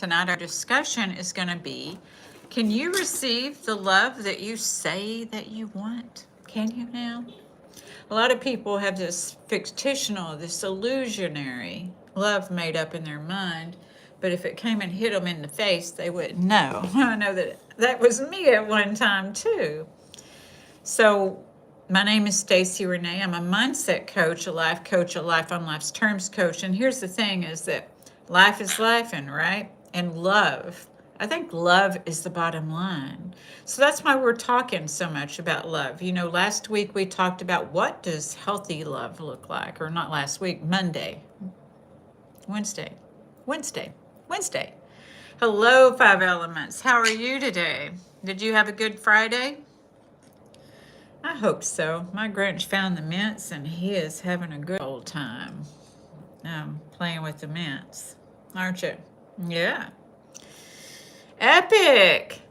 Tonight our discussion is going to be, can you receive the love that you say that you want? Can you now? A lot of people have this fictional, this illusionary love made up in their mind, but if it came and hit them in the face, they wouldn't know. I know that was me at one time too. So, my name is Stacy Renee. I'm a mindset coach, a life on life's terms coach. And here's the thing is that life is life, and right? And love. I think love is the bottom line. So that's why we're talking so much about love. You know, last week we talked about what does healthy love look like, or not last week, Wednesday. Wednesday. Hello, Five Elements. How are you today? Did you have a good Friday? I hope so. My Grinch found the mints and he is having a good old time playing with the mints, aren't you? Yeah. Epic.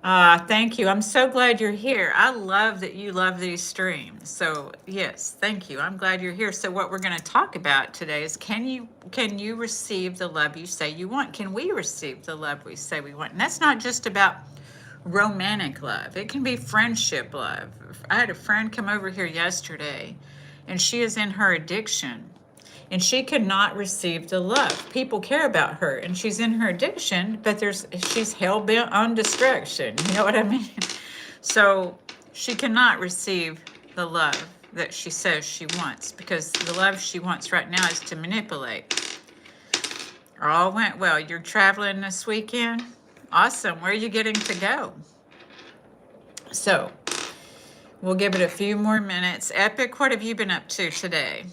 Thank you. I'm so glad you're here. I love that you love these streams. So yes, thank you. I'm glad you're here. So what we're going to talk about today is can you receive the love you say you want? Can we receive the love we say we want? And that's not just about romantic love. It can be friendship love. I had a friend come over here yesterday and she is in her addiction and she cannot receive the love. People care about her and she's in her addiction, but she's hell bent on destruction. You know what I mean? So she cannot receive the love that she says she wants because the love she wants right now is to manipulate. All went well. You're traveling this weekend? Awesome. Where are you getting to go? So we'll give it a few more minutes. Epic, what have you been up to today?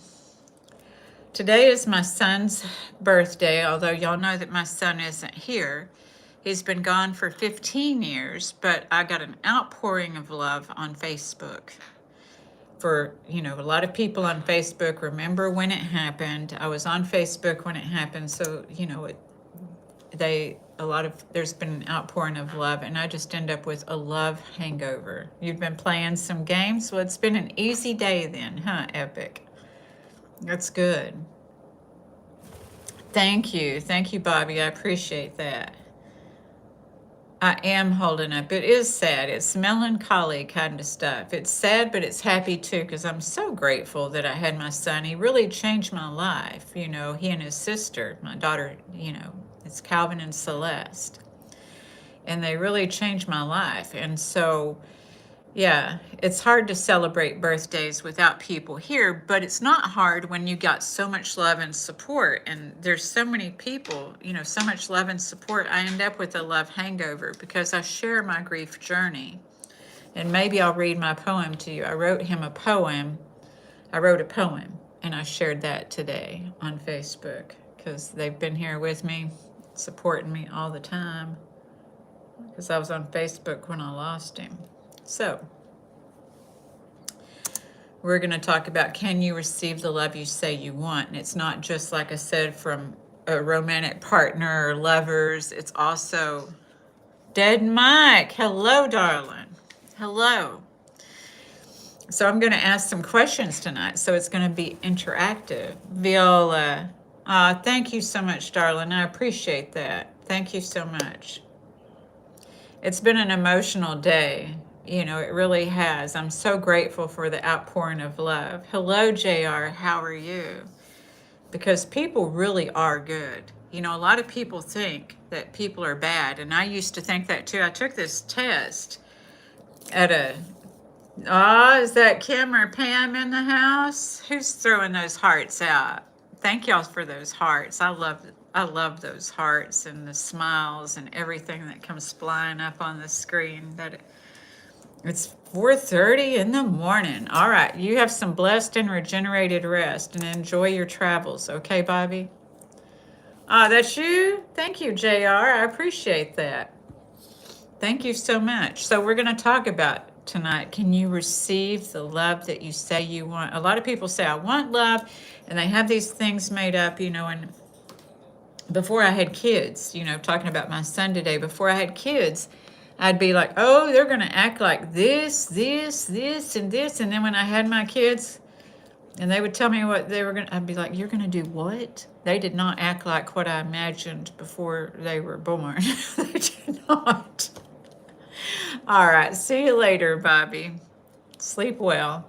Today is my son's birthday, although y'all know that my son isn't here. He's been gone for 15 years, but I got an outpouring of love on Facebook. For, you know, a lot of people on Facebook remember when it happened. I was on Facebook when it happened, so, you know, there's been an outpouring of love, and I just end up with a love hangover. You've been playing some games? Well, it's been an easy day then, huh, Epic? That's good. Thank you, Bobby. I appreciate that. I am holding up. It is sad. It's melancholy kind of stuff. It's sad, but it's happy too, because I'm so grateful that I had my son. He really changed my life. You know, he and his sister, my daughter, you know, it's Calvin and Celeste. And they really changed my life. And so, yeah, it's hard to celebrate birthdays without people here, but it's not hard when you got so much love and support. And there's so many people, you know, so much love and support. I end up with a love hangover because I share my grief journey. And maybe I'll read my poem to you. I wrote a poem, and I shared that today on Facebook because they've been here with me, supporting me all the time because I was on Facebook when I lost him. So, we're going to talk about can you receive the love you say you want? And it's not just, like I said, from a romantic partner or lovers. It's also Dead Mike. Hello, darling. Hello. So I'm going to ask some questions tonight. So it's going to be interactive. Viola, thank you so much, darling. I appreciate that. Thank you so much. It's been an emotional day. You know, it really has. I'm so grateful for the outpouring of love. Hello, JR. How are you? Because people really are good. You know, a lot of people think that people are bad. And I used to think that too. I took this test at is that Kim or Pam in the house? Who's throwing those hearts out? Thank y'all for those hearts. I love those hearts and the smiles and everything that comes flying up on the screen. It's 4:30 in the morning. All right, you have some blessed and regenerated rest and enjoy your travels. Okay, Bobby? That's you? Thank you, JR. I appreciate that. Thank you so much. So we're going to talk about tonight, can you receive the love that you say you want? A lot of people say, I want love, and they have these things made up, you know, and before I had kids, you know, talking about my son today, before I had kids, I'd be like, oh, they're going to act like this, and this. And then when I had my kids, And they would tell me what they were going to, I'd be like, you're going to do what? They did not act like what I imagined before they were born. They did not. All right. See you later, Bobby. Sleep well.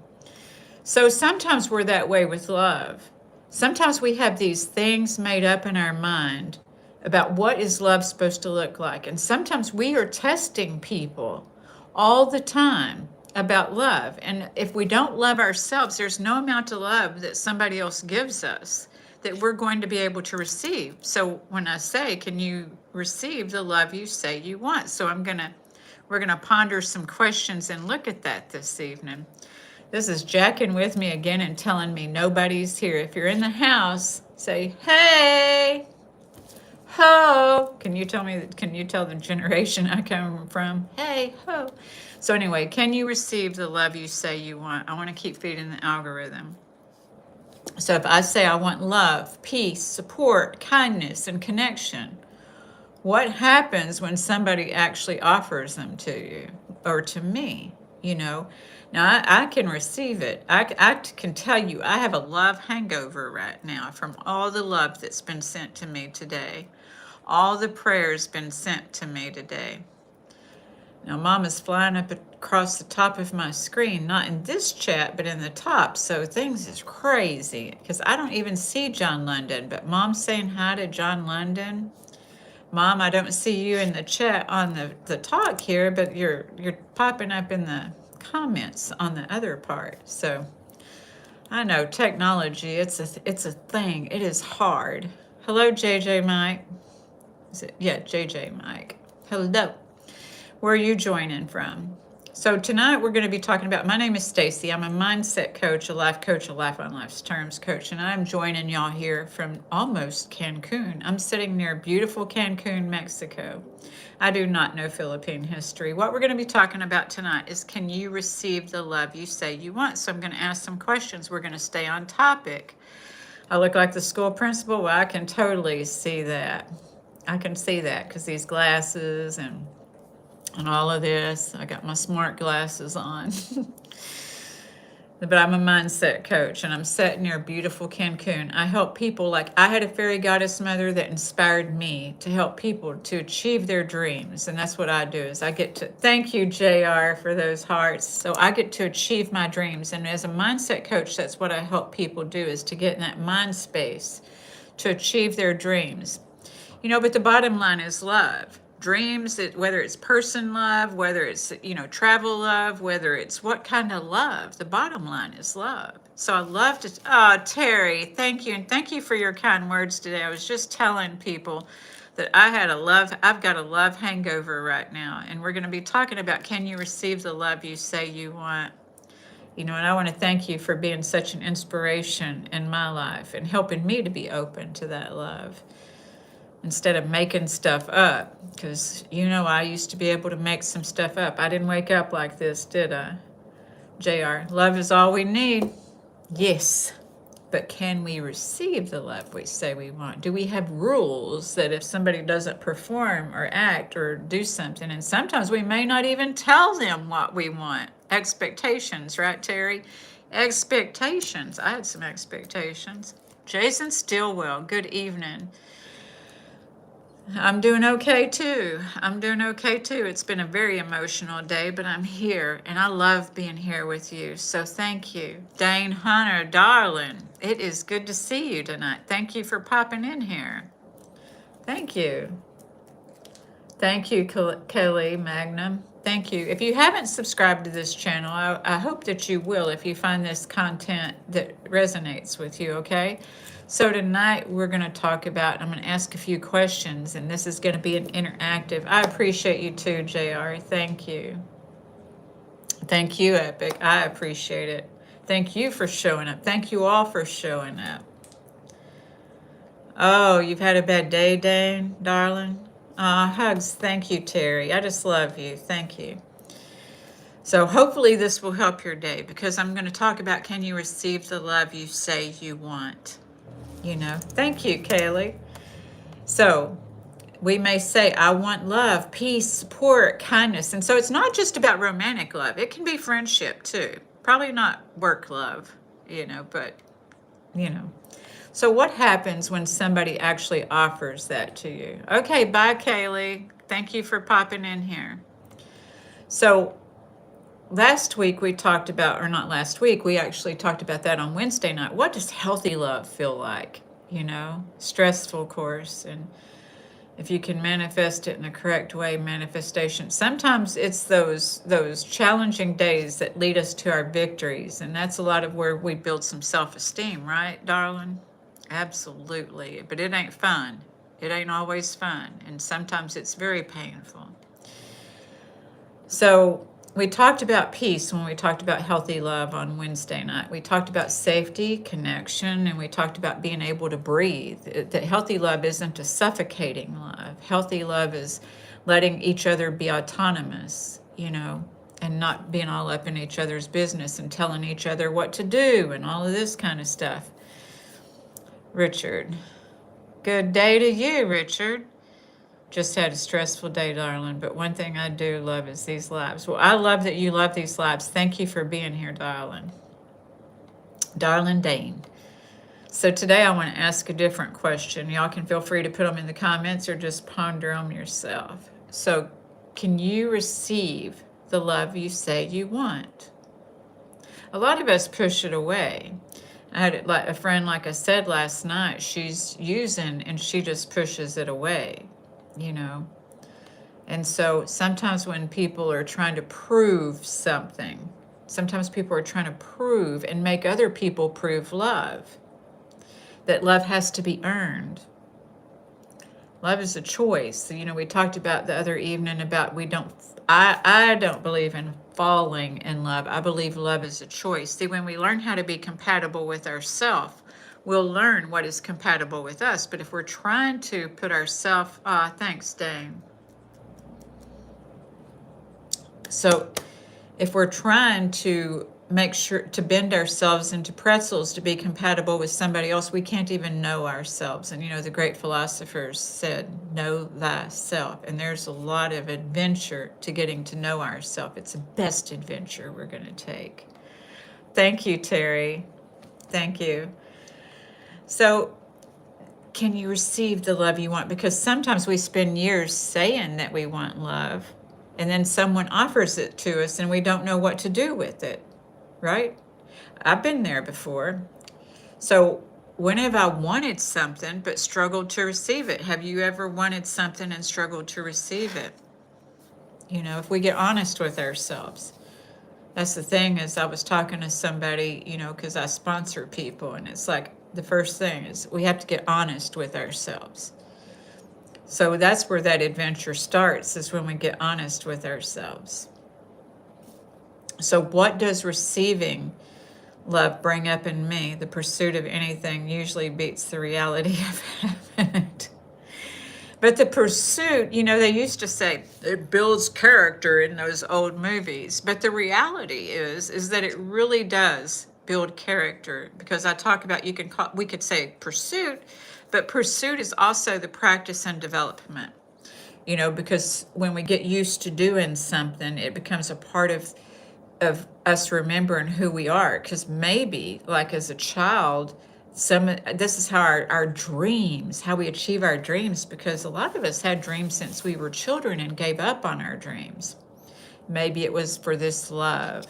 So sometimes we're that way with love. Sometimes we have these things made up in our mind about what is love supposed to look like. And sometimes we are testing people all the time about love. And if we don't love ourselves, there's no amount of love that somebody else gives us that we're going to be able to receive. So when I say, can you receive the love you say you want? So we're going to ponder some questions and look at that this evening. This is jacking with me again and telling me nobody's here. If you're in the house, say, hey, ho. Can you tell the generation I come from? Hey, ho. So anyway, can you receive the love you say you want? I want to keep feeding the algorithm. So if I say I want love, peace, support, kindness, and connection, what happens when somebody actually offers them to you or to me? Now I can receive it. I can tell you I have a love hangover right now from all the love that's been sent to me today. All the prayers been sent to me today. Now Mama's flying up across the top of my screen, not in this chat, but in the top. So things is crazy because I don't even see John London, but Mom's saying hi to John London. Mom, I don't see you in the chat on the talk here, but you're popping up in the comments on the other part. So I know technology, it's a thing. It is hard. Hello, JJ Mike. Is it? Yeah, JJ Mike. Hello. Where are you joining from? So tonight we're going to be talking about, my name is Stacy. I'm a mindset coach, a life on life's terms coach, and I'm joining y'all here from almost Cancun. I'm sitting near beautiful Cancun, Mexico. I do not know Philippine history. What we're going to be talking about tonight is, can you receive the love you say you want? So I'm going to ask some questions. We're going to stay on topic. I look like the school principal. Well, I can totally see that. I can see that because these glasses and all of this. I got my smart glasses on. But I'm a mindset coach, and I'm set near beautiful Cancun. I help people, like I had a fairy goddess mother that inspired me to help people to achieve their dreams. And that's what I do, is I get to, thank you, JR, for those hearts. So I get to achieve my dreams. And as a mindset coach, that's what I help people do, is to get in that mind space to achieve their dreams. But the bottom line is love. Dreams, whether it's person love, whether it's, travel love, whether it's what kind of love, the bottom line is love. So I love to, Terry, thank you. And thank you for your kind words today. I was just telling people that I've got a love hangover right now. And we're going to be talking about, can you receive the love you say you want? And I want to thank you for being such an inspiration in my life and helping me to be open to that love, instead of making stuff up. Because, I used to be able to make some stuff up. I didn't wake up like this, did I? JR, love is all we need. Yes. But can we receive the love we say we want? Do we have rules that if somebody doesn't perform or act or do something, and sometimes we may not even tell them what we want? Expectations, right, Terry? Expectations. I had some expectations. Jason Stillwell, good evening. I'm doing okay too. It's been a very emotional day, but I'm here, and I love being here with you. So thank you. Dane Hunter, darling, it is good to see you tonight. Thank you for popping in here. Thank you. Thank you, Kelly Magnum. Thank you. If you haven't subscribed to this channel, I hope that you will if you find this content that resonates with you, okay? So tonight we're going to talk about, I'm going to ask a few questions, and this is going to be an interactive. I appreciate you too, JR. Thank you. Thank you, Epic. I appreciate it. Thank you for showing up. Thank you all for showing up. Oh, you've had a bad day, Dane, darling? Hugs. Thank you, Terry. I just love you. Thank you. So hopefully this will help your day, because I'm going to talk about, can you receive the love you say you want? Thank you, Kaylee. So we may say, I want love, peace, support, kindness. And so it's not just about romantic love. It can be friendship too. Probably not work love. but, you know. So what happens when somebody actually offers that to you? Okay, bye, Kaylee. Thank you for popping in here. So last week we talked about, or not last week, we actually talked about that on Wednesday night. What does healthy love feel like? Stressful, of course, and if you can manifest it in a correct way, manifestation. Sometimes it's those challenging days that lead us to our victories, and that's a lot of where we build some self-esteem, right, darling? Absolutely. But it ain't fun. It ain't always fun, and sometimes it's very painful. So we talked about peace when we talked about healthy love on Wednesday night. We talked about safety, connection, and we talked about being able to breathe. That healthy love isn't a suffocating love. Healthy love is letting each other be autonomous, and not being all up in each other's business and telling each other what to do and all of this kind of stuff. Richard. Good day to you, Richard. Just had a stressful day, darling, but one thing I do love is these lives. Well, I love that you love these lives. Thank you for being here, darling. Darling Dane. So today I want to ask a different question. Y'all can feel free to put them in the comments or just ponder them yourself. So, can you receive the love you say you want? A lot of us push it away. I had a friend, like I said last night, she's using and she just pushes it away. And so sometimes when people are trying to prove something, sometimes people are trying to prove and make other people prove love, that love has to be earned. Love is a choice. We talked about the other evening about I don't believe in falling in love. I believe love is a choice. See, when we learn how to be compatible with ourselves, we'll learn what is compatible with us. But if we're trying to put ourselves, thanks, Dane. So if we're trying to make sure to bend ourselves into pretzels to be compatible with somebody else, we can't even know ourselves. And the great philosophers said, know thyself. And there's a lot of adventure to getting to know ourselves. It's the best adventure we're going to take. Thank you, Terry. Thank you. So can you receive the love you want? Because sometimes we spend years saying that we want love, and then someone offers it to us and we don't know what to do with it, right? I've been there before. So when have I wanted something but struggled to receive it? Have you ever wanted something and struggled to receive it? If we get honest with ourselves. That's the thing, is I was talking to somebody, because I sponsor people, and it's like the first thing is we have to get honest with ourselves. So that's where that adventure starts, is when we get honest with ourselves. So what does receiving love bring up in me? The pursuit of anything usually beats the reality of having it. But the pursuit, they used to say it builds character in those old movies. But the reality is that it really does build character, because I talk about, we could say pursuit, but pursuit is also the practice and development. Because when we get used to doing something, it becomes a part of us remembering who we are. Because maybe, like as a child, this is how our dreams, how we achieve our dreams, because a lot of us had dreams since we were children and gave up on our dreams. Maybe it was for this love,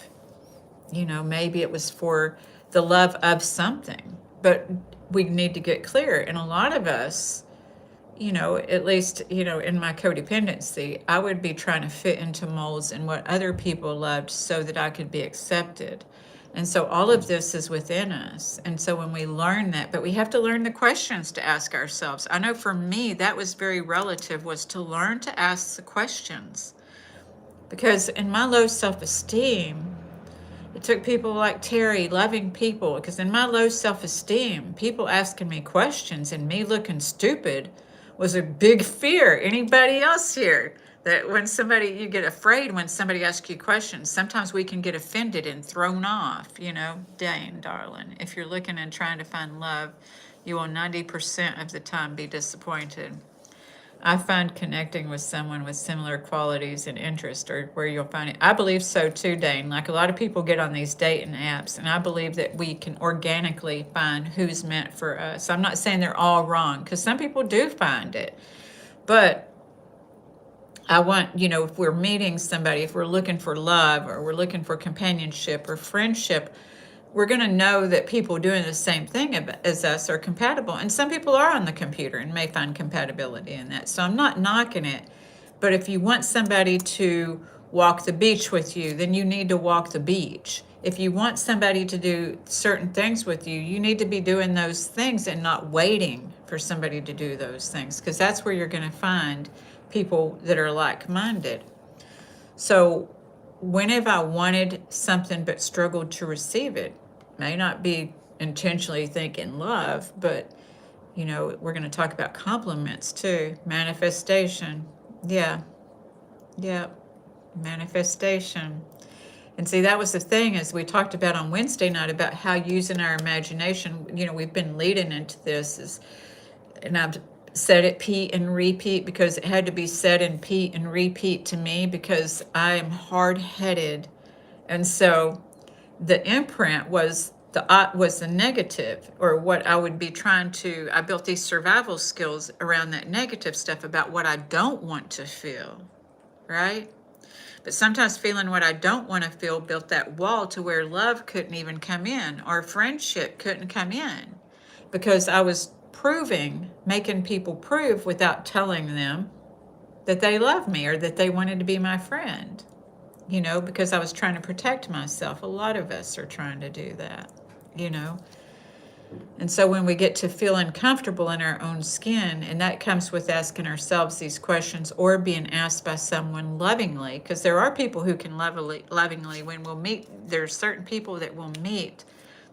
maybe it was for the love of something, but we need to get clear. And a lot of us, at least, in my codependency, I would be trying to fit into molds and what other people loved so that I could be accepted. And so all of this is within us. And so when we learn that, but we have to learn the questions to ask ourselves. I know for me, that was very relative, was to learn to ask the questions. Because in my low self-esteem, it took people like Terry, loving people, because in my low self-esteem, people asking me questions and me looking stupid was a big fear. Anybody else here? That when you get afraid when somebody asks you questions, sometimes we can get offended and thrown off, Dane, darling. If you're looking and trying to find love, you will 90% of the time be disappointed. I find connecting with someone with similar qualities and interests or where you'll find it. I believe so too, Dane. Like a lot of people get on these dating apps, and I believe that we can organically find who's meant for us. I'm not saying they're all wrong, because some people do find it. But I want, if we're meeting somebody, if we're looking for love or we're looking for companionship or friendship, we're going to know that people doing the same thing as us are compatible. And some people are on the computer and may find compatibility in that. So I'm not knocking it. But if you want somebody to walk the beach with you, then you need to walk the beach. If you want somebody to do certain things with you, you need to be doing those things and not waiting for somebody to do those things, because that's where you're going to find people that are like-minded. So when have I wanted something but struggled to receive it? May not be intentionally thinking love, but we're going to talk about compliments too. Manifestation. Yeah, yeah, manifestation. And see, that was the thing, as we talked about on Wednesday night, about how using our imagination, we've been leading into this, and I've said it Pete and repeat, because it had to be said and Pete and repeat to me, because I am hard-headed. And so the imprint was the negative, or what I would be I built these survival skills around that negative stuff about what I don't want to feel, right? But sometimes feeling what I don't want to feel built that wall to where love couldn't even come in, or friendship couldn't come in, because I was making people prove without telling them that they love me or that they wanted to be my friend, because I was trying to protect myself. A lot of us are trying to do that, And so when we get to feeling comfortable in our own skin, and that comes with asking ourselves these questions or being asked by someone lovingly, because there are people who can lovingly, when we'll meet, there's certain people that we'll meet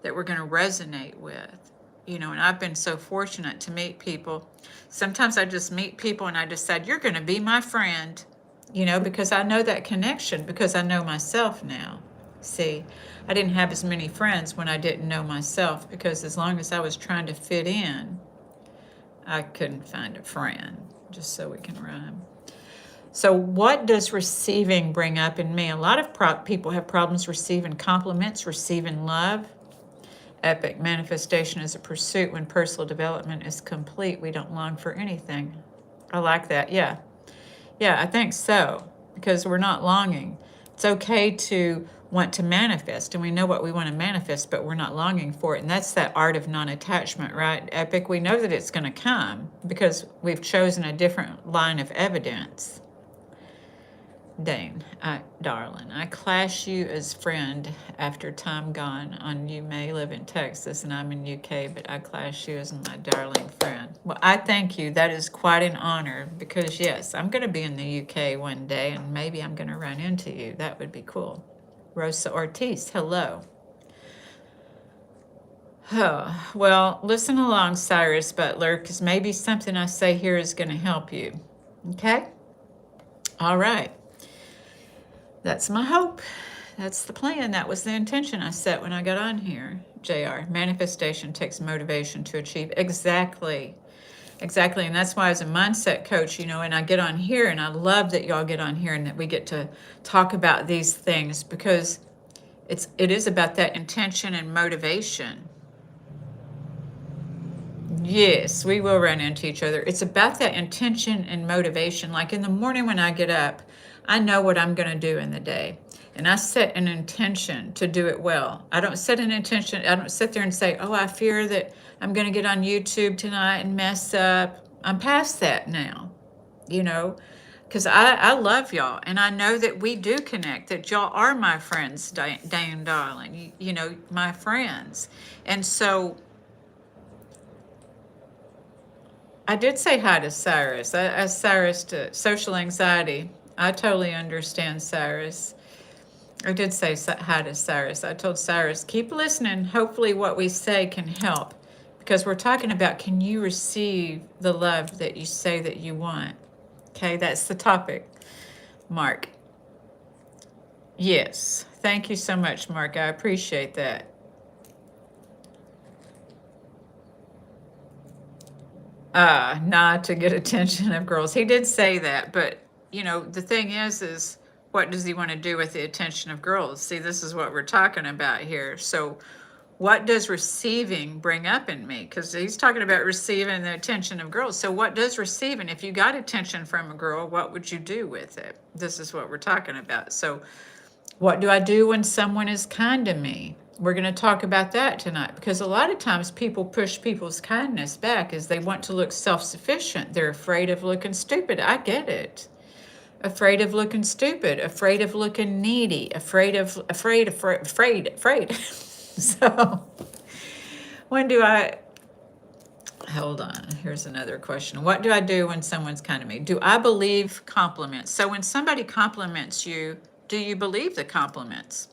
that we're going to resonate with, and I've been so fortunate to meet people. Sometimes I just meet people and I decide, you're going to be my friend, because I know that connection, because I know myself now. See, I didn't have as many friends when I didn't know myself, because as long as I was trying to fit in, I couldn't find a friend, just so we can rhyme. So what does receiving bring up in me? A lot of people have problems receiving compliments, receiving love. Epic manifestation is a pursuit. When personal development is complete, we don't long for anything. I like that. Yeah, I think so, because we're not longing. It's okay to want to manifest, and we know what we want to manifest, but we're not longing for it. And that's that art of non-attachment, right? Epic, we know that it's going to come because we've chosen a different line of evidence. Dane, darling, I class you as friend after time gone on. You may live in Texas and I'm in UK, but I class you as my darling friend. Well, I thank you. That is quite an honor, because yes, I'm going to be in the UK one day, and maybe I'm going to run into you. That would be cool. Rosa Ortiz, hello. Oh, well, listen along, Cyrus Butler, because maybe something I say here is going to help you. Okay? All right. That's my hope. That's the plan. That was the intention I set when I got on here. JR, manifestation takes motivation to achieve. Exactly. And that's why, as a mindset coach, and I get on here, and I love that y'all get on here and that we get to talk about these things, because it is about that intention and motivation. Yes, we will run into each other. It's about that intention and motivation. Like in the morning when I get up, I know what I'm going to do in the day. And I set an intention to do it well. I don't set an intention. I don't sit there and say, oh, I fear that I'm going to get on YouTube tonight and mess up. I'm past that now, because I love y'all. And I know that we do connect, that y'all are my friends, Dane, darling, my friends. And so I did say hi to Cyrus. I asked Cyrus to social anxiety. I totally understand, Cyrus. I did say hi to Cyrus. I told Cyrus, keep listening. Hopefully what we say can help, because we're talking about, can you receive the love that you say that you want? Okay, that's the topic. Mark. Yes. Thank you so much, Mark. I appreciate that. Not to get attention of girls. He did say that, but the thing is what does he want to do with the attention of girls? See, this is what we're talking about here. So what does receiving bring up in me? Because he's talking about receiving the attention of girls. So what does receiving, if you got attention from a girl, what would you do with it? This is what we're talking about. So what do I do when someone is kind to me? We're going to talk about that tonight, because a lot of times people push people's kindness back as they want to look self-sufficient. They're afraid of looking stupid. I get it. Afraid of looking stupid, afraid of looking needy, afraid. So hold on, here's another question. What do I do when someone's kind to me? Do I believe compliments? So when somebody compliments you, do you believe the compliments?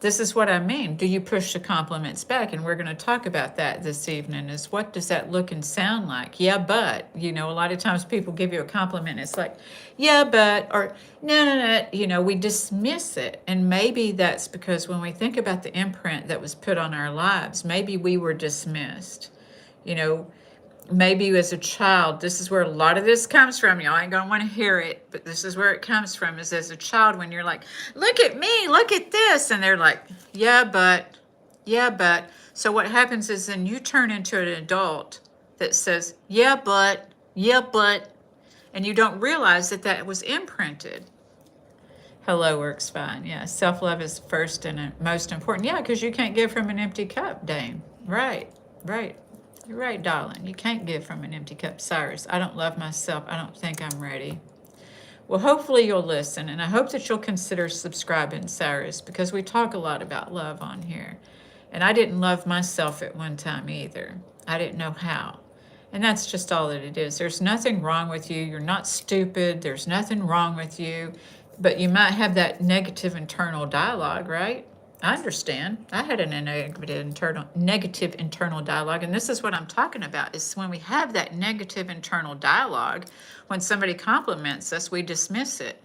This is what I mean. Do you push the compliments back? And we're going to talk about that this evening, is what does that look and sound like? Yeah, but, a lot of times people give you a compliment. And it's like, yeah, but, or no, we dismiss it. And maybe that's because when we think about the imprint that was put on our lives, maybe we were dismissed. Maybe as a child, this is where a lot of this comes from. Y'all ain't gonna want to hear it, but this is where it comes from, is as a child when you're like, look at me, look at this. And they're like, yeah, but. So what happens is then you turn into an adult that says, yeah, but. And you don't realize that was imprinted. Hello works fine. Yeah, self-love is first and most important. Yeah, because you can't give from an empty cup, Dane. Right. You're right, darling. You can't give from an empty cup. Cyrus, I don't love myself. I don't think I'm ready. Well, hopefully you'll listen, and I hope that you'll consider subscribing, Cyrus, because we talk a lot about love on here. And I didn't love myself at one time either. I didn't know how. And that's just all that it is. There's nothing wrong with you. You're not stupid. There's nothing wrong with you. But you might have that negative internal dialogue, right? I understand. I had a negative internal dialogue, and this is what I'm talking about, is when we have that negative internal dialogue, when somebody compliments us, we dismiss it.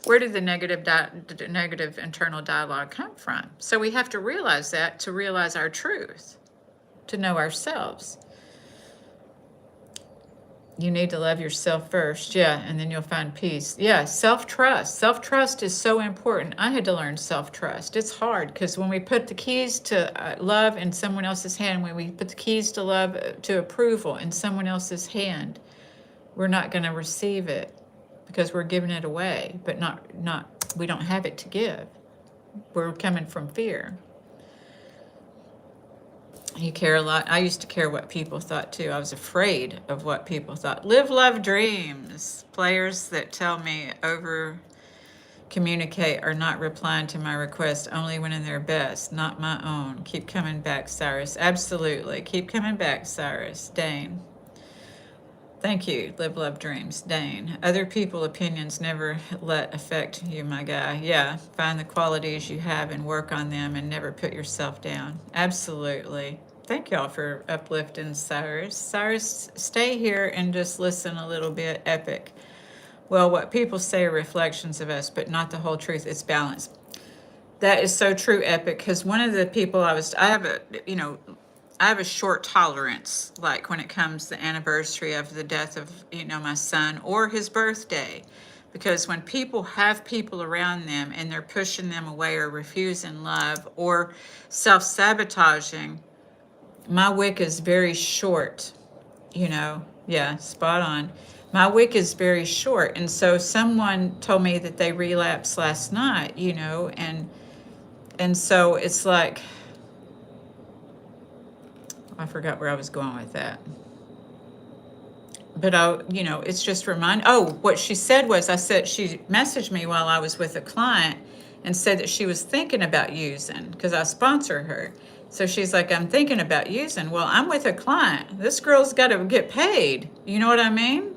Where did the negative internal dialogue come from? So we have to realize that to realize our truth, to know ourselves. You need to love yourself first, yeah, and then you'll find peace. Yeah, self-trust. Self-trust is so important. I had to learn self-trust. It's hard because when we put the keys to love in someone else's hand, when we put the keys to love, to approval in someone else's hand, we're not going to receive it because we're giving it away, but we don't have it to give. We're coming from fear. You care a lot. I used to care what people thought too. I was afraid of what people thought. Live, love, dreams. Players that tell me over communicate are not replying to my request, only when in their best, not my own. Keep coming back, Cyrus. Absolutely. Keep coming back, Cyrus. Dane. Thank you. Live, love, dreams. Dane. Other people opinions never let affect you, my guy. Yeah. Find the qualities you have and work on them and never put yourself down. Absolutely. Thank y'all for uplifting Cyrus. Cyrus, stay here and just listen a little bit. Epic. Well, what people say are reflections of us, but not the whole truth. It's balance. That is so true, Epic, because one of the people I have a short tolerance, like when it comes to the anniversary of the death of, my son or his birthday. Because when people have people around them and they're pushing them away or refusing love or self-sabotaging, my wick is very short, yeah, spot on. My wick is very short. And so someone told me that they relapsed last night, and so it's like, I forgot where I was going with that. But it's just what she said was, she messaged me while I was with a client and said that she was thinking about using, because I sponsor her. So she's like, I'm thinking about using. Well, I'm with a client. This girl's got to get paid. You know what I mean?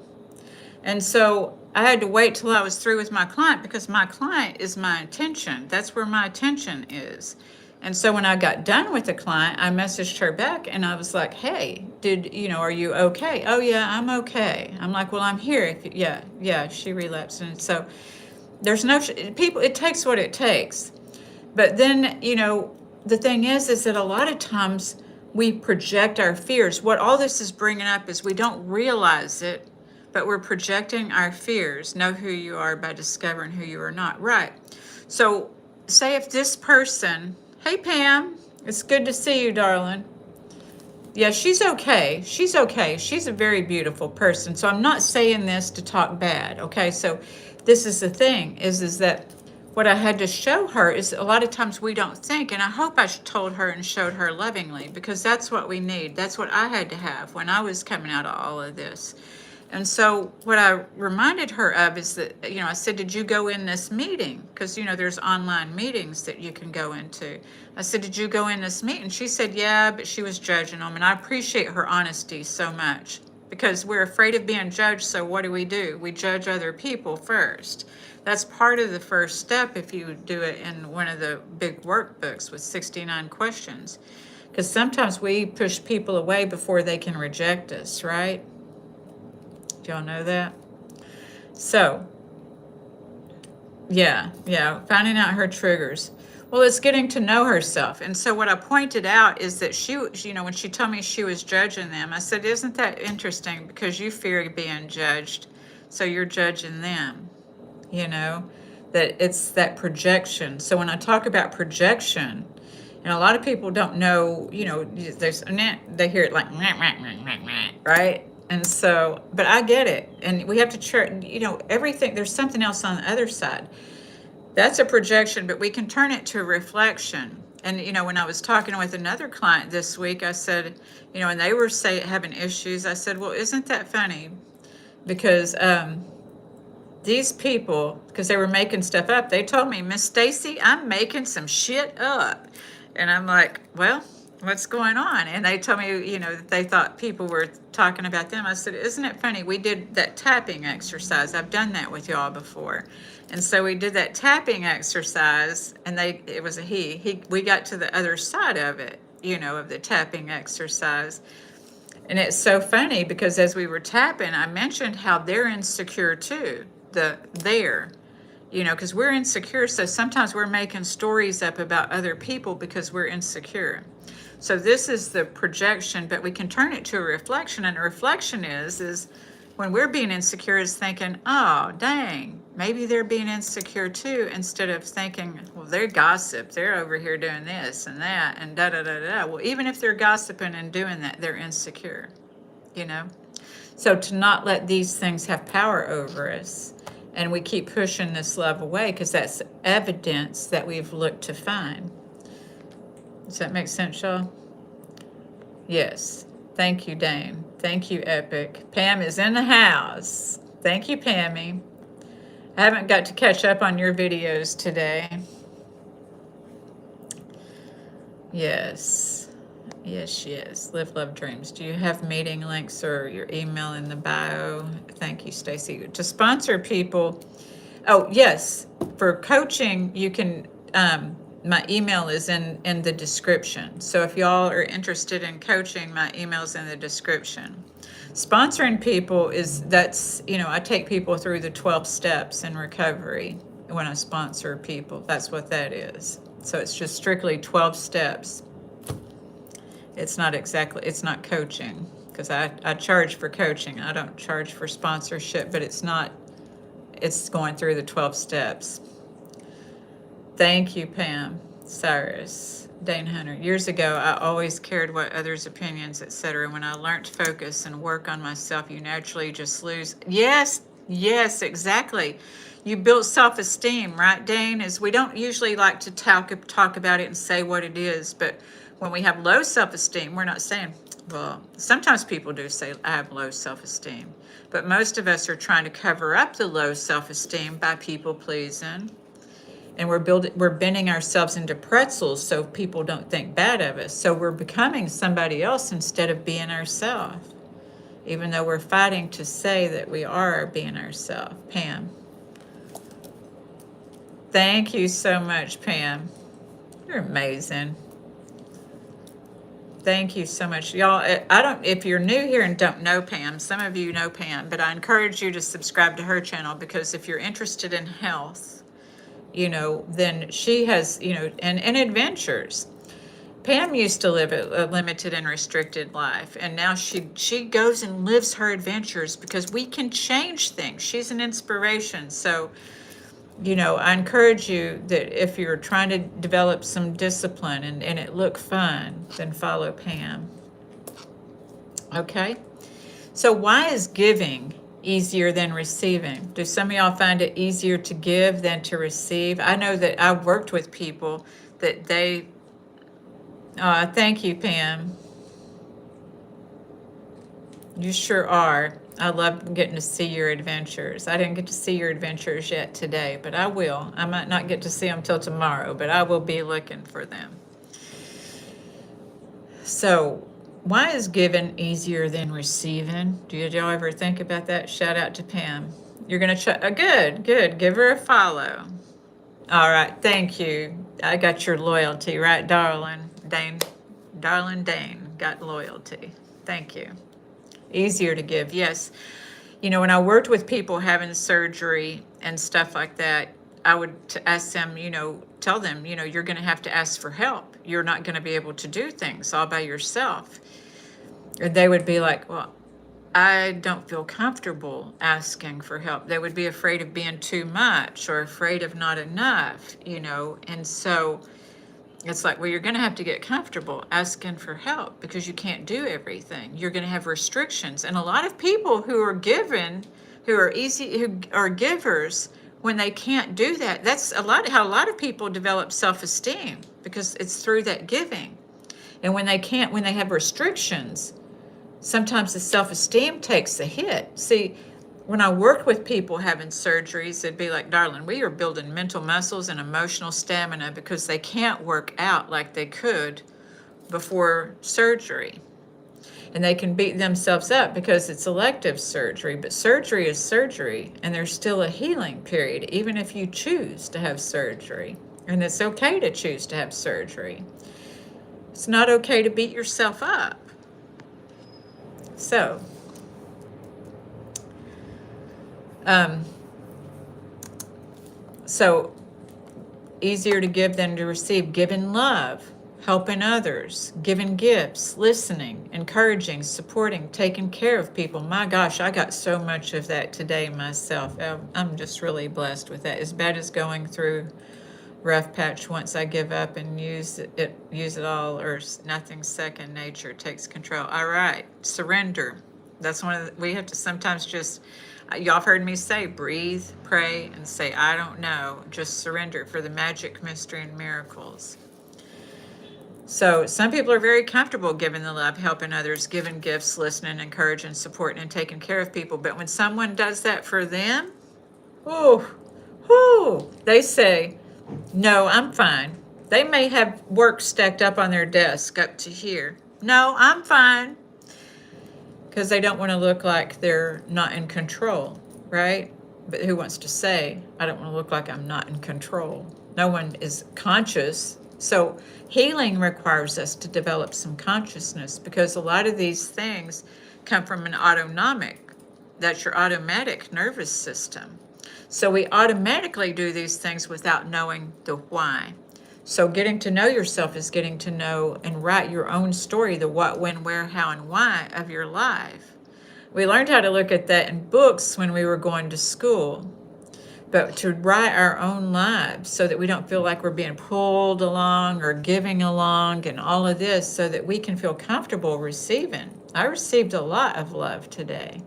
And so I had to wait till I was through with my client, because my client is my attention. That's where my attention is. And so when I got done with the client, I messaged her back and I was like, hey, are you okay? Oh yeah, I'm okay. I'm like, well, I'm here. Yeah, she relapsed. And so there's people, it takes what it takes. But then, the thing is that a lot of times we project our fears. What all this is bringing up is we don't realize it, but we're projecting our fears. Know who you are by discovering who you are not. Right. So, say if this person, hey Pam, it's good to see you, darling. Yeah, she's okay. She's okay. She's a very beautiful person. So I'm not saying this to talk bad. Okay. So this is the thing is that what I had to show her is a lot of times we don't think, and I hope I told her and showed her lovingly, because that's what we need. That's what I had to have when I was coming out of all of this. And so what I reminded her of is that, I said, did you go in this meeting? Because, there's online meetings that you can go into. I said, did you go in this meeting? She said, yeah, but she was judging them. And I appreciate her honesty so much, because we're afraid of being judged. So what do? We judge other people first. That's part of the first step if you do it in one of the big workbooks with 69 questions. Because sometimes we push people away before they can reject us, right? Y'all know that? So, yeah, finding out her triggers. Well, it's getting to know herself. And so what I pointed out is that she, when she told me she was judging them, I said, isn't that interesting? Because you fear being judged, so you're judging them, that it's that projection. So when I talk about projection, and a lot of people don't know, they hear it like, right? And so, but I get it. And we have to, everything, there's something else on the other side. That's a projection, but we can turn it to a reflection. And, when I was talking with another client this week, I said, and they were having issues. I said, well, isn't that funny? Because these people, because they were making stuff up, they told me, Miss Stacy, I'm making some shit up. And I'm like, well, what's going on? And they told me, that they thought people were talking about them. I said, isn't it funny? We did that tapping exercise. I've done that with y'all before. And so we did that tapping exercise, and it was a we got to the other side of it, of the tapping exercise. And it's so funny because as we were tapping, I mentioned how they're insecure too, because we're insecure. So sometimes we're making stories up about other people because we're insecure. So this is the projection, but we can turn it to a reflection. And a reflection is when we're being insecure is thinking, oh, dang, maybe they're being insecure too, instead of thinking, well, they're gossip. They're over here doing this and that and da-da-da-da. Well, even if they're gossiping and doing that, they're insecure, So to not let these things have power over us. And we keep pushing this love away because that's evidence that we've looked to find. Does that make sense, y'all? Yes. Thank you, Dane. Thank you, Epic. Pam is in the house. Thank you, Pammy. I haven't got to catch up on your videos today. Yes. Live, love, dreams. Do you have meeting links or your email in the bio? Thank you, Stacy. To sponsor people. Oh, yes. For coaching, you can, my email is in the description. So if y'all are interested in coaching, my email's in the description. Sponsoring people I take people through the 12 steps in recovery when I sponsor people. That's what that is. So it's just strictly 12 steps. It's not coaching, because I charge for coaching. I don't charge for sponsorship, but it's going through the 12 steps. Thank you, Pam. Cyrus, Dane Hunter. Years ago, I always cared what others' opinions, etc. When I learned to focus and work on myself, you naturally just lose. Yes, exactly. You build self-esteem, right, Dane? We don't usually like to talk about it and say what it is, but when we have low self-esteem, we're not saying, well, sometimes people do say, I have low self-esteem, but most of us are trying to cover up the low self-esteem by people pleasing. And we're bending ourselves into pretzels so people don't think bad of us. So we're becoming somebody else instead of being ourselves, even though we're fighting to say that we are being ourselves. Pam. Thank you so much, Pam. You're amazing. Thank you so much. Y'all, if you're new here and don't know Pam, some of you know Pam, but I encourage you to subscribe to her channel, because if you're interested in health, then she has, and adventures. Pam used to live a limited and restricted life, and now she goes and lives her adventures because we can change things. She's an inspiration. So, I encourage you that if you're trying to develop some discipline and it look fun, then follow Pam. Okay? So why is giving easier than receiving? Do some of y'all find it easier to give than to receive? I know that I've worked with people that thank you, Pam. You sure are. I love getting to see your adventures. I didn't get to see your adventures yet today, but I will. I might not get to see them till tomorrow, but I will be looking for them. So, why is giving easier than receiving? Did y'all ever think about that? Shout out to Pam. You're going to try. Good, good. Give her a follow. All right. Thank you. I got your loyalty, right, darling? Darling Dane got loyalty. Thank you. Easier to give, yes. When I worked with people having surgery and stuff like that, I would ask them, tell them, you're going to have to ask for help. You're not going to be able to do things all by yourself. And they would be like, well, I don't feel comfortable asking for help. They would be afraid of being too much or afraid of not enough, and so it's like, well, you're going to have to get comfortable asking for help because you can't do everything. You're going to have restrictions. And a lot of people who are who are givers, when they can't do that, that's how a lot of people develop self-esteem, because it's through that giving. And when they have restrictions, sometimes the self-esteem takes a hit. See, when I worked with people having surgeries, it'd be like, darling, we are building mental muscles and emotional stamina because they can't work out like they could before surgery. And they can beat themselves up because it's elective surgery, but surgery is surgery, and there's still a healing period, even if you choose to have surgery. And it's okay to choose to have surgery. It's not okay to beat yourself up. So easier to give than to receive. Giving love, helping others, giving gifts, listening, encouraging, supporting, taking care of people. My gosh, I got so much of that today myself. I'm just really blessed with that. As bad as going through rough patch, once I give up and use it all, or nothing, second nature takes control. All right, surrender. That's we have to sometimes just, y'all have heard me say, breathe, pray, and say, I don't know. Just surrender for the magic, mystery, and miracles. So some people are very comfortable giving the love, helping others, giving gifts, listening, encouraging, supporting, and taking care of people. But when someone does that for them, they say, no, I'm fine. They may have work stacked up on their desk up to here. No, I'm fine. Because they don't want to look like they're not in control, right? But who wants to say, I don't want to look like I'm not in control? No one is conscious. So healing requires us to develop some consciousness, because a lot of these things come from an autonomic, that's your automatic nervous system. So we automatically do these things without knowing the why. So getting to know yourself is getting to know and write your own story, the what, when, where, how, and why of your life. We learned how to look at that in books when we were going to school, but to write our own lives so that we don't feel like we're being pulled along or giving along and all of this, so that we can feel comfortable receiving. I received a lot of love today,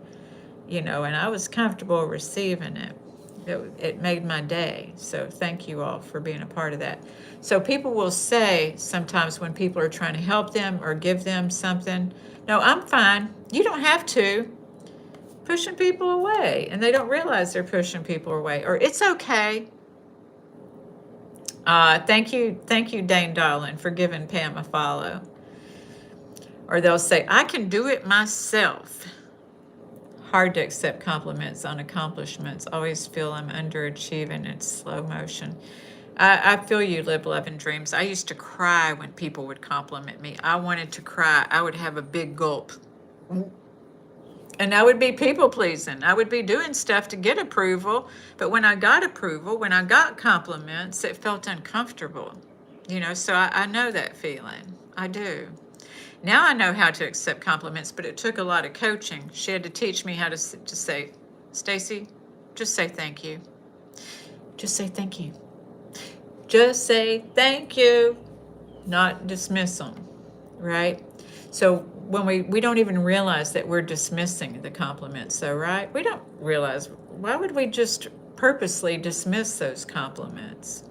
and I was comfortable receiving it. It made my day. So thank you all for being a part of that. So people will say sometimes when people are trying to help them or give them something, no, I'm fine. You don't have to. Pushing people away, and they don't realize they're pushing people away. Or it's okay. Thank you, Dane Darlin, for giving Pam a follow. Or they'll say, I can do it myself. Hard to accept compliments on accomplishments. Always feel I'm underachieving. It's slow motion. I feel you, live, love, and dreams. I used to cry when people would compliment me. I wanted to cry. I would have a big gulp. And I would be people pleasing. I would be doing stuff to get approval. But when I got approval, when I got compliments, it felt uncomfortable. So I know that feeling. I do. Now I know how to accept compliments, but it took a lot of coaching. She had to teach me how to say, Stacy, just say thank you. Just say thank you. Just say thank you, not dismiss them, right? So when we don't even realize that we're dismissing the compliments, though, right? We don't realize, why would we just purposely dismiss those compliments?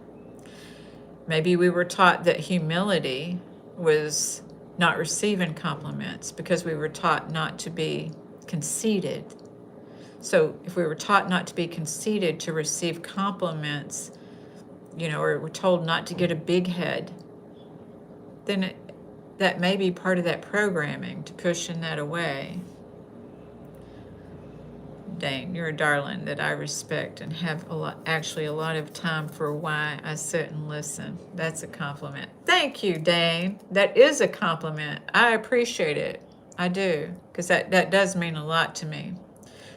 Maybe we were taught that humility was not receiving compliments because we were taught not to be conceited. So if we were taught not to be conceited, to receive compliments, or we're told not to get a big head, then that may be part of that programming, to pushing that away. Dane, you're a darling that I respect and have a lot of time for why I sit and listen. That's a compliment. Thank you, Dane. That is a compliment. I appreciate it. I do, because that does mean a lot to me.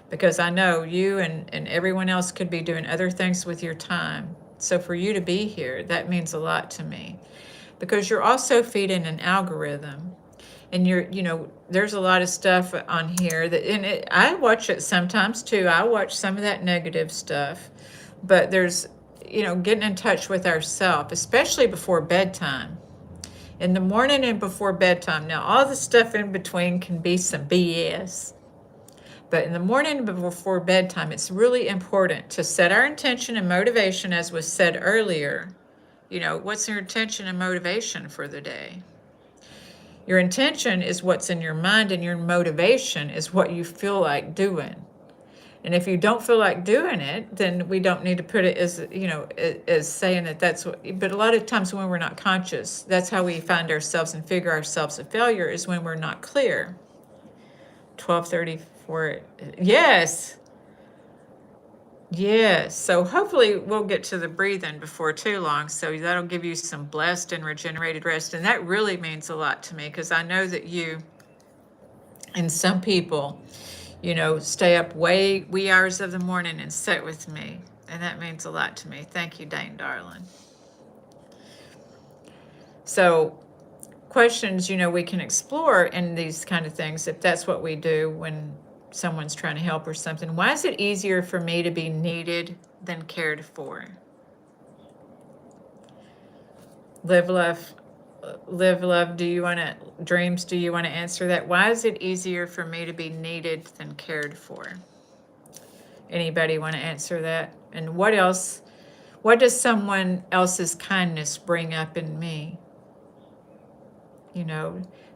Because I know you and everyone else could be doing other things with your time. So for you to be here, that means a lot to me. Because you're also feeding an algorithm. And there's a lot of stuff on here I watch it sometimes too. I watch some of that negative stuff, but there's, getting in touch with ourselves, especially before bedtime. In the morning and before bedtime. Now, all the stuff in between can be some BS. But in the morning and before bedtime, it's really important to set our intention and motivation, as was said earlier. What's your intention and motivation for the day? Your intention is what's in your mind, and your motivation is what you feel like doing. And if you don't feel like doing it, then we don't need to put it as saying that's what. But a lot of times when we're not conscious, that's how we find ourselves and figure ourselves a failure, is when we're not clear. 12:34. Yes. Yes. So hopefully we'll get to the breathing before too long. So that'll give you some blessed and regenerated rest. And that really means a lot to me, because I know that you and some people, stay up wee hours of the morning and sit with me. And that means a lot to me. Thank you, Dane, darling. So questions, we can explore in these kind of things, if that's what we do when someone's trying to help or something. Why is it easier for me to be needed than cared for? Live, love. Do you want to answer that? Why is it easier for me to be needed than cared for? Anybody want to answer that? And what else? What does someone else's kindness bring up in me?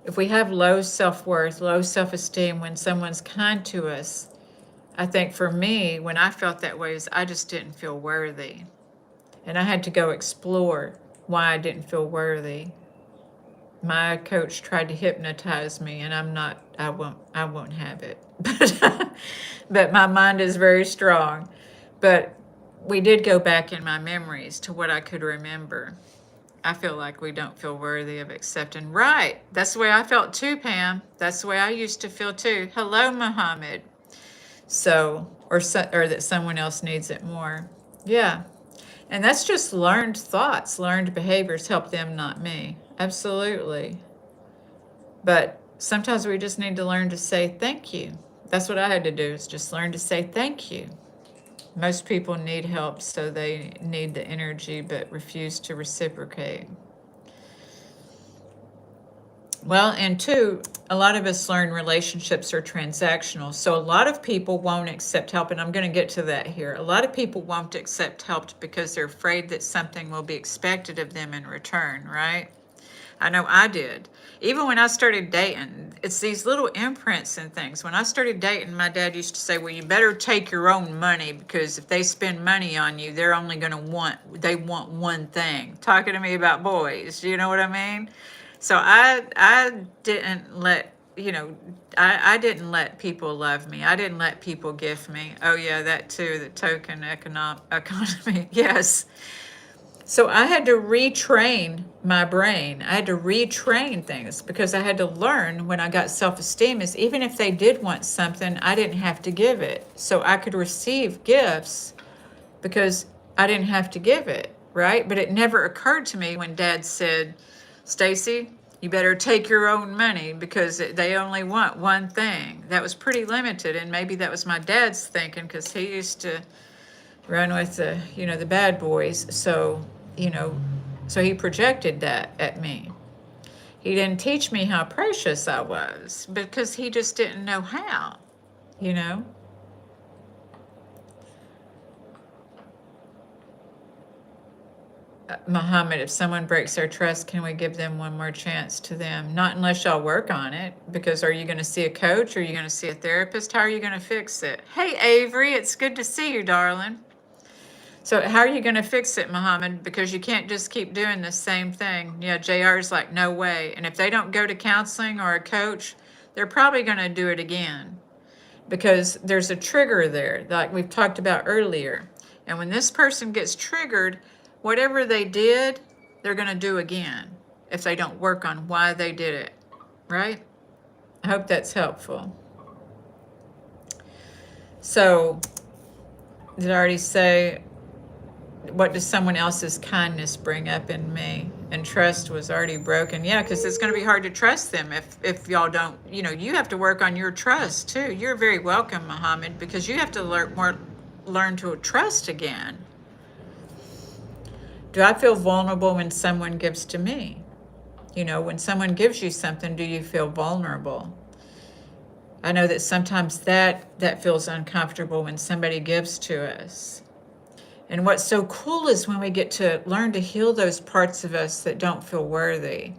If we have low self-worth, low self-esteem, when someone's kind to us, I think for me, when I felt that way, is I just didn't feel worthy. And I had to go explore why I didn't feel worthy. My coach tried to hypnotize me, and I won't have it. But my mind is very strong. But we did go back in my memories to what I could remember. I feel like we don't feel worthy of accepting. Right. That's the way I felt too, Pam. That's the way I used to feel too. Hello, Muhammad. So, or that someone else needs it more. Yeah. And that's just learned thoughts, learned behaviors help them, not me. Absolutely. But sometimes we just need to learn to say thank you. That's what I had to do, is just learn to say thank you. Most people need help, so they need the energy but refuse to reciprocate. Well, and two, a lot of us learn relationships are transactional. So a lot of people won't accept help, and I'm going to get to that here. A lot of people won't accept help because they're afraid that something will be expected of them in return, right? I know I did. Even when I started dating, it's these little imprints and things. When I started dating, my dad used to say, well, you better take your own money, because if they spend money on you, they're only going to want one thing. Talking to me about boys, you know what I mean? So I didn't let, I didn't let people love me. I didn't let people gift me. Oh yeah, that too, the token economy, yes. So I had to retrain my brain. I had to retrain things, because I had to learn when I got self-esteem is even if they did want something, I didn't have to give it. So I could receive gifts because I didn't have to give it, right? But it never occurred to me when Dad said, Stacy, You better take your own money because they only want one thing. That was pretty limited, and maybe that was my dad's thinking because he used to run with the bad boys. So, so he projected that at me. He didn't teach me how precious I was because he just didn't know how, you know. Muhammad, if someone breaks their trust, can we give them one more chance to them? Not unless y'all work on it, because are you going to see a coach? Are you going to see a therapist? How are you going to fix it? Hey, Avery, it's good to see you, darling. So how are you going to fix it, Muhammad? Because you can't just keep doing the same thing. Yeah, JR's like, no way. And if they don't go to counseling or a coach, they're probably going to do it again because there's a trigger there, like we've talked about earlier. And when this person gets triggered, whatever they did, they're going to do again if they don't work on why they did it, right? I hope that's helpful. So, did I already say, what does someone else's kindness bring up in me? And trust was already broken. Yeah, because it's going to be hard to trust them if y'all don't, you have to work on your trust too. You're very welcome, Muhammad, because you have to learn to trust again. Do I feel vulnerable when someone gives to me? When someone gives you something, do you feel vulnerable? I know that sometimes that feels uncomfortable when somebody gives to us. And what's so cool is when we get to learn to heal those parts of us that don't feel worthy,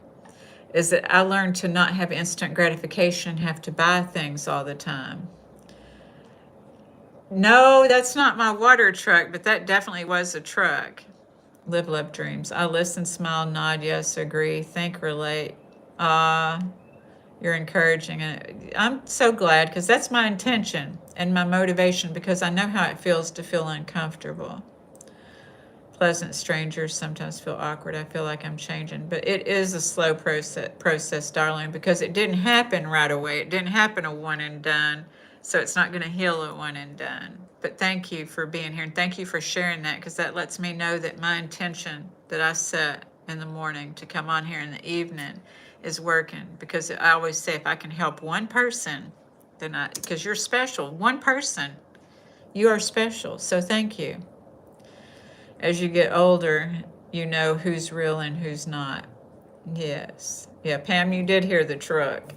is that I learned to not have instant gratification, have to buy things all the time. No, that's not my water truck, but that definitely was a truck. Live, love, dreams. I listen, smile, nod, yes, agree, think, relate. You're encouraging it. I'm so glad because that's my intention and my motivation because I know how it feels to feel uncomfortable. Pleasant strangers sometimes feel awkward. I feel like I'm changing, but it is a slow process, darling, because it didn't happen right away. It didn't happen a one and done, so it's not going to heal a one and done. But thank you for being here, and thank you for sharing that, because that lets me know that my intention that I set in the morning to come on here in the evening is working. Because I always say, if I can help one person, then because you're special. One person, you are special. So thank you. As you get older, you know who's real and who's not. Yes. Yeah, Pam, you did hear the truck.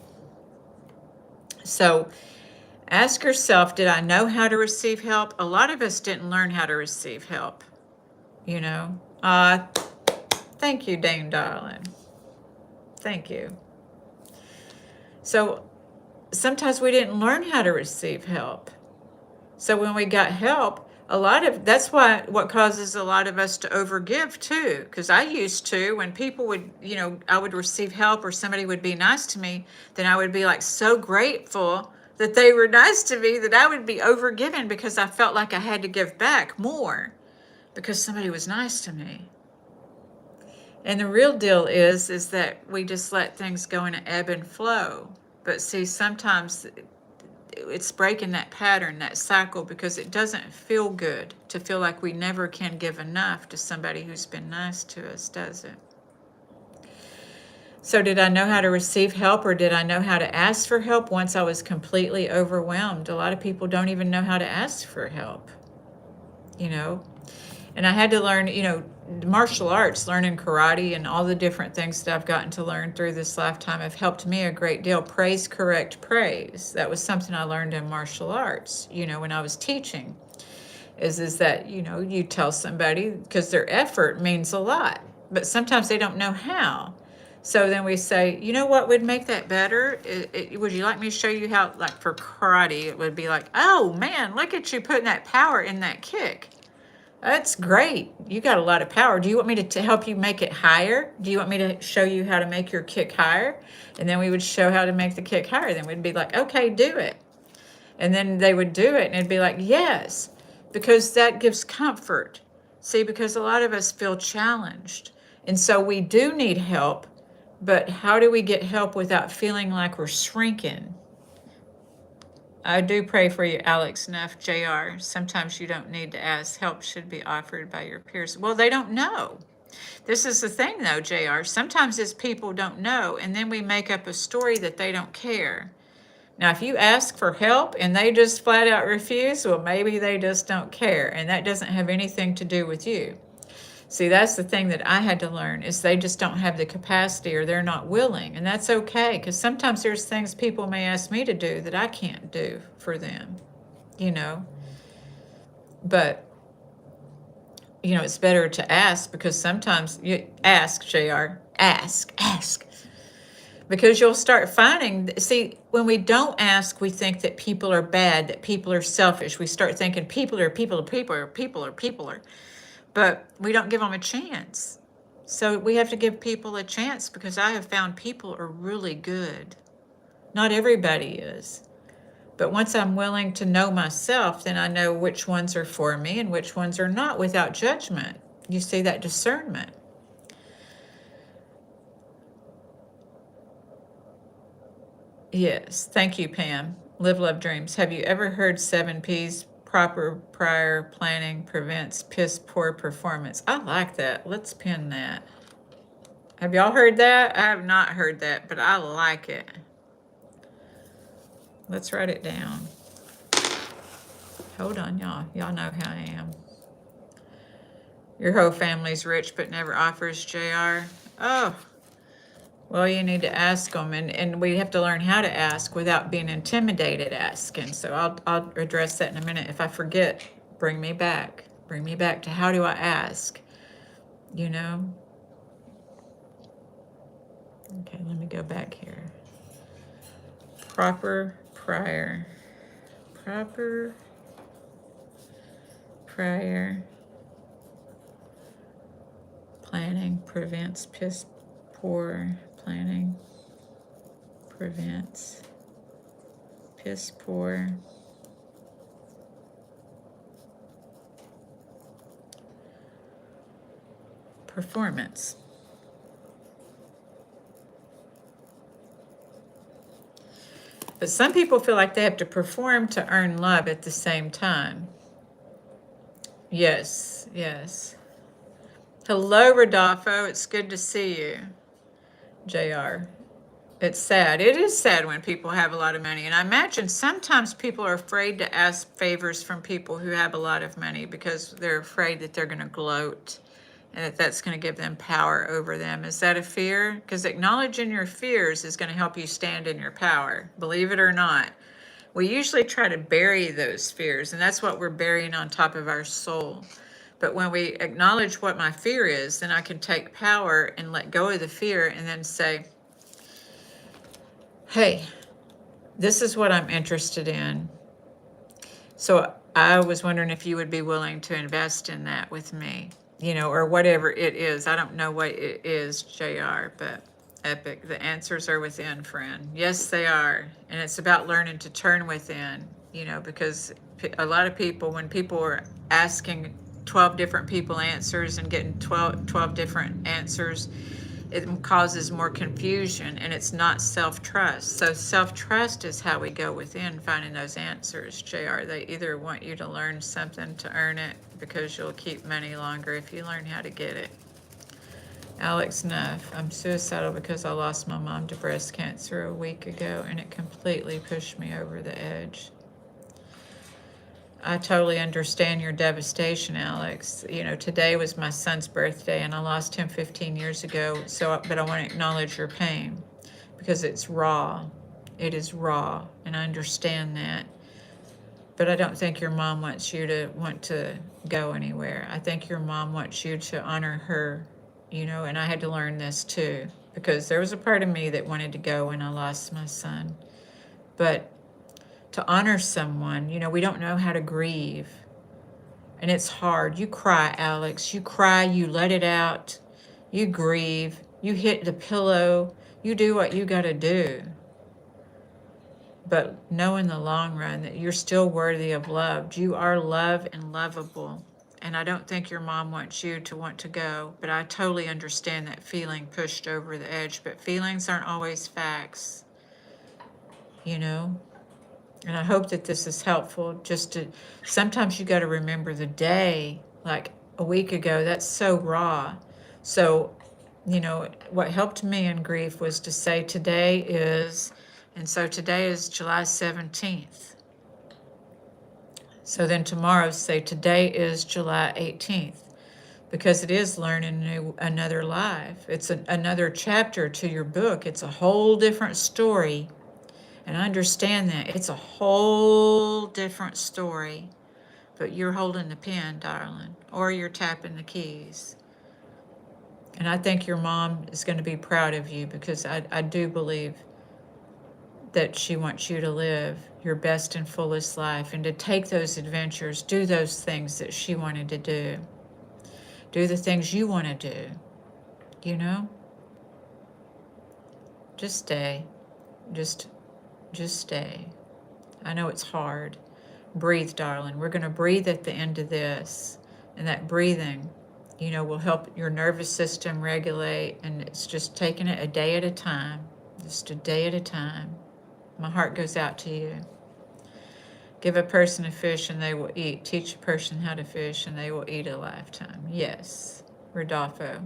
So ask yourself, did I know how to receive help? A lot of us didn't learn how to receive help, Thank you, Dane, darling. Thank you. So sometimes we didn't learn how to receive help. So when we got help, that's what causes a lot of us to overgive too. Because I used to, when people would, I would receive help or somebody would be nice to me, then I would be like so grateful that they were nice to me that I would be overgiven because I felt like I had to give back more because somebody was nice to me. And the real deal is that we just let things go in an ebb and flow. But see, sometimes it's breaking that pattern, that cycle, because it doesn't feel good to feel like we never can give enough to somebody who's been nice to us, does it? So did I know how to receive help, or did I know how to ask for help once I was completely overwhelmed? A lot of people don't even know how to ask for help, And I had to learn, martial arts, learning karate and all the different things that I've gotten to learn through this lifetime have helped me a great deal. Praise, correct, praise. That was something I learned in martial arts, when I was teaching, is that, you tell somebody, because their effort means a lot, but sometimes they don't know how. So then we say, what would make that better? Would you like me to show you how, like for karate, it would be like, oh man, look at you putting that power in that kick. That's great. You got a lot of power. Do you want me to help you make it higher? Do you want me to show you how to make your kick higher? And then we would show how to make the kick higher. Then we'd be like, okay, do it. And then they would do it and it'd be like, yes, because that gives comfort. See, because a lot of us feel challenged. And so we do need help, but how do we get help without feeling like we're shrinking? I do pray for you, Alex Neff, JR. Sometimes you don't need to ask. Help should be offered by your peers. Well, they don't know. This is the thing though, JR. Sometimes it's people don't know, and then we make up a story that they don't care. Now, if you ask for help and they just flat out refuse, well, maybe they just don't care, and that doesn't have anything to do with you. See, that's the thing that I had to learn is they just don't have the capacity or they're not willing, and that's okay because sometimes there's things people may ask me to do that I can't do for them, you know. But it's better to ask because sometimes you ask, JR, ask. Because you'll start finding, see, when we don't ask, we think that people are bad, that people are selfish. We start thinking people are. But we don't give them a chance. So we have to give people a chance because I have found people are really good. Not everybody is. But once I'm willing to know myself, then I know which ones are for me and which ones are not without judgment. You see that discernment. Yes, thank you, Pam. Live, love, dreams. Have you ever heard 7Ps? Proper prior planning prevents piss poor performance. I like that. Let's pin that. Have y'all heard that? I have not heard that, but I like it. Let's write it down. Hold on, y'all. Y'all know how I am. Your whole family's rich but never offers, JR. Oh, well, you need to ask them, and we have to learn how to ask without being intimidated asking. So I'll address that in a minute. If I forget, bring me back. Bring me back to how do I ask, you know? Okay, let me go back here. Proper prior planning prevents piss poor planning prevents piss poor performance. But some people feel like they have to perform to earn love at the same time. Yes. Hello, Rodolfo. It's good to see you. JR. It's sad. It is sad when people have a lot of money. And I imagine sometimes people are afraid to ask favors from people who have a lot of money because they're afraid that they're going to gloat and that that's going to give them power over them. Is that a fear? Because acknowledging your fears is going to help you stand in your power, believe it or not. We usually try to bury those fears, and that's what we're burying on top of our soul. But when we acknowledge what my fear is, then I can take power and let go of the fear and then say, hey, this is what I'm interested in. So I was wondering if you would be willing to invest in that with me, or whatever it is. I don't know what it is, JR, but epic. The answers are within, friend. Yes, they are. And it's about learning to turn within, because a lot of people, when people are asking 12 different people answers and getting 12 different answers, it causes more confusion, and it's not self-trust. So self-trust is how we go within finding those answers, JR. They either want you to learn something to earn it because you'll keep money longer if you learn how to get it. Alex Neff, I'm suicidal because I lost my mom to breast cancer a week ago, and it completely pushed me over the edge. I totally understand your devastation, Alex. Today was my son's birthday, and I lost him 15 years ago. But I want to acknowledge your pain because it's raw. It is raw, and I understand that. But I don't think your mom wants you to want to go anywhere. I think your mom wants you to honor her, and I had to learn this too because there was a part of me that wanted to go when I lost my son. But to honor someone, we don't know how to grieve. And it's hard. You cry, Alex. You cry, you let it out. You grieve. You hit the pillow. You do what you got to do. But know in the long run that you're still worthy of love. You are loved and lovable. And I don't think your mom wants you to want to go. But I totally understand that feeling pushed over the edge. But feelings aren't always facts. And I hope that this is helpful. Sometimes you got to remember the day, like a week ago. That's so raw. So, what helped me in grief was to say today is, and so today is July 17th. So then tomorrow say today is July 18th, because it is learning another life. It's another chapter to your book. It's a whole different story. And understand that it's a whole different story, but you're holding the pen, darling, or you're tapping the keys. And I think your mom is going to be proud of you, because I do believe that she wants you to live your best and fullest life and to take those adventures, do those things that she wanted to do the things you want to do, you know? Just stay. Just stay. I know it's hard. Breathe, darling. We're going to breathe at the end of this. And that breathing, will help your nervous system regulate. And it's just taking it a day at a time. Just a day at a time. My heart goes out to you. Give a person a fish and they will eat. Teach a person how to fish and they will eat a lifetime. Yes, Rodolfo.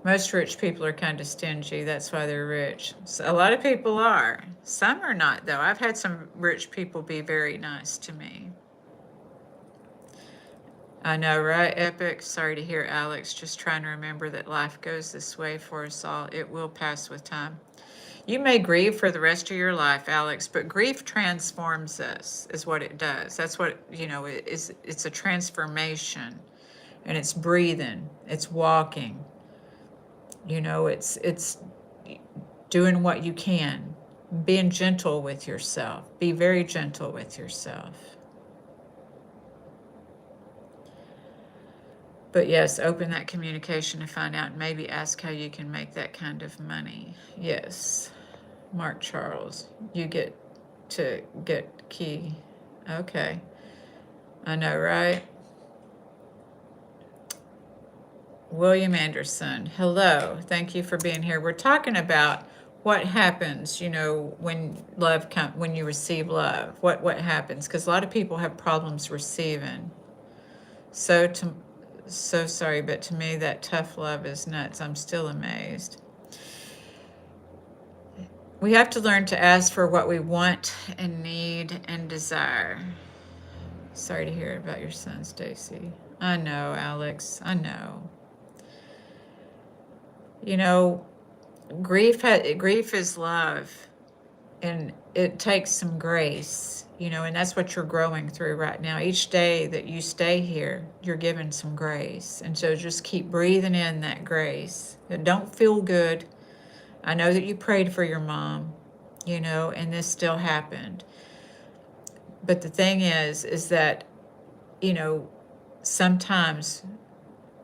Most rich people are kind of stingy. That's why they're rich. So a lot of people are. Some are not, though. I've had some rich people be very nice to me. I know, right, Epic? Sorry to hear, Alex. Just trying to remember that life goes this way for us all. It will pass with time. You may grieve for the rest of your life, Alex, but grief transforms us, is what it does. That's what, it's a transformation. And it's breathing. It's walking. It's doing what you can, being gentle with yourself. Be very gentle with yourself. But yes, open that communication to find out, and maybe ask how you can make that kind of money. Yes, Mark Charles, you get to get key. Okay, I know, right? William Anderson, hello. Thank you for being here. We're talking about what happens, when you receive love. What happens? Because a lot of people have problems receiving. So sorry, but to me that tough love is nuts. I'm still amazed. We have to learn to ask for what we want and need and desire. Sorry to hear about your son, Stacy. I know, Alex. I know. Grief is love, and it takes some grace, and that's what you're growing through right now. Each day that you stay here, you're given some grace, and so just keep breathing in that grace. It don't feel good. I know that you prayed for your mom, and this still happened. But the thing is that, sometimes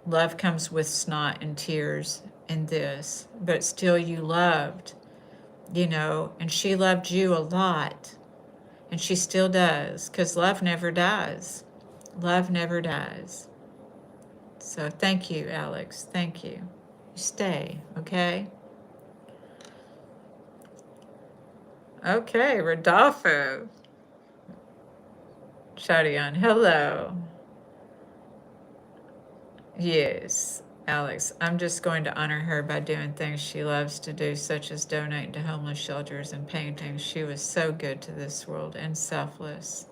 love comes with snot and tears and this, but still you loved, and she loved you a lot, and she still does, because love never dies. Love never dies. So thank you, Alex. Thank you. Stay, okay? Okay, Rodolfo. Shadian, hello. Yes, Alex, I'm just going to honor her by doing things she loves to do, such as donating to homeless shelters and painting. She was so good to this world and selfless.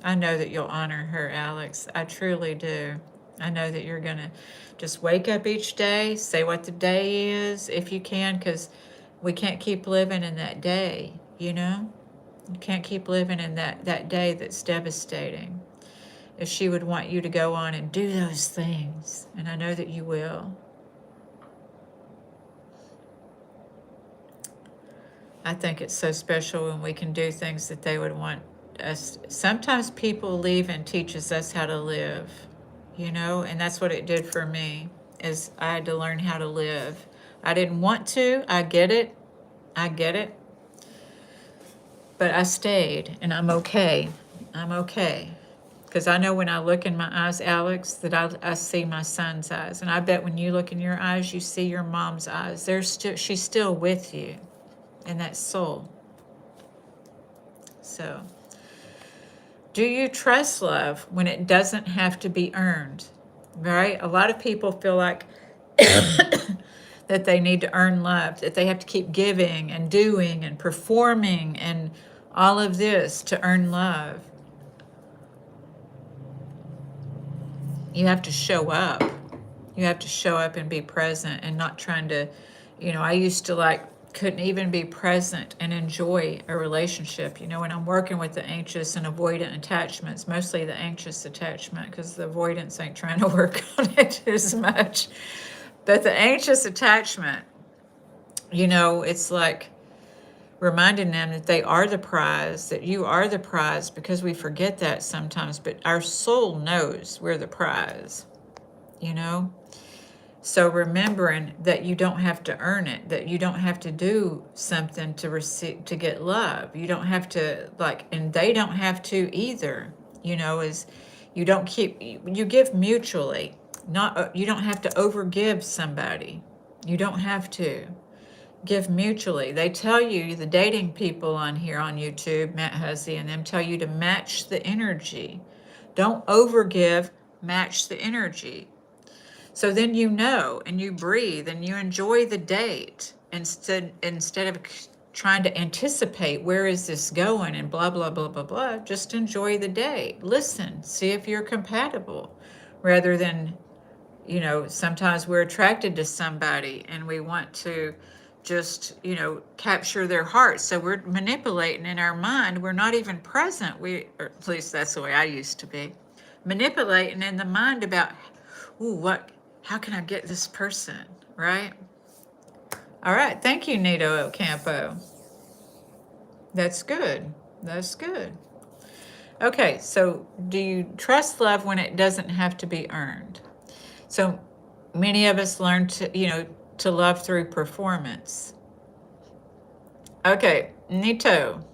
I know that you'll honor her, Alex. I truly do. I know that you're going to just wake up each day, say what the day is, if you can, because we can't keep living in that day, You can't keep living in that day that's devastating. If she would want you to go on and do those things, and I know that you will. I think it's so special when we can do things that they would want us. Sometimes people leave and teaches us how to live, and that's what it did for me, is I had to learn how to live. I didn't want to. I get it. But I stayed, and I'm okay. I'm okay. Because I know when I look in my eyes, Alex, that I see my son's eyes. And I bet when you look in your eyes, you see your mom's eyes. She's still with you in that soul. So, do you trust love when it doesn't have to be earned? Right? A lot of people feel like that they need to earn love, that they have to keep giving and doing and performing and all of this to earn love. You have to show up. You have to show up and be present and not trying to, I used to couldn't even be present and enjoy a relationship. When I'm working with the anxious and avoidant attachments, mostly the anxious attachment, because the avoidance ain't trying to work on it as much. But the anxious attachment, it's like reminding them that they are the prize, that you are the prize, because we forget that sometimes, but our soul knows we're the prize, So remembering that you don't have to earn it, that you don't have to do something to receive, to get love. You don't have to and they don't have to either, is you don't you give mutually, you don't have to overgive somebody. You don't have to. Give mutually. They tell you, the dating people on here on YouTube, Matt Hussey and them, tell you to match the energy. Don't overgive, match the energy. So then and you breathe and you enjoy the date instead of trying to anticipate where is this going and blah, blah, blah, blah, blah. Just enjoy the date. Listen, see if you're compatible rather than, sometimes we're attracted to somebody and we want to just, capture their heart. So we're manipulating in our mind. We're not even present. Or at least that's the way I used to be. Manipulating in the mind about, how can I get this person, right? All right. Thank you, Nito Ocampo. That's good. That's good. Okay. So do you trust love when it doesn't have to be earned? So many of us learn to love through performance. Okay, Nito,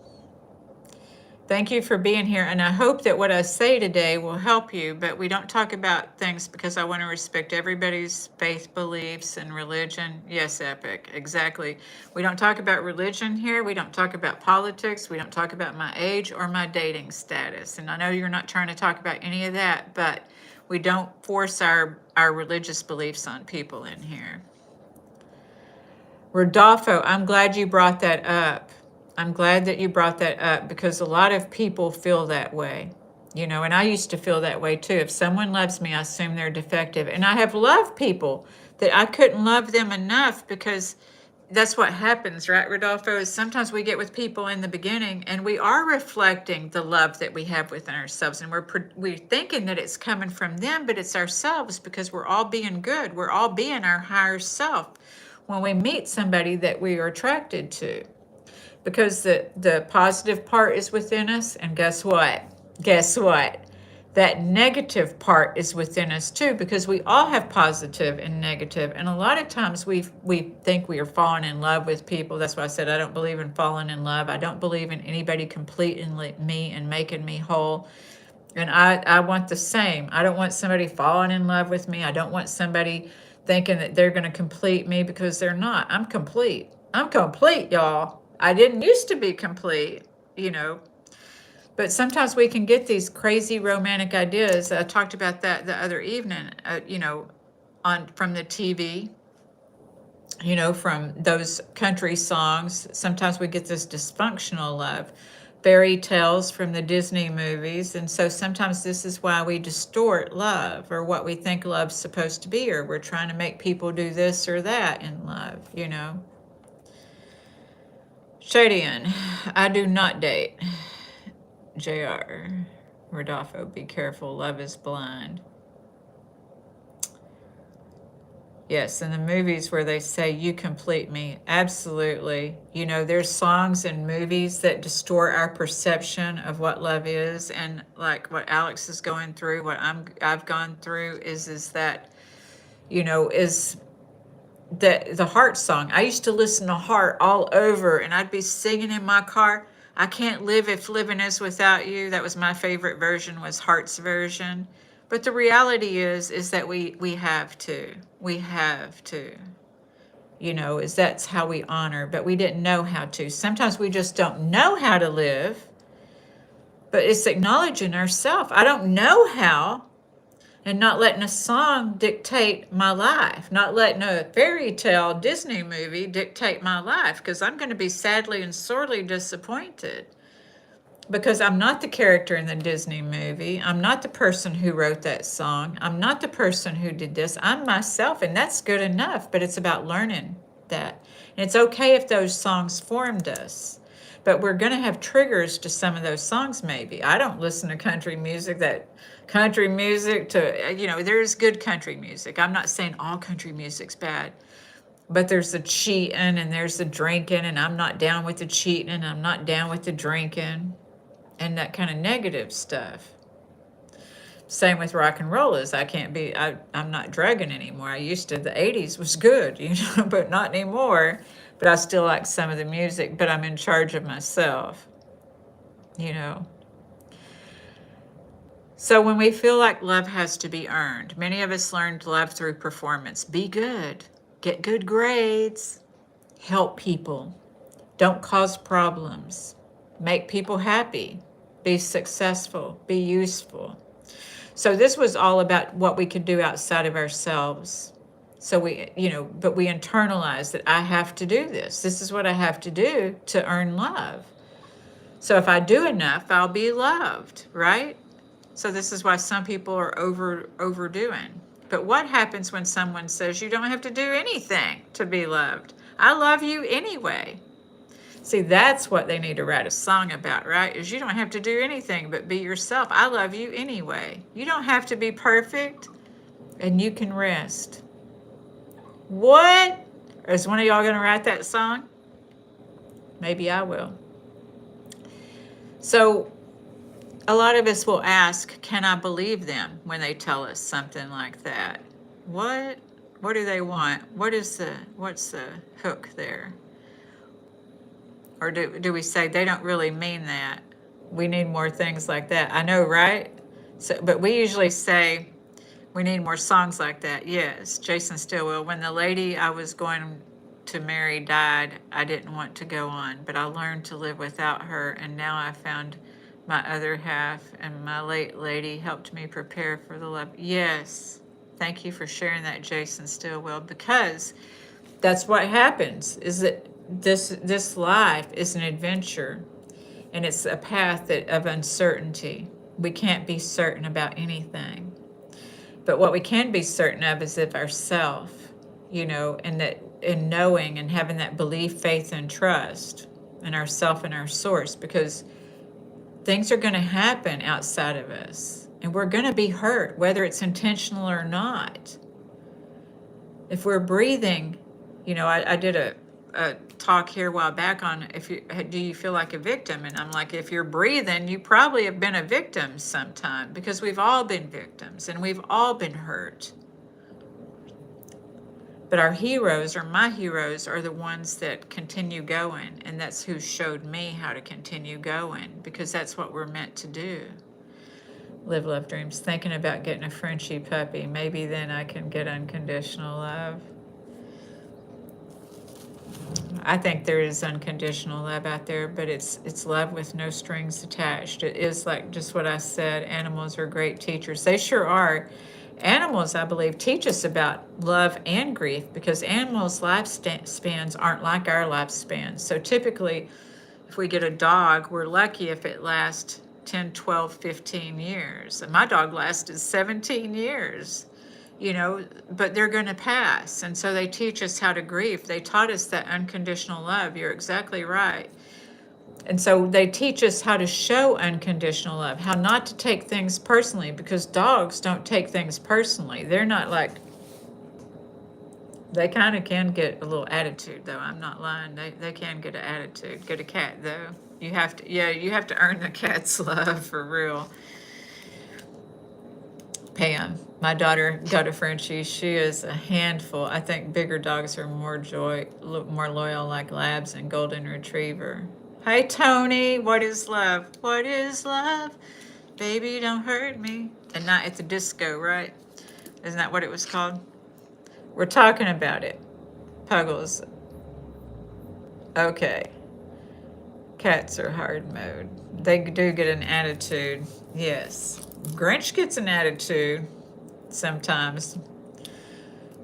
thank you for being here. And I hope that what I say today will help you, but we don't talk about things because I want to respect everybody's faith, beliefs, and religion. Yes, Epic, exactly. We don't talk about religion here. We don't talk about politics. We don't talk about my age or my dating status. And I know you're not trying to talk about any of that, but we don't force our religious beliefs on people in here. Rodolfo, I'm glad you brought that up. I'm glad that you brought that up because a lot of people feel that way, and I used to feel that way too. If someone loves me, I assume they're defective. And I have loved people that I couldn't love them enough because that's what happens, right, Rodolfo? Is sometimes we get with people in the beginning and we are reflecting the love that we have within ourselves. And we're thinking that it's coming from them, but it's ourselves because we're all being good. We're all being our higher self when we meet somebody that we are attracted to, because the positive part is within us. And guess what? That negative part is within us too, because we all have positive and negative. And a lot of times we think we are falling in love with people. That's why I said I don't believe in falling in love. I don't believe in anybody completing me and making me whole. And I want the same. I don't want somebody falling in love with me. I don't want somebody thinking that they're going to complete me, because they're not. I'm complete. I'm complete, y'all. I didn't used to be complete, But sometimes we can get these crazy romantic ideas. I talked about that the other evening, from the TV, from those country songs. Sometimes we get this dysfunctional love. Fairy tales from the Disney movies. And so sometimes this is why we distort love, or what we think love's supposed to be, or we're trying to make people do this or that in love, Shadian, I do not date. JR, Rodolfo, be careful, love is blind. Yes, in the movies where they say, you complete me, absolutely. There's songs and movies that distort our perception of what love is. And like what Alex is going through, what I've gone through is that, is the Heart song. I used to listen to Heart all over, and I'd be singing in my car, I can't live if living is without you. That was my favorite version, was Heart's version. But the reality is that we have to. We have to. Is that's how we honor, but we didn't know how to. Sometimes we just don't know how to live, but it's acknowledging ourselves. I don't know how, and not letting a song dictate my life, not letting a fairy tale Disney movie dictate my life, because I'm going to be sadly and sorely disappointed because I'm not the character in the Disney movie. I'm not the person who wrote that song. I'm not the person who did this. I'm myself, and that's good enough, but it's about learning that. And it's okay if those songs formed us, but we're going to have triggers to some of those songs maybe. I don't listen to country music there's good country music. I'm not saying all country music's bad, but there's the cheating and there's the drinking, and I'm not down with the cheating and I'm not down with the drinking and that kind of negative stuff. Same with rock and roll is I'm not drugging anymore. I used to, the 80s was good, but not anymore. But I still like some of the music, but I'm in charge of myself, you know. So when we feel like love has to be earned, many of us learned love through performance. Be good, get good grades, help people, don't cause problems, make people happy, be successful, be useful. So this was all about what we could do outside of ourselves. So but we internalize that I have to do this. This is what I have to do to earn love. So if I do enough, I'll be loved, right? So this is why some people are overdoing. But what happens when someone says you don't have to do anything to be loved? I love you anyway. See, that's what they need to write a song about, right? Is you don't have to do anything but be yourself. I love you anyway. You don't have to be perfect, and you can rest. What? Is one of y'all going to write that song? Maybe I will. So a lot of us will ask, can I believe them when they tell us something like that? What do they want? What's the hook there? Or do we say they don't really mean that? We need more things like that. I know, right? So, but we usually say we need more songs like that. Yes, Jason Stillwell. When the lady I was going to marry died, I didn't want to go on, but I learned to live without her, and now I found my other half, and my late lady helped me prepare for the love. Yes, thank you for sharing that, Jason Stillwell, because that's what happens, is that this life is an adventure, and it's a path of uncertainty. We can't be certain about anything, but what we can be certain of is of ourself, and that in knowing and having that belief, faith, and trust in ourself and our source, because things are going to happen outside of us, and we're going to be hurt, whether it's intentional or not. If we're breathing, I did a talk here a while back on do you feel like a victim? And I'm like, if you're breathing, you probably have been a victim sometime, because we've all been victims and we've all been hurt. But our heroes, or my heroes, are the ones that continue going, and that's who showed me how to continue going, because that's what we're meant to do. Live, love, dreams. Thinking about getting a Frenchie puppy. Maybe then I can get unconditional love. I think there is unconditional love out there, but it's love with no strings attached. It is like just what I said. Animals are great teachers. They sure are. Animals, I believe, teach us about love and grief, because animals' lifespans aren't like our lifespans. So typically, if we get a dog, we're lucky if it lasts 10, 12, 15 years. And my dog lasted 17 years, but they're going to pass. And so they teach us how to grieve. They taught us that unconditional love. You're exactly right. And so they teach us how to show unconditional love, how not to take things personally, because dogs don't take things personally. They're not like, they kind of can get a little attitude, though. I'm not lying. They can get an attitude. Get a cat, though. You have to earn the cat's love for real. Pam, my daughter got a Frenchie. She is a handful. I think bigger dogs are more loyal, like Labs and Golden Retriever. Hi, Tony. What is love? What is love? Baby, don't hurt me. And Not at the Disco, right? Isn't that what it was called? We're talking about it. Puggles. Okay. Cats are hard mode. They do get an attitude. Yes. Grinch gets an attitude. sometimes.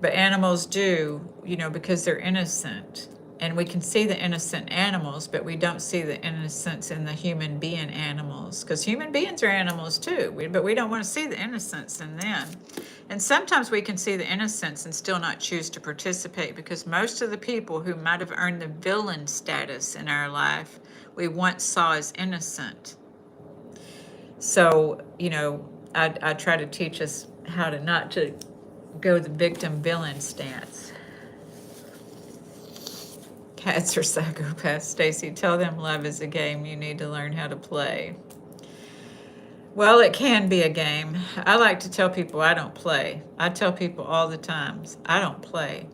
But animals do, because they're innocent. And we can see the innocent animals, but we don't see the innocence in the human being animals. Because human beings are animals too, but we don't want to see the innocence in them. And sometimes we can see the innocence and still not choose to participate, because most of the people who might have earned the villain status in our life, we once saw as innocent. So, I try to teach us how to not to go the victim villain stance. Cats are psychopaths. Stacy, tell them love is a game you need to learn how to play. Well, it can be a game. I like to tell people I don't play. I tell people all the time, I don't play.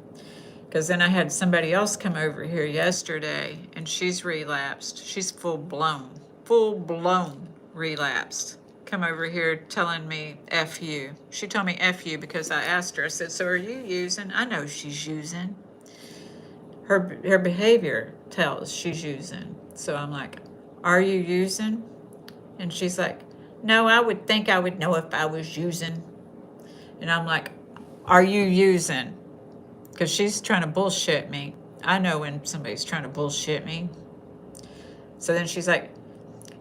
Because then I had somebody else come over here yesterday, and she's relapsed. She's full blown relapsed. Come over here telling me F you. She told me F you because I asked her. I said, so are you using? I know she's using. Her behavior tells she's using. So I'm like, are you using? And she's like, no, I would think I would know if I was using. And I'm like, are you using? Because she's trying to bullshit me. I know when somebody's trying to bullshit me. So then she's like,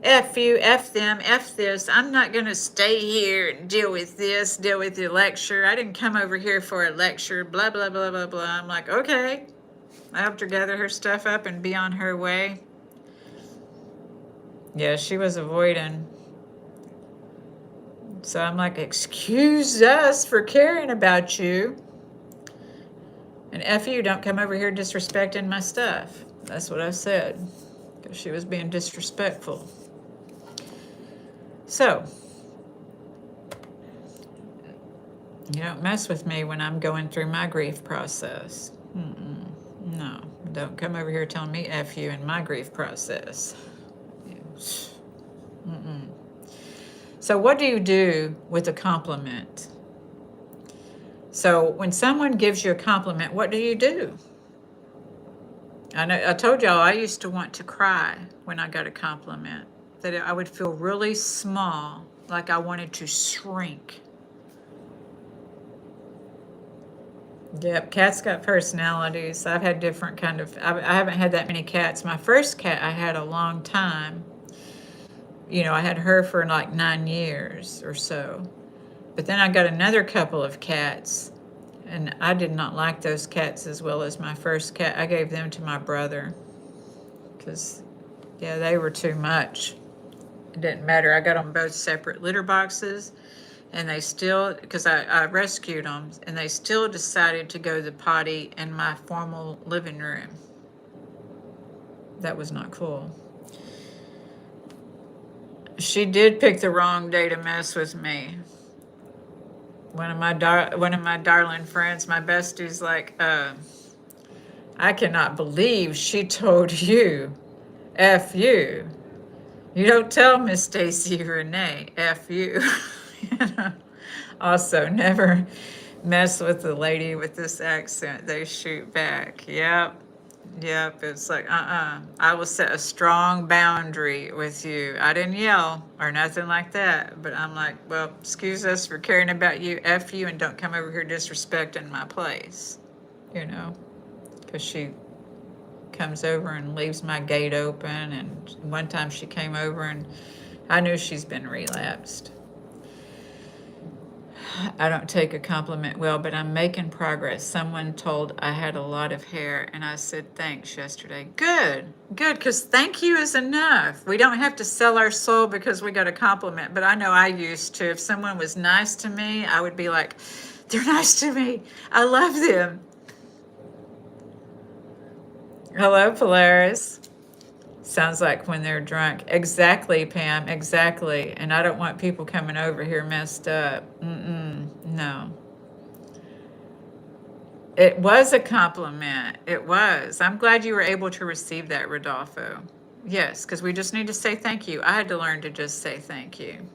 F you, F them, F this. I'm not going to stay here and deal with this, deal with your lecture. I didn't come over here for a lecture, blah, blah, blah, blah, blah. I'm like, okay. I helped her gather her stuff up and be on her way. Yeah, she was avoiding. So I'm like, excuse us for caring about you. And F you, don't come over here disrespecting my stuff. That's what I said. Because she was being disrespectful. So, you don't mess with me when I'm going through my grief process. No, don't come over here telling me F you in my grief process. So what do you do with a compliment? So when someone gives you a compliment, what do you do? I told y'all I used to want to cry when I got a compliment. That I would feel really small, like I wanted to shrink. Yep, cats got personalities. I've had different kind of, I haven't had that many cats. My first cat I had a long time. I had her for like 9 years or so. But then I got another couple of cats, and I did not like those cats as well as my first cat. I gave them to my brother because, yeah, they were too much. It didn't matter. I got them both separate litter boxes. And they still, because I rescued them, and they still decided to go to the potty in my formal living room. That was not cool. She did pick the wrong day to mess with me. One of my darling friends, my bestie's like, I cannot believe she told you, F you. You don't tell Miss Stacy Renee, F you. Also, never mess with the lady with this accent. They shoot back. Yep. It's like, I will set a strong boundary with you. I didn't yell or nothing like that, but I'm like, well, excuse us for caring about you. F you, and don't come over here disrespecting my place. Because she comes over and leaves my gate open. And one time she came over, and I knew she's been relapsed. I don't take a compliment well, but I'm making progress. Someone told I had a lot of hair, and I said thanks yesterday. Good, because thank you is enough. We don't have to sell our soul because we got a compliment, but I know I used to. If someone was nice to me, I would be like, they're nice to me. I love them. Hello, Polaris. Sounds like when they're drunk. Exactly, Pam, exactly. And I don't want people coming over here messed up. No. It was a compliment. It was. I'm glad you were able to receive that, Rodolfo. Yes, because we just need to say thank you. I had to learn to just say thank you.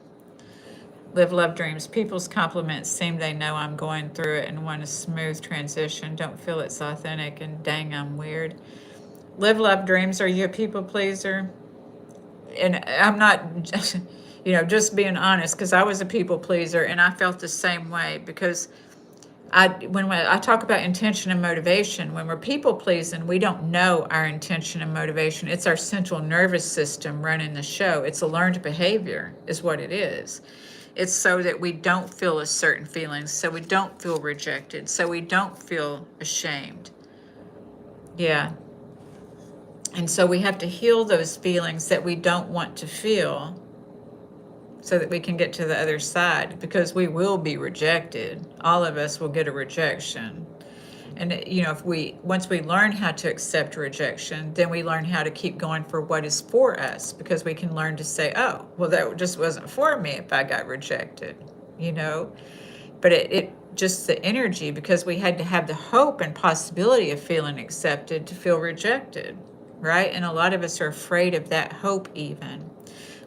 Live, love, dreams. People's compliments seem they know I'm going through it and want a smooth transition. Don't feel it's authentic, and dang, I'm weird. Live, love, dreams. Are you a people pleaser? And I'm not, You know, just being honest, because I was a people pleaser and I felt the same way. Because when I talk about intention and motivation, when we're people pleasing, we don't know our intention and motivation. It's our central nervous system running the show. It's a learned behavior, is what it is. It's so that we don't feel a certain feelings, so we don't feel rejected, so we don't feel ashamed. Yeah. And so we have to heal those feelings that we don't want to feel so that we can get to the other side, because we will be rejected. All of us will get a rejection. And you know, if we once we learn how to accept rejection, then we learn how to keep going for what is for us, because we can learn to say, oh, well, that just wasn't for me if I got rejected, you know. But it just the energy, because we had to have the hope and possibility of feeling accepted to feel rejected, right? And a lot of us are afraid of that hope even.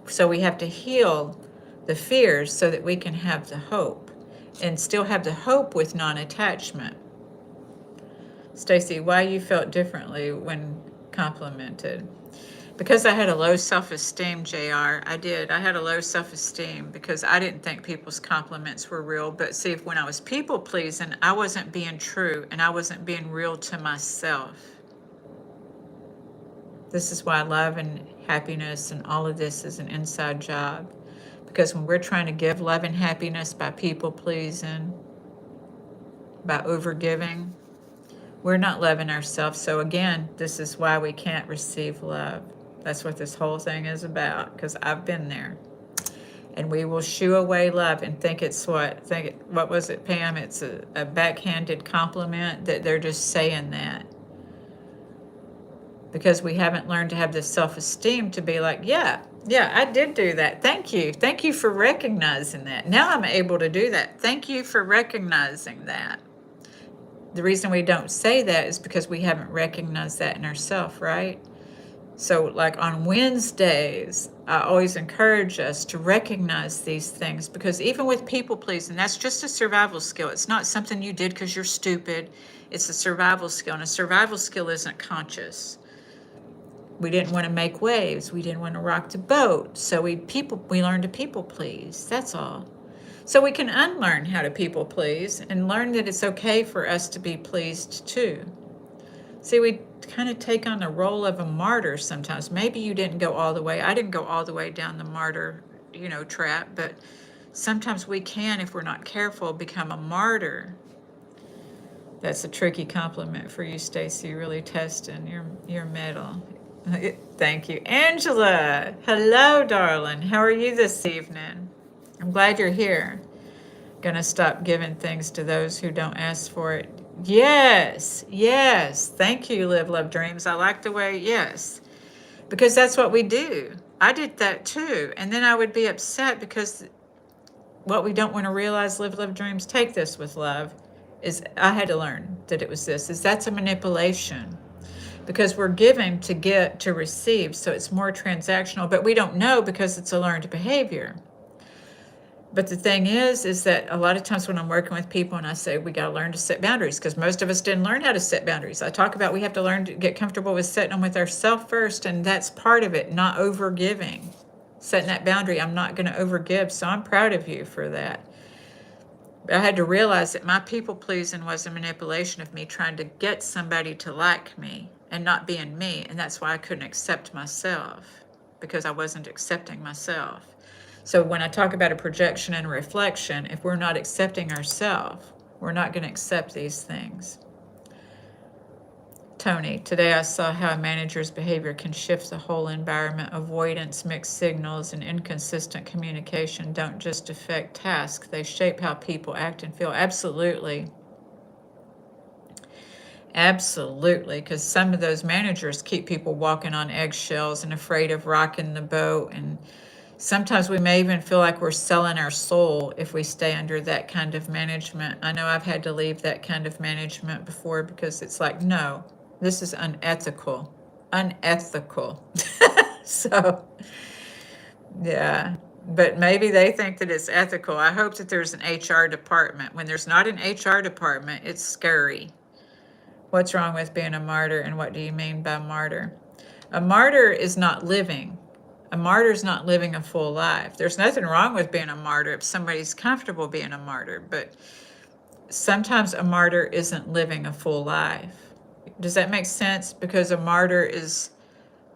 So we have to heal the fears so that we can have the hope, and still have the hope with non-attachment. Stacy, why you felt differently when complimented? Because I had a low self-esteem, JR. I did. I had a low self-esteem because I didn't think people's compliments were real. But see, when I was people pleasing, I wasn't being true and I wasn't being real to myself. This is why love and happiness and all of this is an inside job. Because when we're trying to give love and happiness by people pleasing, by overgiving, we're not loving ourselves. So again, this is why we can't receive love. That's what this whole thing is about, because I've been there. And we will shoo away love and think it's what was it, Pam? It's a backhanded compliment, that they're just saying that. Because we haven't learned to have this self-esteem to be like, yeah, I did do that. Thank you. Thank you for recognizing that. Now I'm able to do that. Thank you for recognizing that. The reason we don't say that is because we haven't recognized that in ourselves, right? So like on Wednesdays, I always encourage us to recognize these things, because even with people pleasing, that's just a survival skill. It's not something you did because you're stupid. It's a survival skill, and a survival skill isn't conscious. We didn't want to make waves. We didn't want to rock the boat. So we learned to people please. That's all. So we can unlearn how to people please and learn that it's okay for us to be pleased too. See, we kind of take on the role of a martyr sometimes. Maybe you didn't go all the way. I didn't go all the way down the martyr, trap, but sometimes we can, if we're not careful, become a martyr. That's a tricky compliment for you, Stacy. Really testing your mettle. Thank you. Angela, hello, darling. How are you this evening? I'm glad you're here. Gonna stop giving things to those who don't ask for it. Yes. Thank you, Live, Love, Dreams. I like the way, yes. Because that's what we do. I did that too. And then I would be upset because what we don't want to realize, Live, Love, Dreams, take this with love, is I had to learn that it was that's a manipulation. Because we're giving to get to receive, so it's more transactional, but we don't know because it's a learned behavior. But the thing is that a lot of times when I'm working with people and I say we got to learn to set boundaries, because most of us didn't learn how to set boundaries. I talk about we have to learn to get comfortable with setting them with ourselves first, and that's part of it, not overgiving. Setting that boundary, I'm not going to overgive, so I'm proud of you for that. But I had to realize that my people pleasing was a manipulation of me trying to get somebody to like me and not being me, and that's why I couldn't accept myself, because I wasn't accepting myself. So when I talk about a projection and a reflection, if we're not accepting ourselves, we're not going to accept these things. Tony, today I saw how a manager's behavior can shift the whole environment. Avoidance, mixed signals, and inconsistent communication don't just affect tasks, they shape how people act and feel. Absolutely. Absolutely, because some of those managers keep people walking on eggshells and afraid of rocking the boat. And sometimes we may even feel like we're selling our soul if we stay under that kind of management. I know I've had to leave that kind of management before, because it's like, no, this is unethical. So, yeah. But maybe they think that it's ethical. I hope that there's an HR department. When there's not an HR department, it's scary. What's wrong with being a martyr, and what do you mean by martyr? A martyr is not living. A martyr's not living a full life. There's nothing wrong with being a martyr if somebody's comfortable being a martyr, but sometimes a martyr isn't living a full life. Does that make sense? Because a martyr is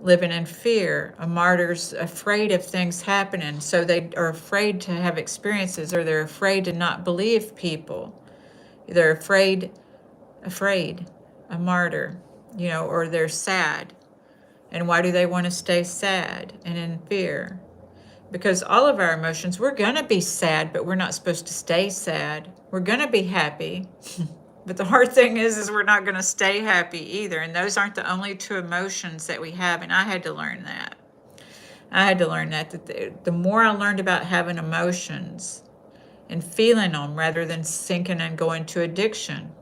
living in fear. A martyr's afraid of things happening, so they are afraid to have experiences, or they're afraid to not believe people. They're afraid, a martyr, or they're sad. And why do they want to stay sad and in fear? Because all of our emotions, we're going to be sad, but we're not supposed to stay sad. We're going to be happy. But the hard thing is we're not going to stay happy either. And those aren't the only two emotions that we have. And I had to learn that. That the more I learned about having emotions and feeling them rather than sinking and going to addiction,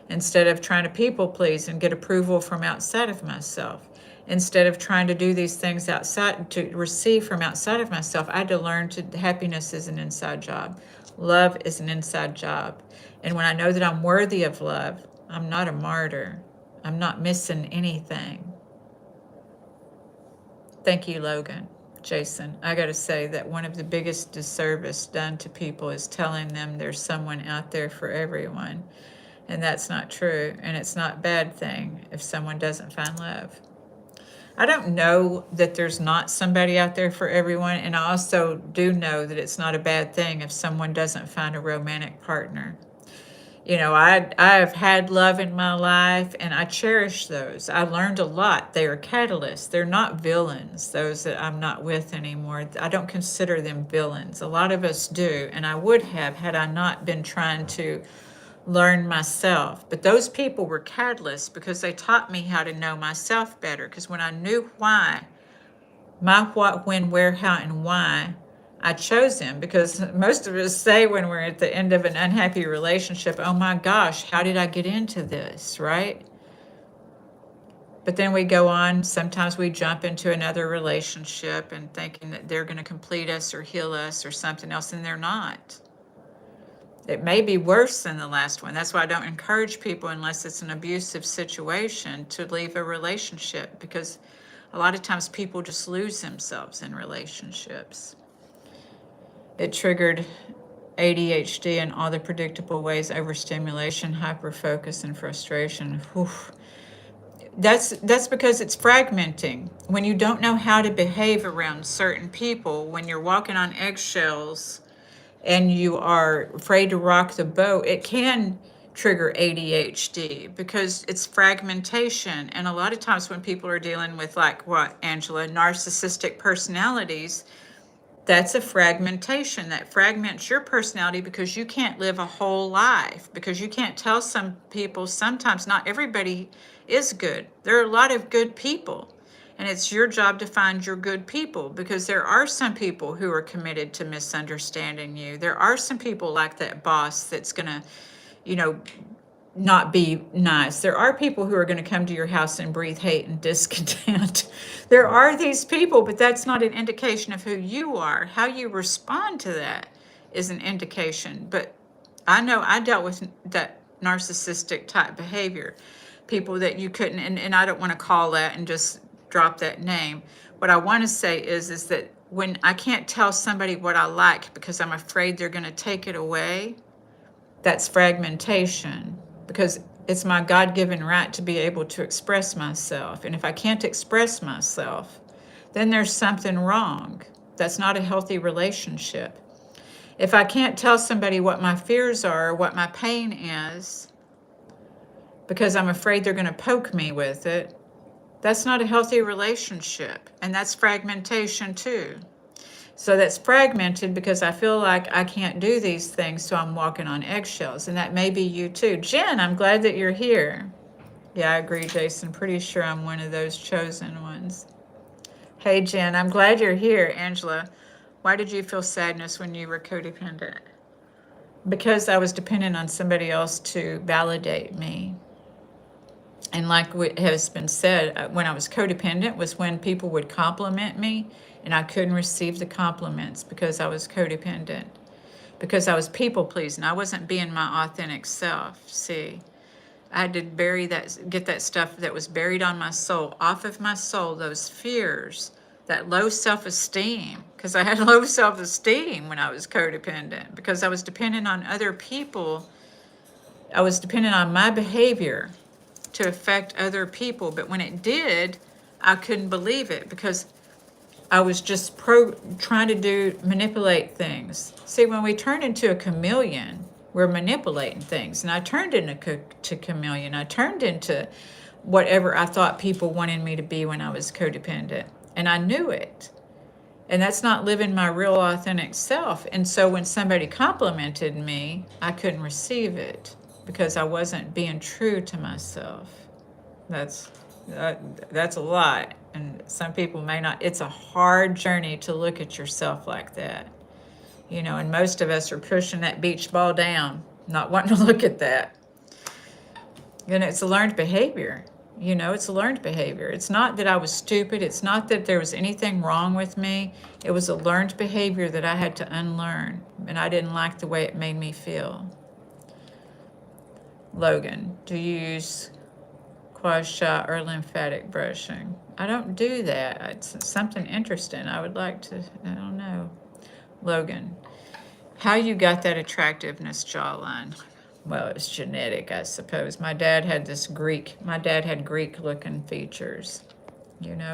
instead of trying to people please and get approval from outside of myself, instead of trying to do these things outside to receive from outside of myself, I had to learn happiness is an inside job. Love is an inside job. And when I know that I'm worthy of love, I'm not a martyr. I'm not missing anything. Thank you, Logan. Jason, I got to say that one of the biggest disservice done to people is telling them there's someone out there for everyone. And that's not true. And it's not a bad thing if someone doesn't find love. I don't know that there's not somebody out there for everyone. And I also do know that it's not a bad thing if someone doesn't find a romantic partner. I've had love in my life, and I cherish those. I learned a lot. They are catalysts. They're not villains, those that I'm not with anymore. I don't consider them villains. A lot of us do, and I would have had I not been trying to learn myself. But those people were catalysts because they taught me how to know myself better. Because when I knew why, my what, when, where, how, and why, I chose him. Because most of us say when we're at the end of an unhappy relationship, oh my gosh, how did I get into this, right? But then we go on, sometimes we jump into another relationship and thinking that they're going to complete us or heal us or something else, and they're not. It may be worse than the last one. That's why I don't encourage people, unless it's an abusive situation, to leave a relationship, because a lot of times people just lose themselves in relationships. It triggered ADHD in all the predictable ways: overstimulation, hyperfocus, and frustration. Whew. That's because it's fragmenting. When you don't know how to behave around certain people, when you're walking on eggshells and you are afraid to rock the boat, it can trigger ADHD because it's fragmentation. And a lot of times when people are dealing with, like what, Angela, narcissistic personalities, that's a fragmentation. That fragments your personality because you can't live a whole life, because you can't tell some people, sometimes not everybody is good. There are a lot of good people, and it's your job to find your good people, because there are some people who are committed to misunderstanding you. There are some people like that boss that's going to, not be nice. There are people who are going to come to your house and breathe hate and discontent. There are these people, but that's not an indication of who you are. How you respond to that is an indication. But I know I dealt with that narcissistic type behavior. People that you couldn't, and I don't want to call that and just drop that name. What I want to say is that when I can't tell somebody what I like because I'm afraid they're going to take it away, that's fragmentation, because it's my God-given right to be able to express myself. And if I can't express myself, then there's something wrong. That's not a healthy relationship. If I can't tell somebody what my fears are, what my pain is, because I'm afraid they're going to poke me with it, that's not a healthy relationship. And that's fragmentation too. So that's fragmented because I feel like I can't do these things, so I'm walking on eggshells. And that may be you too. Jen, I'm glad that you're here. Yeah, I agree, Jason. Pretty sure I'm one of those chosen ones. Hey, Jen, I'm glad you're here. Angela, why did you feel sadness when you were codependent? Because I was dependent on somebody else to validate me. And like what has been said, when I was codependent was when people would compliment me and I couldn't receive the compliments because I was codependent, because I was people pleasing. I wasn't being my authentic self. See, I had to bury that, get that stuff that was buried on my soul off of my soul, those fears, that low self-esteem, because I had low self-esteem when I was codependent, because I was dependent on other people. I was dependent on my behavior to affect other people. But when it did, I couldn't believe it, because I was just trying to manipulate things. See, when we turn into a chameleon, we're manipulating things. And I turned into chameleon. I turned into whatever I thought people wanted me to be when I was codependent. And I knew it. And that's not living my real authentic self. And so when somebody complimented me, I couldn't receive it because I wasn't being true to myself. That's a lot. And some people may not. It's a hard journey to look at yourself like that. And most of us are pushing that beach ball down, not wanting to look at that. It's a learned behavior. It's a learned behavior. It's not that I was stupid. It's not that there was anything wrong with me. It was a learned behavior that I had to unlearn. And I didn't like the way it made me feel. Logan, do you use gua sha or lymphatic brushing? I don't do that. It's something interesting. I would like to, I don't know. Logan, how you got that attractiveness jawline? Well, it's genetic, I suppose. My dad had Greek looking features,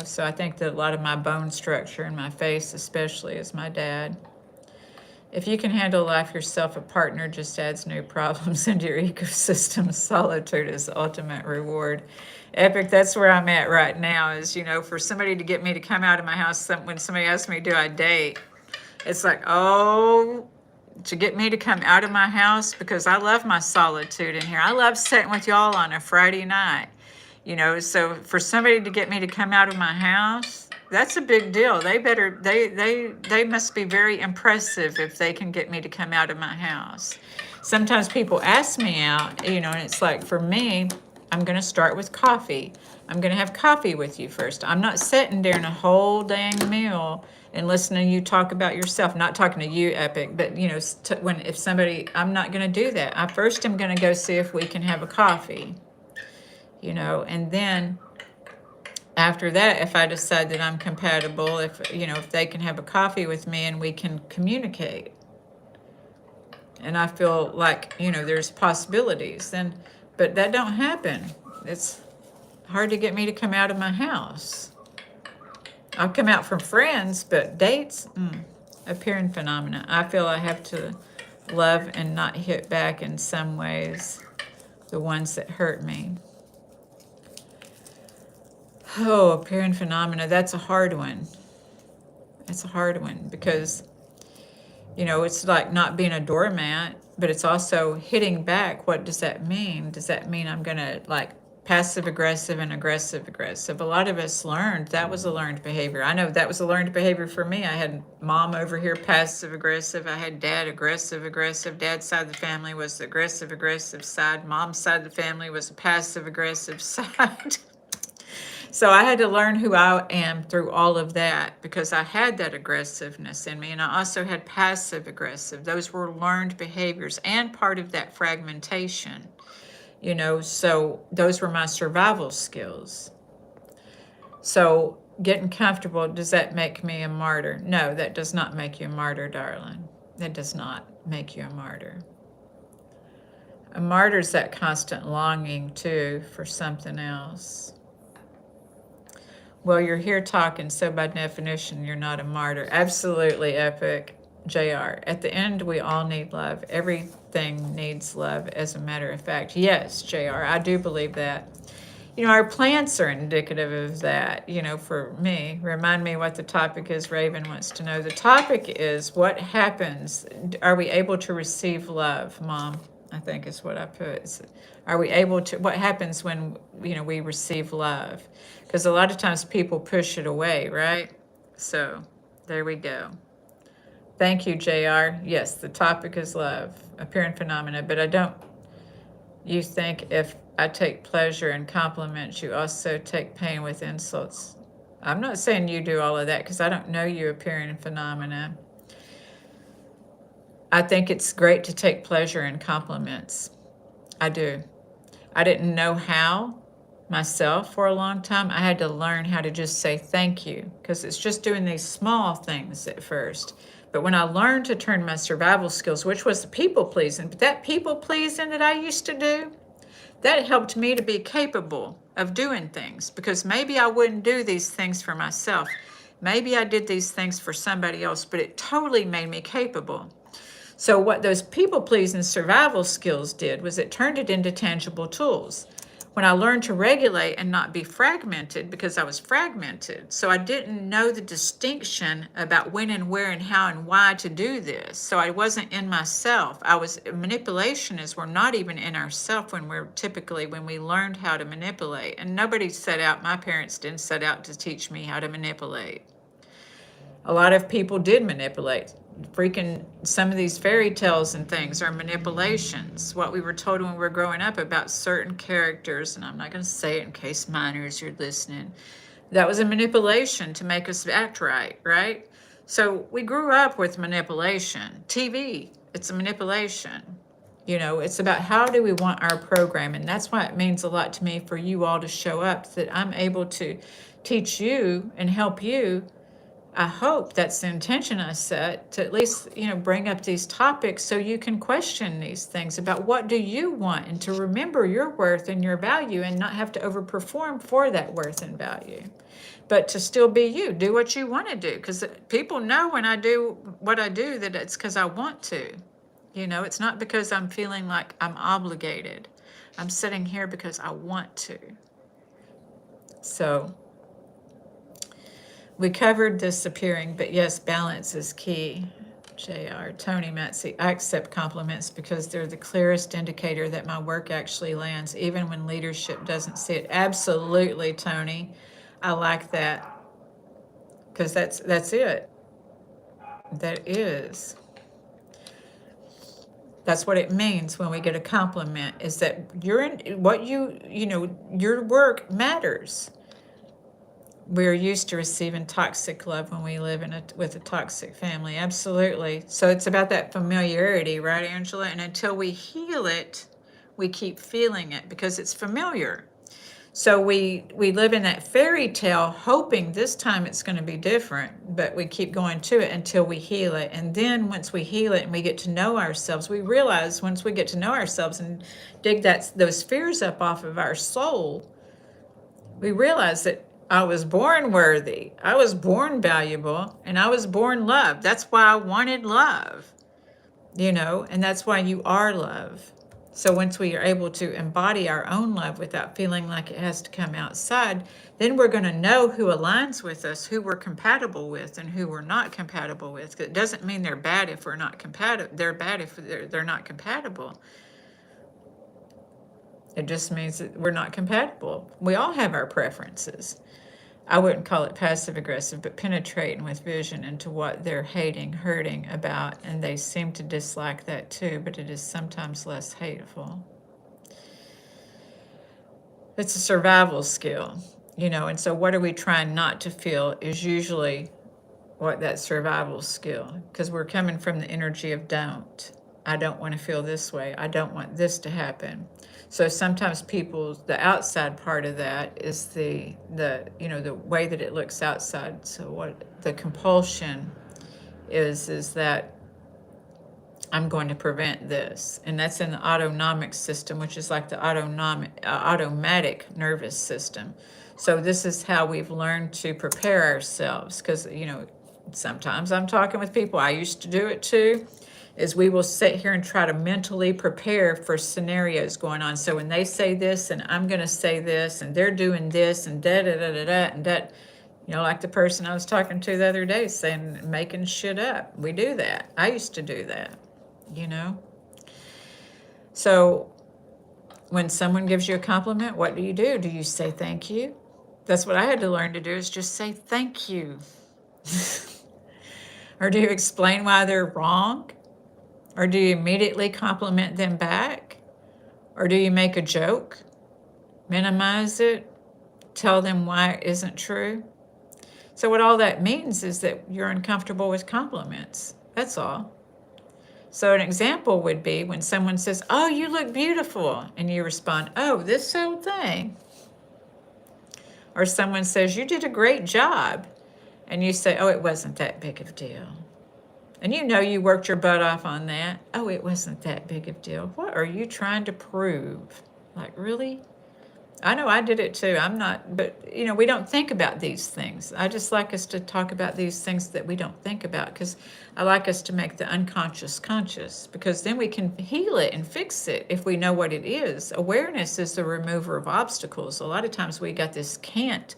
so I think that a lot of my bone structure in my face especially is my dad. If you can handle life yourself, a partner just adds new problems into your ecosystem. Solitude is the ultimate reward. Epic, that's where I'm at right now is, for somebody to get me to come out of my house, when somebody asks me, do I date? It's like, oh, to get me to come out of my house, because I love my solitude in here. I love sitting with y'all on a Friday night, so for somebody to get me to come out of my house, that's a big deal. They must be very impressive if they can get me to come out of my house. Sometimes people ask me out, and it's like, for me, I'm going to start with coffee. I'm going to have coffee with you first. I'm not sitting there in a whole dang meal and listening to you talk about yourself. I'm not talking to you, Epic, but I'm not going to do that. I first am going to go see if we can have a coffee, and then after that, if I decide that I'm compatible, if they can have a coffee with me and we can communicate, and I feel like, there's possibilities, but that don't happen. It's hard to get me to come out of my house. I'll come out from friends, but dates, appearing phenomena. I feel I have to love and not hit back in some ways, the ones that hurt me. Oh, appearing phenomena, that's a hard one. That's a hard one because, it's like not being a doormat, but it's also hitting back. What does that mean? Does that mean I'm going to passive aggressive and aggressive aggressive? A lot of us learned that was a learned behavior. I know that was a learned behavior for me. I had mom over here passive aggressive. I had dad aggressive aggressive. Dad's side of the family was the aggressive aggressive side. Mom's side of the family was the passive aggressive side. So I had to learn who I am through all of that because I had that aggressiveness in me, and I also had passive aggressive. Those were learned behaviors and part of that fragmentation, so those were my survival skills. So getting comfortable, does that make me a martyr? No, that does not make you a martyr, darling. That does not make you a martyr. A martyr is that constant longing, too, for something else. Well, you're here talking, so by definition, you're not a martyr. Absolutely, Epic. JR. At the end, we all need love. Everything needs love, as a matter of fact. Yes, JR, I do believe that. Our plants are indicative of that, for me. Remind me what the topic is, Raven wants to know. The topic is what happens. Are we able to receive love, Mom? I think is what I put. Are we able to, what happens when, we receive love? Because a lot of times people push it away, right? So there we go. Thank you, JR. Yes, the topic is love, appearing phenomena, but you think if I take pleasure in compliments, you also take pain with insults. I'm not saying you do all of that because I don't know you, appearing phenomena. I think it's great to take pleasure in compliments. I do. I didn't know how, myself for a long time. I had to learn how to just say thank you, because it's just doing these small things at first. But when I learned to turn my survival skills, which was the people pleasing, but that people pleasing that I used to do, that helped me to be capable of doing things, because maybe I wouldn't do these things for myself. Maybe I did these things for somebody else, but it totally made me capable. So what those people pleasing survival skills did was it turned it into tangible tools. When I learned to regulate and not be fragmented, because I was fragmented, so I didn't know the distinction about when and where and how and why to do this. So I wasn't in myself. Manipulation is we're not even in ourself when we learned how to manipulate. And nobody set out, my parents didn't set out to teach me how to manipulate. A lot of people did manipulate. Freaking some of these fairy tales and things are manipulations. What we were told when we were growing up about certain characters, and I'm not going to say it in case minors you're listening, that was a manipulation to make us act right, right? So we grew up with manipulation. TV, it's a manipulation. It's about how do we want our program, and that's why it means a lot to me for you all to show up, that I'm able to teach you and help you. I hope that's the intention I set, to at least, bring up these topics so you can question these things about what do you want, and to remember your worth and your value and not have to overperform for that worth and value, but to still be you. Do what you want to do, because people know when I do what I do that it's because I want to. It's not because I'm feeling like I'm obligated. I'm sitting here because I want to. So we covered disappearing, but yes, balance is key. JR, Tony, Matsy, I accept compliments because they're the clearest indicator that my work actually lands, even when leadership doesn't see it. Absolutely, Tony. I like that, because that's it. That is. That's what it means when we get a compliment, is that your work matters. We're used to receiving toxic love when we live with a toxic family. Absolutely. So it's about that familiarity, right, Angela? And until we heal it, we keep feeling it because it's familiar. So we live in that fairy tale hoping this time it's going to be different, but we keep going to it until we heal it. And then once we heal it and we get to know ourselves, we realize once we get to know ourselves and dig those fears up off of our soul, we realize that I was born worthy, I was born valuable, and I was born loved. That's why I wanted love, and that's why you are love. So once we are able to embody our own love without feeling like it has to come outside, then we're going to know who aligns with us, who we're compatible with, and who we're not compatible with. It doesn't mean they're bad if we're not compatible. They're bad if they're not compatible. It just means that we're not compatible. We all have our preferences. I wouldn't call it passive aggressive, but penetrating with vision into what they're hating, hurting about, and they seem to dislike that too, but it is sometimes less hateful. It's a survival skill, and so what are we trying not to feel is usually what that survival skill, because we're coming from the energy of don't. I don't want to feel this way. I don't want this to happen. So sometimes the outside part of that is the way that it looks outside. So what the compulsion is that I'm going to prevent this. And that's in the autonomic system, which is like the automatic nervous system. So this is how we've learned to prepare ourselves, because, sometimes I'm talking with people, I used to do it too, is we will sit here and try to mentally prepare for scenarios going on. So when they say this and I'm going to say this and they're doing this and da-da-da-da-da and that, like the person I was talking to the other day saying, making shit up. We do that. I used to do that, So when someone gives you a compliment, what do? Do you say thank you? That's what I had to learn to do, is just say thank you. Or do you explain why they're wrong? Or do you immediately compliment them back? Or do you make a joke, minimize it, tell them why it isn't true? So what all that means is that you're uncomfortable with compliments. That's all. So an example would be when someone says, "Oh, you look beautiful," and you respond, "Oh, this old thing." Or someone says, you did a great job. And you say, oh, it wasn't that big of a deal. And you know you worked your butt off on that. Oh, it wasn't that big of a deal. What are you trying to prove? Like, really? I know I did it too. I'm not, but we don't think about these things. I just like us to talk about these things that we don't think about, because I like us to make the unconscious conscious, because then we can heal it and fix it if we know what it is. Awareness is the remover of obstacles. A lot of times we got this can't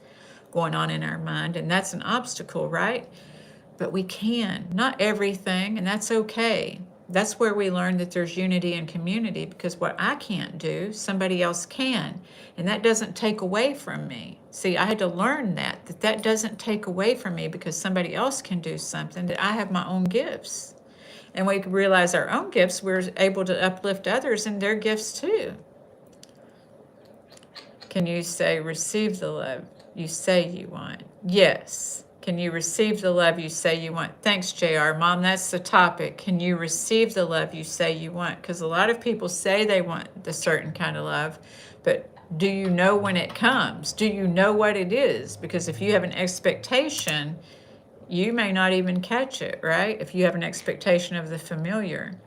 going on in our mind, and that's an obstacle, right? But we can, not everything, and that's okay. That's where we learn that there's unity and community, because what I can't do, somebody else can. And that doesn't take away from me. See, I had to learn that doesn't take away from me because somebody else can do something, that I have my own gifts. And we realize our own gifts, we're able to uplift others in their gifts too. Can you say, receive the love you say you want? Yes. Can you receive the love you say you want? Thanks, JR. Mom, that's the topic. Can you receive the love you say you want? Because a lot of people say they want the certain kind of love, but do you know when it comes? Do you know what it is? Because if you have an expectation, you may not even catch it, right? If you have an expectation of the familiar.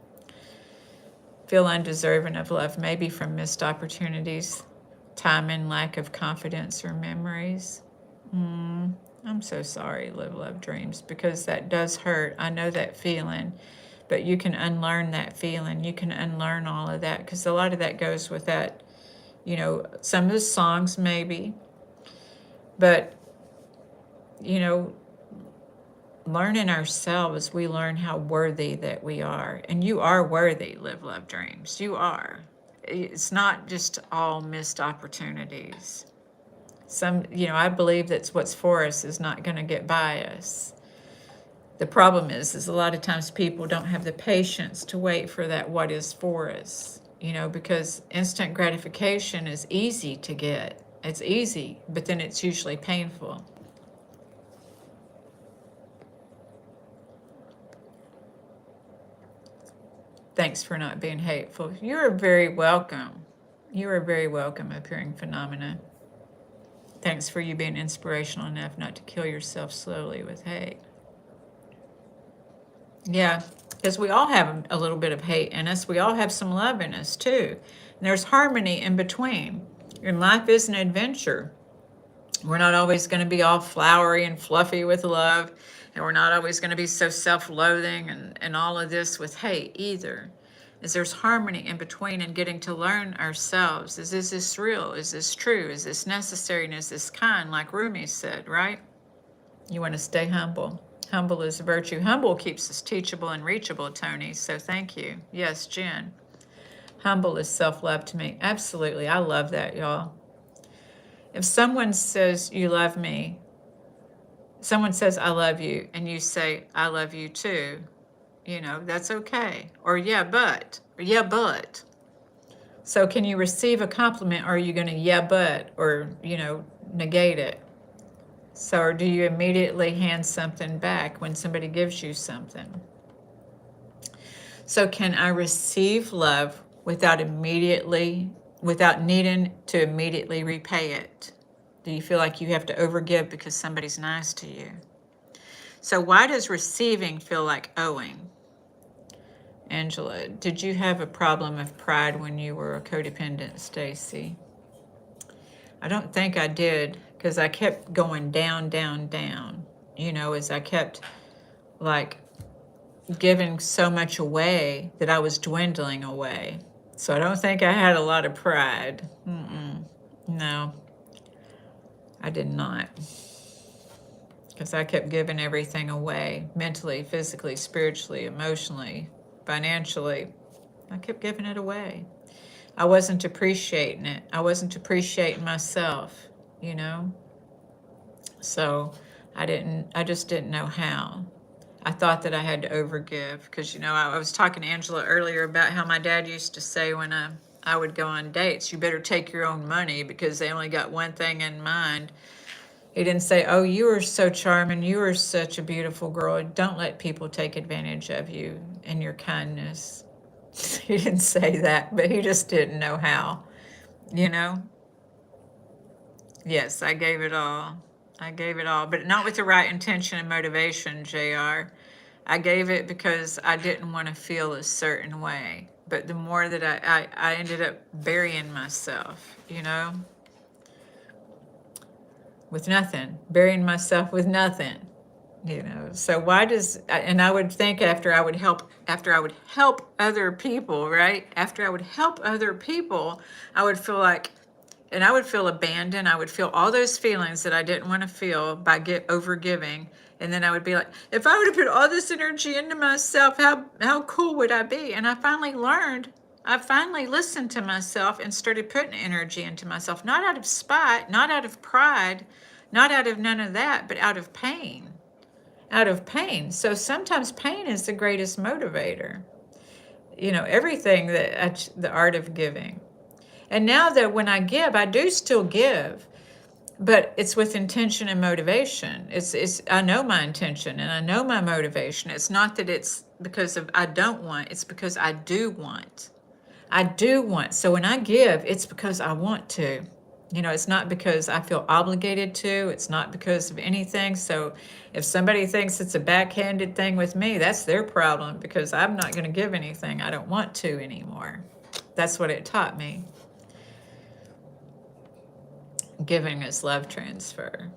Feel undeserving of love, maybe from missed opportunities, time and lack of confidence or memories. I'm so sorry, Live Love Dreams, because that does hurt. I know that feeling, but you can unlearn that feeling. You can unlearn all of that, because a lot of that goes with that, some of the songs maybe, but, learning ourselves, we learn how worthy that we are. And you are worthy, Live Love Dreams. You are. It's not just all missed opportunities. I believe that's what's for us is not going to get by us. The problem is a lot of times people don't have the patience to wait for that what is for us, because instant gratification is easy to get. It's easy, but then it's usually painful. Thanks for not being hateful. You're very welcome. You are very welcome, Appearing Phenomena. Thanks for you being inspirational enough not to kill yourself slowly with hate. Yeah, because we all have a little bit of hate in us. We all have some love in us too. And there's harmony in between. And life is an adventure. We're not always going to be all flowery and fluffy with love. And we're not always going to be so self-loathing and all of this with hate either. Is there's harmony in between, and getting to learn ourselves. Is this real? Is this true? Is this necessary? And is this kind? Like Rumi said, right? You want to stay humble. Humble is a virtue. Humble keeps us teachable and reachable, Tony. So thank you. Yes, Jen. Humble is self-love to me. Absolutely. I love that, y'all. If someone says you love me, someone says I love you, and you say I love you too, that's okay. Or yeah, but. So can you receive a compliment, or are you going to yeah, but, or, negate it? So, or do you immediately hand something back when somebody gives you something? So can I receive love without needing to immediately repay it? Do you feel like you have to overgive because somebody's nice to you? So why does receiving feel like owing? Angela, did you have a problem of pride when you were a codependent, Stacy? I don't think I did, because I kept going down, down, down, as I kept giving so much away that I was dwindling away. So I don't think I had a lot of pride. No, I did not. Because I kept giving everything away, mentally, physically, spiritually, emotionally, financially. I kept giving it away. I wasn't appreciating it. I wasn't appreciating myself, So I just didn't know how. I thought that I had to overgive because, I was talking to Angela earlier about how my dad used to say when I would go on dates, you better take your own money because they only got one thing in mind. He didn't say, oh, you are so charming. You are such a beautiful girl. Don't let people take advantage of you and your kindness. He didn't say that, but he just didn't know how, Yes, I gave it all. I gave it all, but not with the right intention and motivation, JR. I gave it because I didn't want to feel a certain way. But the more that I ended up burying myself, with nothing, burying myself with nothing. So why and I would think after I would help other people, right? After I would help other people, I would feel like, and I would feel abandoned. I would feel all those feelings that I didn't want to feel by over giving. And then I would be like, if I would have put all this energy into myself, how cool would I be? And I finally listened to myself and started putting energy into myself, not out of spite, not out of pride, not out of none of that, but out of pain. Out of pain. So sometimes pain is the greatest motivator. Everything the art of giving. And now that when I give, I do still give, but it's with intention and motivation. It's I know my intention and I know my motivation. It's not that it's because of I don't want, it's because I do want. I do want. So when I give, it's because I want to. It's not because I feel obligated to. It's not because of anything. So if somebody thinks it's a backhanded thing with me, that's their problem, because I'm not going to give anything I don't want to anymore. That's what it taught me. Giving is love transfer.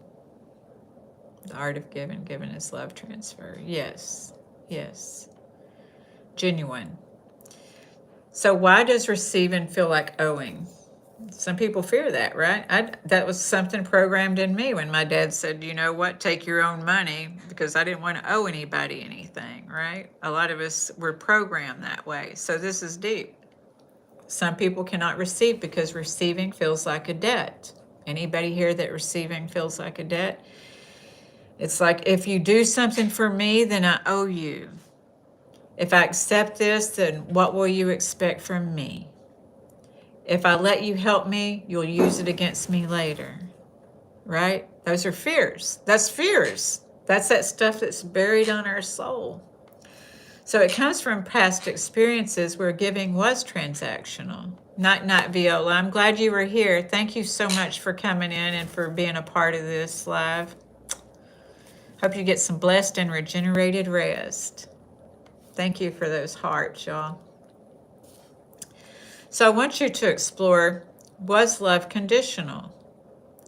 The art of giving is love transfer. Yes, yes. Genuine. So why does receiving feel like owing? Some people fear that, right? That was something programmed in me when my dad said, you know what, take your own money, because I didn't want to owe anybody anything, right? A lot of us were programmed that way. So this is deep. Some people cannot receive because receiving feels like a debt. Anybody here that receiving feels like a debt? It's like, if you do something for me, then I owe you. If I accept this, then what will you expect from me? If I let you help me, you'll use it against me later, right? Those are fears. That's fears. That's that stuff that's buried on our soul. So it comes from past experiences where giving was transactional. Night, Viola. I'm glad you were here. Thank you so much for coming in and for being a part of this live. Hope you get some blessed and regenerated rest. Thank you for those hearts, y'all. So I want you to explore, was love conditional?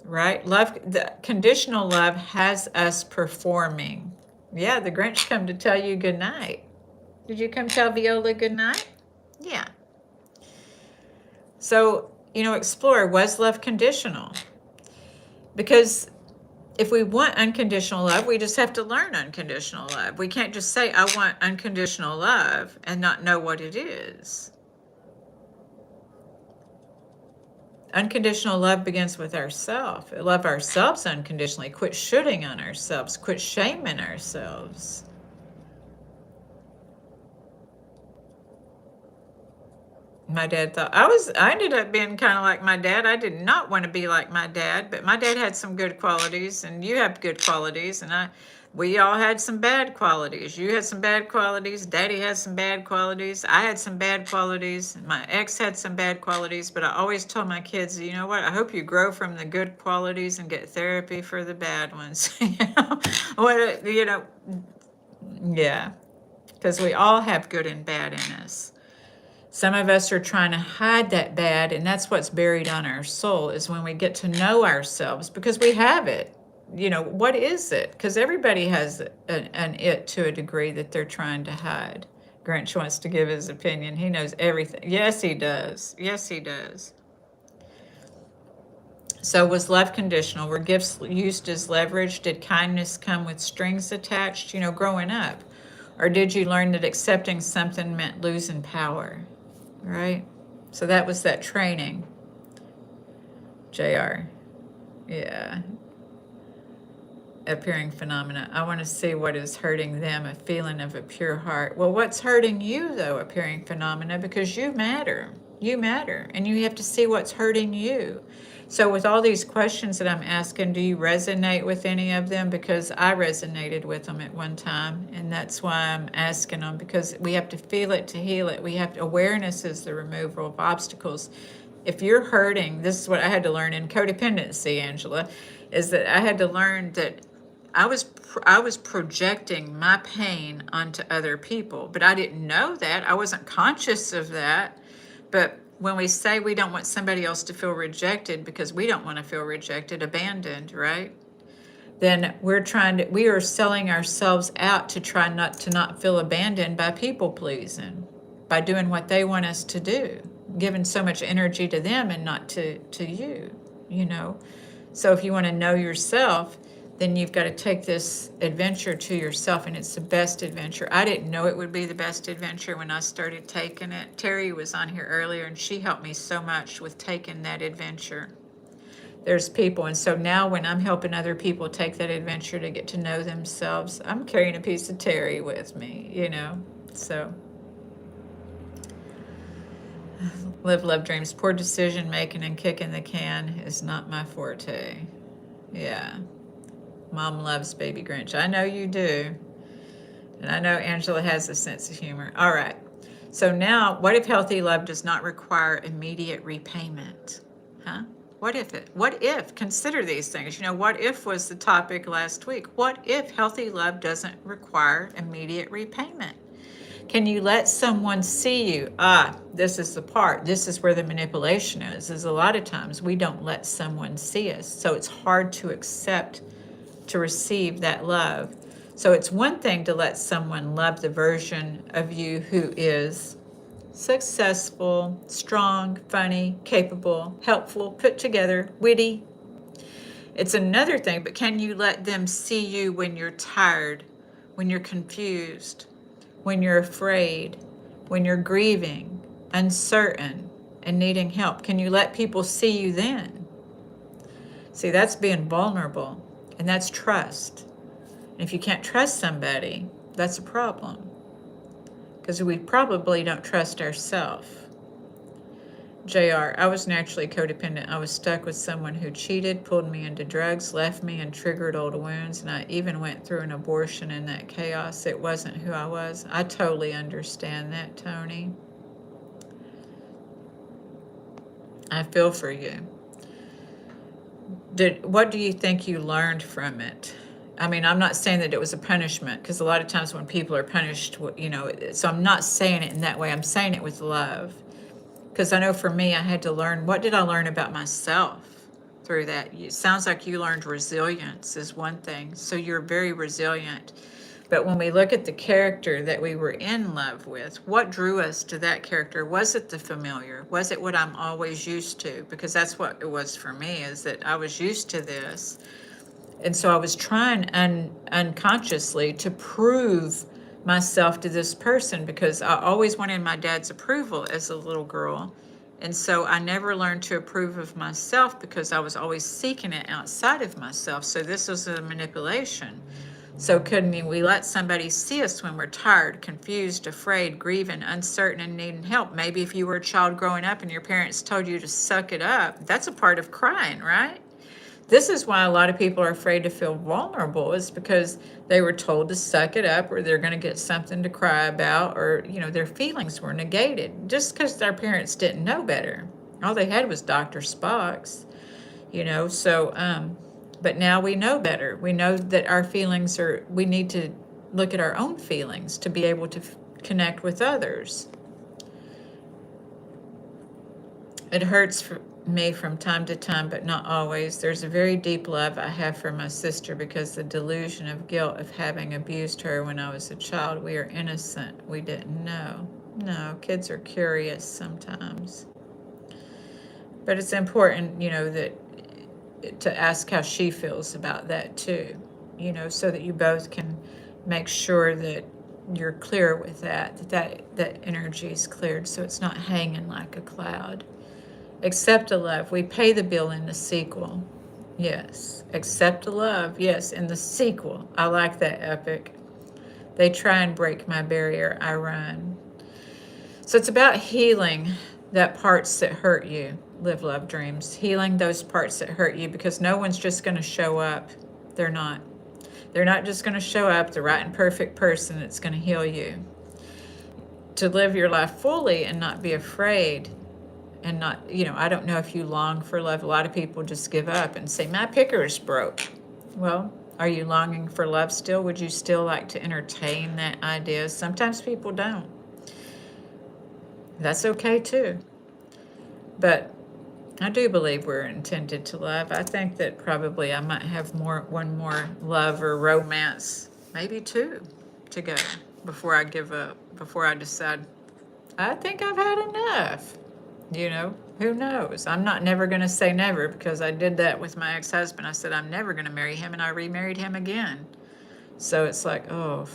Right? The conditional love has us performing. Yeah, the Grinch come to tell you good night. Did you come tell Viola good night? Yeah. So, explore, was love conditional? Because if we want unconditional love, we just have to learn unconditional love. We can't just say, I want unconditional love, and not know what it is. Unconditional love begins with ourselves. Love ourselves unconditionally. Quit shooting on ourselves. Quit shaming ourselves. My dad thought I ended up being kind of like my dad. I did not want to be like my dad, but my dad had some good qualities, and you have good qualities, and we all had some bad qualities. You had some bad qualities. Daddy had some bad qualities. I had some bad qualities. My ex had some bad qualities, but I always told my kids, you know what? I hope you grow from the good qualities and get therapy for the bad ones. Yeah, because we all have good and bad in us. Some of us are trying to hide that bad, and that's what's buried on our soul, is when we get to know ourselves, because we have it. What is it? Because everybody has an it to a degree that they're trying to hide. Grinch wants to give his opinion. He knows everything. Yes, he does. Yes, he does. So was love conditional? Were gifts used as leverage? Did kindness come with strings attached, growing up? Or did you learn that accepting something meant losing power? Right? So that was that training. JR. Yeah. Appearing phenomena. I want to see what is hurting them, a feeling of a pure heart. Well, what's hurting you, though, appearing phenomena? Because you matter. You matter. And you have to see what's hurting you. So with all these questions that I'm asking, do you resonate with any of them? Because I resonated with them at one time, and that's why I'm asking them, because we have to feel it to heal it. Awareness is the removal of obstacles. If you're hurting, this is what I had to learn in codependency, Angela, is that I had to learn that I was projecting my pain onto other people, but I didn't know that. I wasn't conscious of that. But when we say we don't want somebody else to feel rejected because we don't want to feel rejected, abandoned, right? Then we are selling ourselves out to try not feel abandoned by people pleasing, by doing what they want us to do, giving so much energy to them and not to you, you know. So if you want to know yourself, then you've got to take this adventure to yourself, and it's the best adventure. I didn't know it would be the best adventure when I started taking it. Terry was on here earlier, and she helped me so much with taking that adventure. There's people, and so now when I'm helping other people take that adventure to get to know themselves, I'm carrying a piece of Terry with me, you know. So live, love, dreams. Poor decision making and kicking the can is not my forte. Yeah. Mom loves Baby Grinch. I know you do. And I know Angela has a sense of humor. All right. So now, what if healthy love does not require immediate repayment? Huh? What if, consider these things. You know, what if was the topic last week. What if healthy love doesn't require immediate repayment? Can you let someone see you? This is the part. This is where the manipulation is a lot of times we don't let someone see us. So it's hard to accept, to receive that love. So it's one thing to let someone love the version of you who is successful, strong, funny, capable, helpful, put together, witty. It's another thing, but can you let them see you when you're tired, when you're confused, when you're afraid, when you're grieving, uncertain, and needing help? Can you let people see you then? See, that's being vulnerable, and that's trust. And if you can't trust somebody, that's a problem, because we probably don't trust ourselves. JR, I was naturally codependent. I was stuck with someone who cheated, pulled me into drugs, left me, and triggered old wounds. And I even went through an abortion in that chaos. It wasn't who I was. I totally understand that, Tony. I feel for you. What do you think you learned from it? I mean, I'm not saying that it was a punishment, because a lot of times when people are punished, you know, so I'm not saying it in that way. I'm saying it with love. Because I know for me, I had to learn, what did I learn about myself through that? It sounds like you learned resilience is one thing. So you're very resilient. But when we look at the character that we were in love with, what drew us to that character? Was it the familiar? Was it what I'm always used to? Because that's what it was for me, is that I was used to this. And so I was trying unconsciously to prove myself to this person, because I always wanted my dad's approval as a little girl. And so I never learned to approve of myself, because I was always seeking it outside of myself. So this was a manipulation. So couldn't we let somebody see us when we're tired, confused, afraid, grieving, uncertain, and needing help? Maybe if you were a child growing up and your parents told you to suck it up, that's a part of crying, right? This is why a lot of people are afraid to feel vulnerable, is because they were told to suck it up, or they're going to get something to cry about, or, you know, their feelings were negated just because their parents didn't know better. All they had was Dr. Spock's, you know, so, but now we know better. We know that our feelings we need to look at our own feelings to be able to connect with others. It hurts for me from time to time, but not always. There's a very deep love I have for my sister, because the delusion of guilt of having abused her when I was a child. We are innocent. We didn't know. No, kids are curious sometimes. But it's important, you know, that to ask how she feels about that too, you know, so that you both can make sure that you're clear with that energy is cleared, so it's not hanging like a cloud. Accept the love. We pay the bill in the sequel. Yes. Accept the love. Yes, in the sequel. I like that, Epic. They try and break my barrier. I run. So it's about healing that parts that hurt you. Live, love, dreams. Healing those parts that hurt you, because no one's just going to show up. They're not. They're not just going to show up, the right and perfect person that's going to heal you. To live your life fully and not be afraid and not, I don't know if you long for love. A lot of people just give up and say, my picker is broke. Well, are you longing for love still? Would you still like to entertain that idea? Sometimes people don't. That's okay too. But I do believe we're intended to love. I think that probably I might have one more love or romance, maybe two, to go before I give up, before I decide, I think I've had enough. Who knows? I'm not never going to say never, because I did that with my ex-husband. I said I'm never going to marry him, and I remarried him again. So it's like, oh.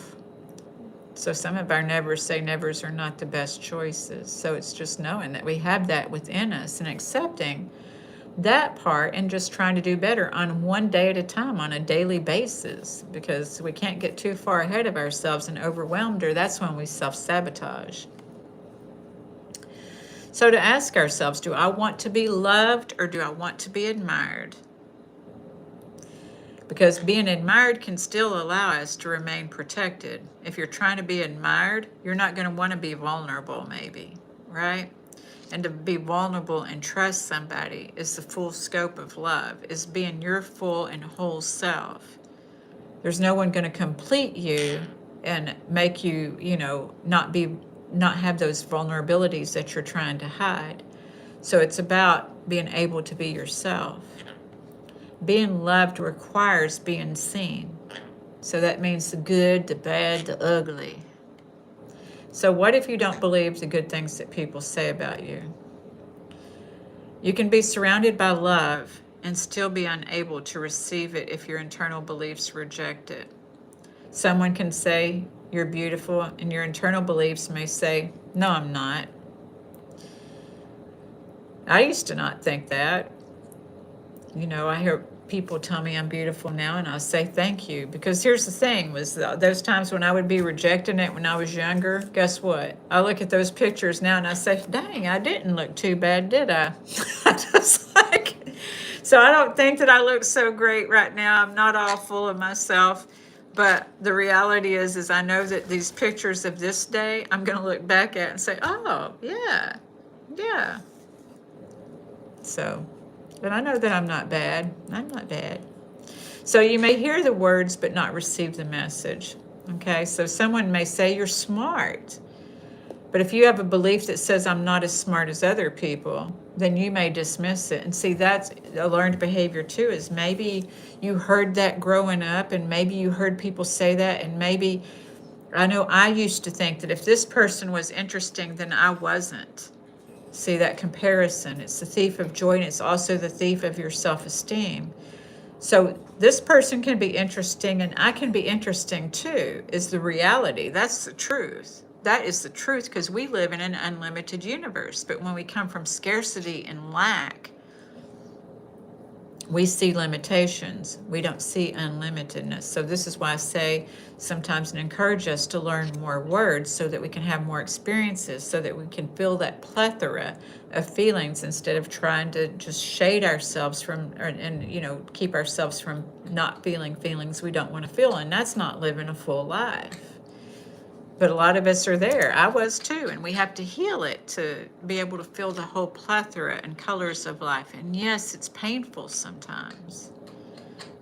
So some of our never say nevers are not the best choices. So it's just knowing that we have that within us and accepting that part and just trying to do better on one day at a time, on a daily basis, because we can't get too far ahead of ourselves and overwhelmed, or that's when we self-sabotage. So to ask ourselves, do I want to be loved or do I want to be admired? Because being admired can still allow us to remain protected. If you're trying to be admired, you're not going to want to be vulnerable, maybe, right? And to be vulnerable and trust somebody is the full scope of love, is being your full and whole self. There's no one going to complete you and make you, not have those vulnerabilities that you're trying to hide. So it's about being able to be yourself. Being loved requires being seen. So that means the good, the bad, the ugly. So what if you don't believe the good things that people say about you? You can be surrounded by love and still be unable to receive it if your internal beliefs reject it. Someone can say you're beautiful, and your internal beliefs may say, no, I'm not. I used to not think that. I hear people tell me I'm beautiful now, and I say thank you. Because here's the thing, was those times when I would be rejecting it when I was younger, guess what? I look at those pictures now and I say, dang, I didn't look too bad, did I? So I don't think that I look so great right now. I'm not all full of myself. But the reality is I know that these pictures of this day, I'm going to look back at and say, oh, yeah. So, but I know that I'm not bad. I'm not bad. So you may hear the words but not receive the message. Okay, so someone may say you're smart. But if you have a belief that says I'm not as smart as other people, then you may dismiss it. And see, that's a learned behavior too, is maybe you heard that growing up, and maybe you heard people say that, and maybe, I know I used to think that if this person was interesting, then I wasn't. See, that comparison, it's the thief of joy, and it's also the thief of your self-esteem. So this person can be interesting, and I can be interesting too, is the reality. That's the truth. That is the truth, because we live in an unlimited universe. But when we come from scarcity and lack, we see limitations. We don't see unlimitedness. So this is why I say sometimes and encourage us to learn more words so that we can have more experiences, so that we can feel that plethora of feelings instead of trying to just shade ourselves from, and keep ourselves from not feeling feelings we don't want to feel. And that's not living a full life. But a lot of us are there. I was too. And we have to heal it to be able to feel the whole plethora and colors of life. And yes, it's painful sometimes,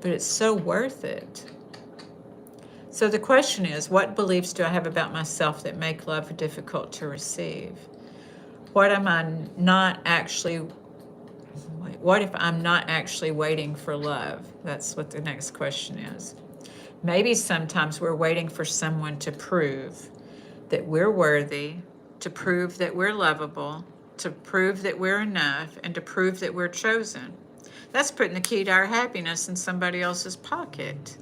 but it's so worth it. So the question is, what beliefs do I have about myself that make love difficult to receive? What if I'm not actually waiting for love? That's what the next question is. Maybe sometimes we're waiting for someone to prove that we're worthy, to prove that we're lovable, to prove that we're enough, and to prove that we're chosen. That's putting the key to our happiness in somebody else's pocket.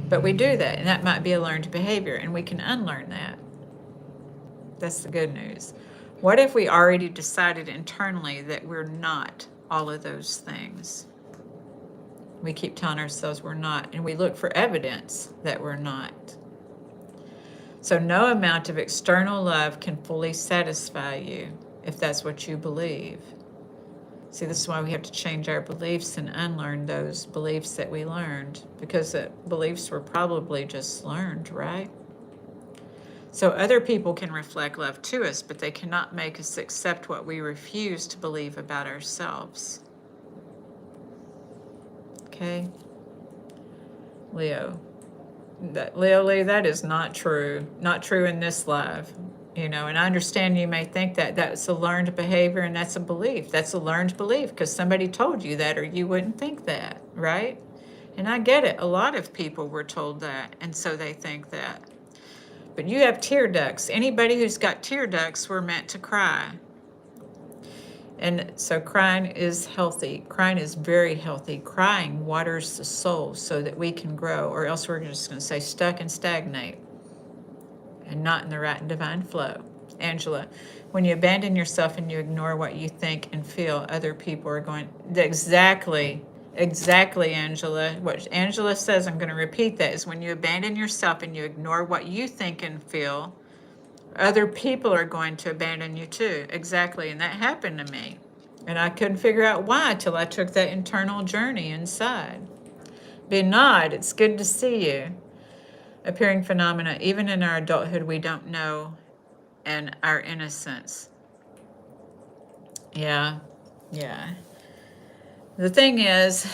But we do that, and that might be a learned behavior, and we can unlearn that. That's the good news. What if we already decided internally that we're not all of those things? We keep telling ourselves we're not, and we look for evidence that we're not. So no amount of external love can fully satisfy you if that's what you believe. See, this is why we have to change our beliefs and unlearn those beliefs that we learned, because the beliefs were probably just learned, right? So other people can reflect love to us, but they cannot make us accept what we refuse to believe about ourselves. Okay? Leo. Leo Lee, that is not true. Not true in this life. And I understand you may think that that's a learned behavior and that's a belief. That's a learned belief because somebody told you that or you wouldn't think that, right? And I get it. A lot of people were told that, and so they think that. But you have tear ducts. Anybody who's got tear ducts were meant to cry. And so crying is healthy. Crying is very healthy. Crying waters the soul so that we can grow, or else we're just going to stay stuck and stagnate and not in the right and divine flow. Angela, when you abandon yourself and you ignore what you think and feel, other people are going, exactly, Angela. What Angela says, I'm going to repeat that, is when you abandon yourself and you ignore what you think and feel, other people are going to abandon you too. Exactly. And that happened to me. And I couldn't figure out why till I took that internal journey inside. Benad, it's good to see you. Appearing phenomena, even in our adulthood, we don't know, and our innocence. Yeah. The thing is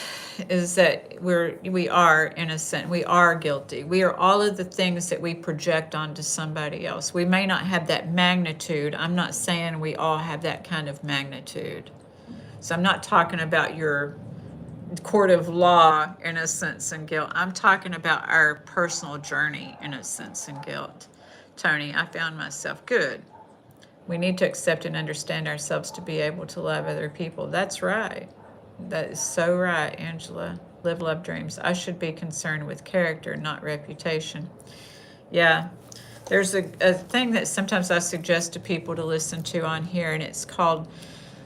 that we are innocent. We are guilty. We are all of the things that we project onto somebody else. We may not have that magnitude. I'm not saying we all have that kind of magnitude. So I'm not talking about your court of law innocence and guilt. I'm talking about our personal journey, innocence and guilt. Tony, I found myself good. We need to accept and understand ourselves to be able to love other people. That's right. That is so right, Angela. Live, love, dreams. I should be concerned with character, not reputation. Yeah. There's a thing that sometimes I suggest to people to listen to on here, and it's called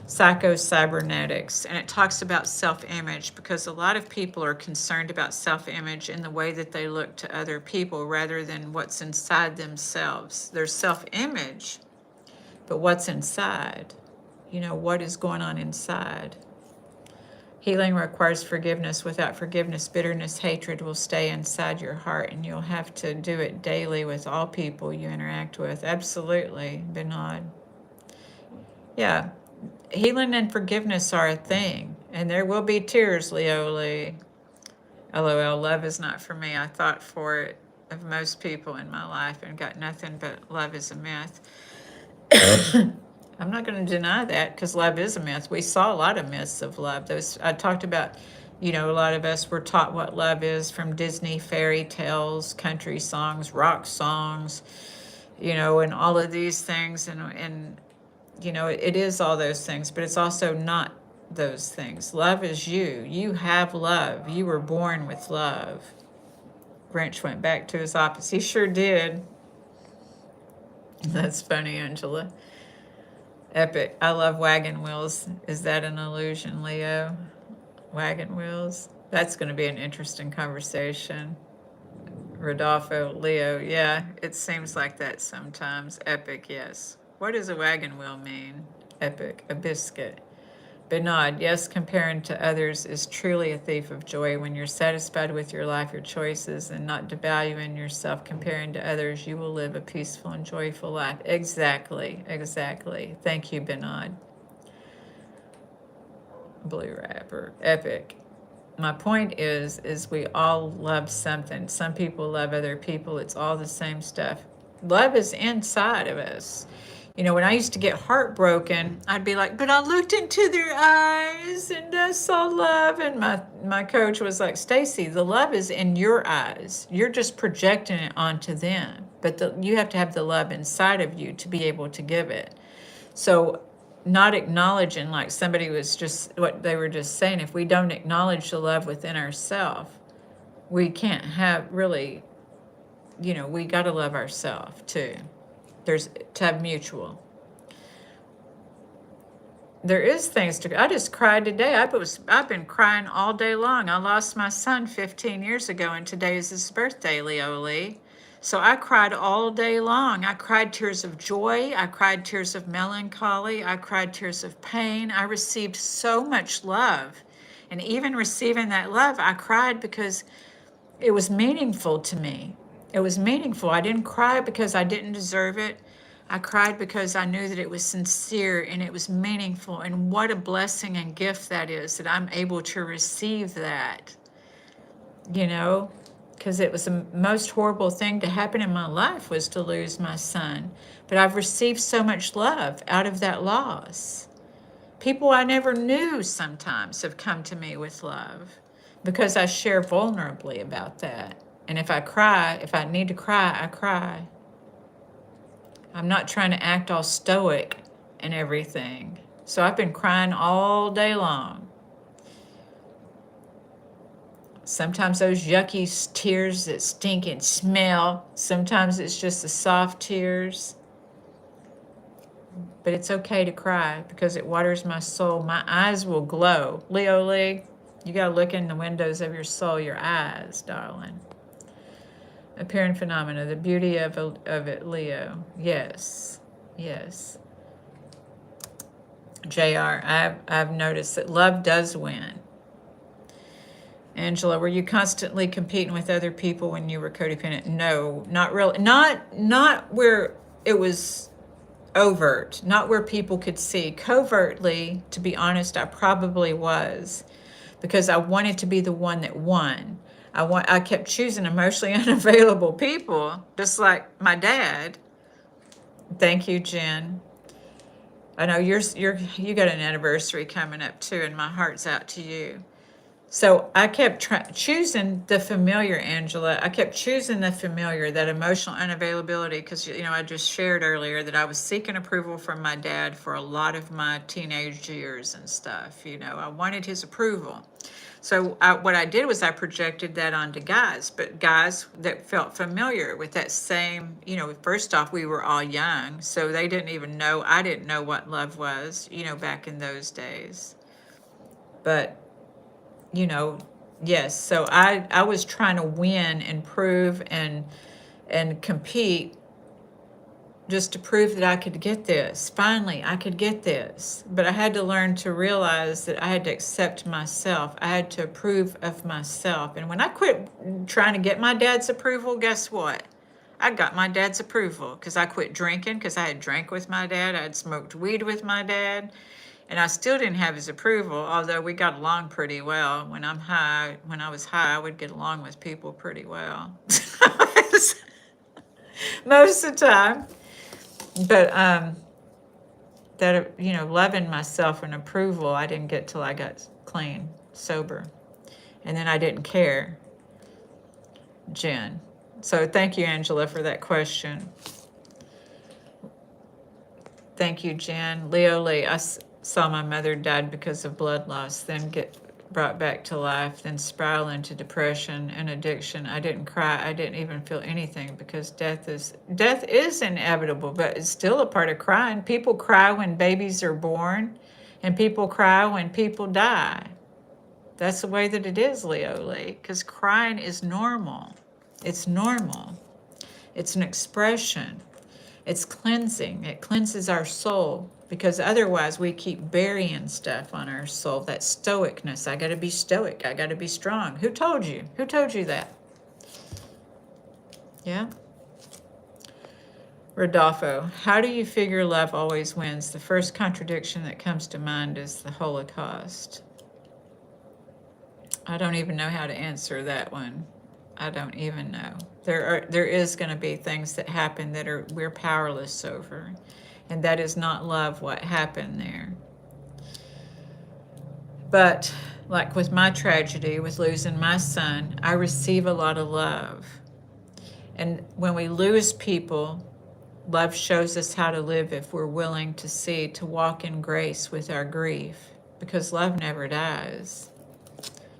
psycho-cybernetics, and it talks about self-image, because a lot of people are concerned about self-image in the way that they look to other people rather than what's inside themselves. There's self-image, but what's inside? What is going on inside? Healing requires forgiveness. Without forgiveness, bitterness, hatred will stay inside your heart, and you'll have to do it daily with all people you interact with. Absolutely, Benad. Yeah, healing and forgiveness are a thing, and there will be tears, Leo Lee. LOL, love is not for me. I thought for it of most people in my life and got nothing but love is a myth. I'm not going to deny that, because love is a myth. We saw a lot of myths of love. Those I talked about, a lot of us were taught what love is from Disney fairy tales, country songs, rock songs, and all of these things. And it is all those things, but it's also not those things. Love is you. You have love. You were born with love. Grinch went back to his office. He sure did. That's funny, Angela. Epic. I love wagon wheels. Is that an illusion, Leo? Wagon wheels? That's going to be an interesting conversation. Rodolfo, Leo. Yeah, it seems like that sometimes. Epic, yes. What does a wagon wheel mean? Epic. A biscuit. Benod, yes, comparing to others is truly a thief of joy. When you're satisfied with your life, your choices, and not devaluing yourself comparing to others, you will live a peaceful and joyful life. Exactly. Thank you, Benod. Blue Rapper. Epic. My point is we all love something. Some people love other people. It's all the same stuff. Love is inside of us. When I used to get heartbroken, I'd be like, but I looked into their eyes and I saw love. And my coach was like, Stacy, the love is in your eyes. You're just projecting it onto them. But you have to have the love inside of you to be able to give it. So not acknowledging, like somebody was just, what they were just saying, if we don't acknowledge the love within ourselves, we can't have really, we got to love ourselves too. There's to have mutual. There is things to. I just cried today. I've been crying all day long. I lost my son 15 years ago, and today is his birthday, Leo Lee. So I cried all day long. I cried tears of joy. I cried tears of melancholy. I cried tears of pain. I received so much love, and even receiving that love, I cried because it was meaningful to me. It was meaningful. I didn't cry because I didn't deserve it. I cried because I knew that it was sincere and it was meaningful. And what a blessing and gift that is, that I'm able to receive that, you know, because it was the most horrible thing to happen in my life was to lose my son. But I've received so much love out of that loss. People I never knew sometimes have come to me with love because I share vulnerably about that. And if I cry, if I need to cry, I cry. I'm not trying to act all stoic and everything. So I've been crying all day long. Sometimes those yucky tears that stink and smell. Sometimes it's just the soft tears. But it's okay to cry because it waters my soul. My eyes will glow. Leo Lee, you got to look in the windows of your soul, your eyes, darling. Appearing phenomena, the beauty of it, Leo. Yes, yes. JR, I've noticed that love does win. Angela, were you constantly competing with other people when you were codependent? No, not really. Not where it was overt, not where people could see. Covertly, to be honest, I probably was, because I wanted to be the one that won. I kept choosing emotionally unavailable people, just like my dad. Thank you, Jen. I know you got an anniversary coming up too, and my heart's out to you. So I kept choosing the familiar, Angela. I kept choosing the familiar, that emotional unavailability, because, you know, I just shared earlier that I was seeking approval from my dad for a lot of my teenage years and stuff. You know, I wanted his approval. So what I did was I projected that onto guys, but guys that felt familiar with that same, you know, first off, we were all young, so they didn't even know, I didn't know what love was, you know, back in those days. But you know, yes. So I was trying to win and prove and compete just to prove that I could get this. Finally, I could get this. But I had to learn to realize that I had to accept myself. I had to approve of myself. And when I quit trying to get my dad's approval, guess what? I got my dad's approval because I quit drinking, because I had drank with my dad. I had smoked weed with my dad. And I still didn't have his approval, although we got along pretty well. When I was high, I would get along with people pretty well. Most of the time. But that, you know, loving myself and approval, I didn't get till I got clean, sober. And then I didn't care, Jen. So thank you, Angela, for that question. Thank you, Jen. Leo Lee, I saw my mother died because of blood loss, then get brought back to life, then spiral into depression and addiction. I didn't cry. I didn't even feel anything because death is inevitable, but it's still a part of crying. People cry when babies are born, and people cry when people die. That's the way that it is, Leo Lee, because crying is normal. It's normal. It's an expression. It's cleansing. It cleanses our soul, because otherwise we keep burying stuff on our soul. That stoicness. I got to be stoic. I got to be strong. Who told you? Who told you that? Yeah. Rodolfo, how do you figure love always wins? The first contradiction that comes to mind is the Holocaust. I don't even know how to answer that one. I don't even know. There is going to be things that happen that we're powerless over, and that is not love what happened there. But like with my tragedy, with losing my son, I receive a lot of love. And when we lose people, love shows us how to live if we're willing to see, to walk in grace with our grief, because love never dies.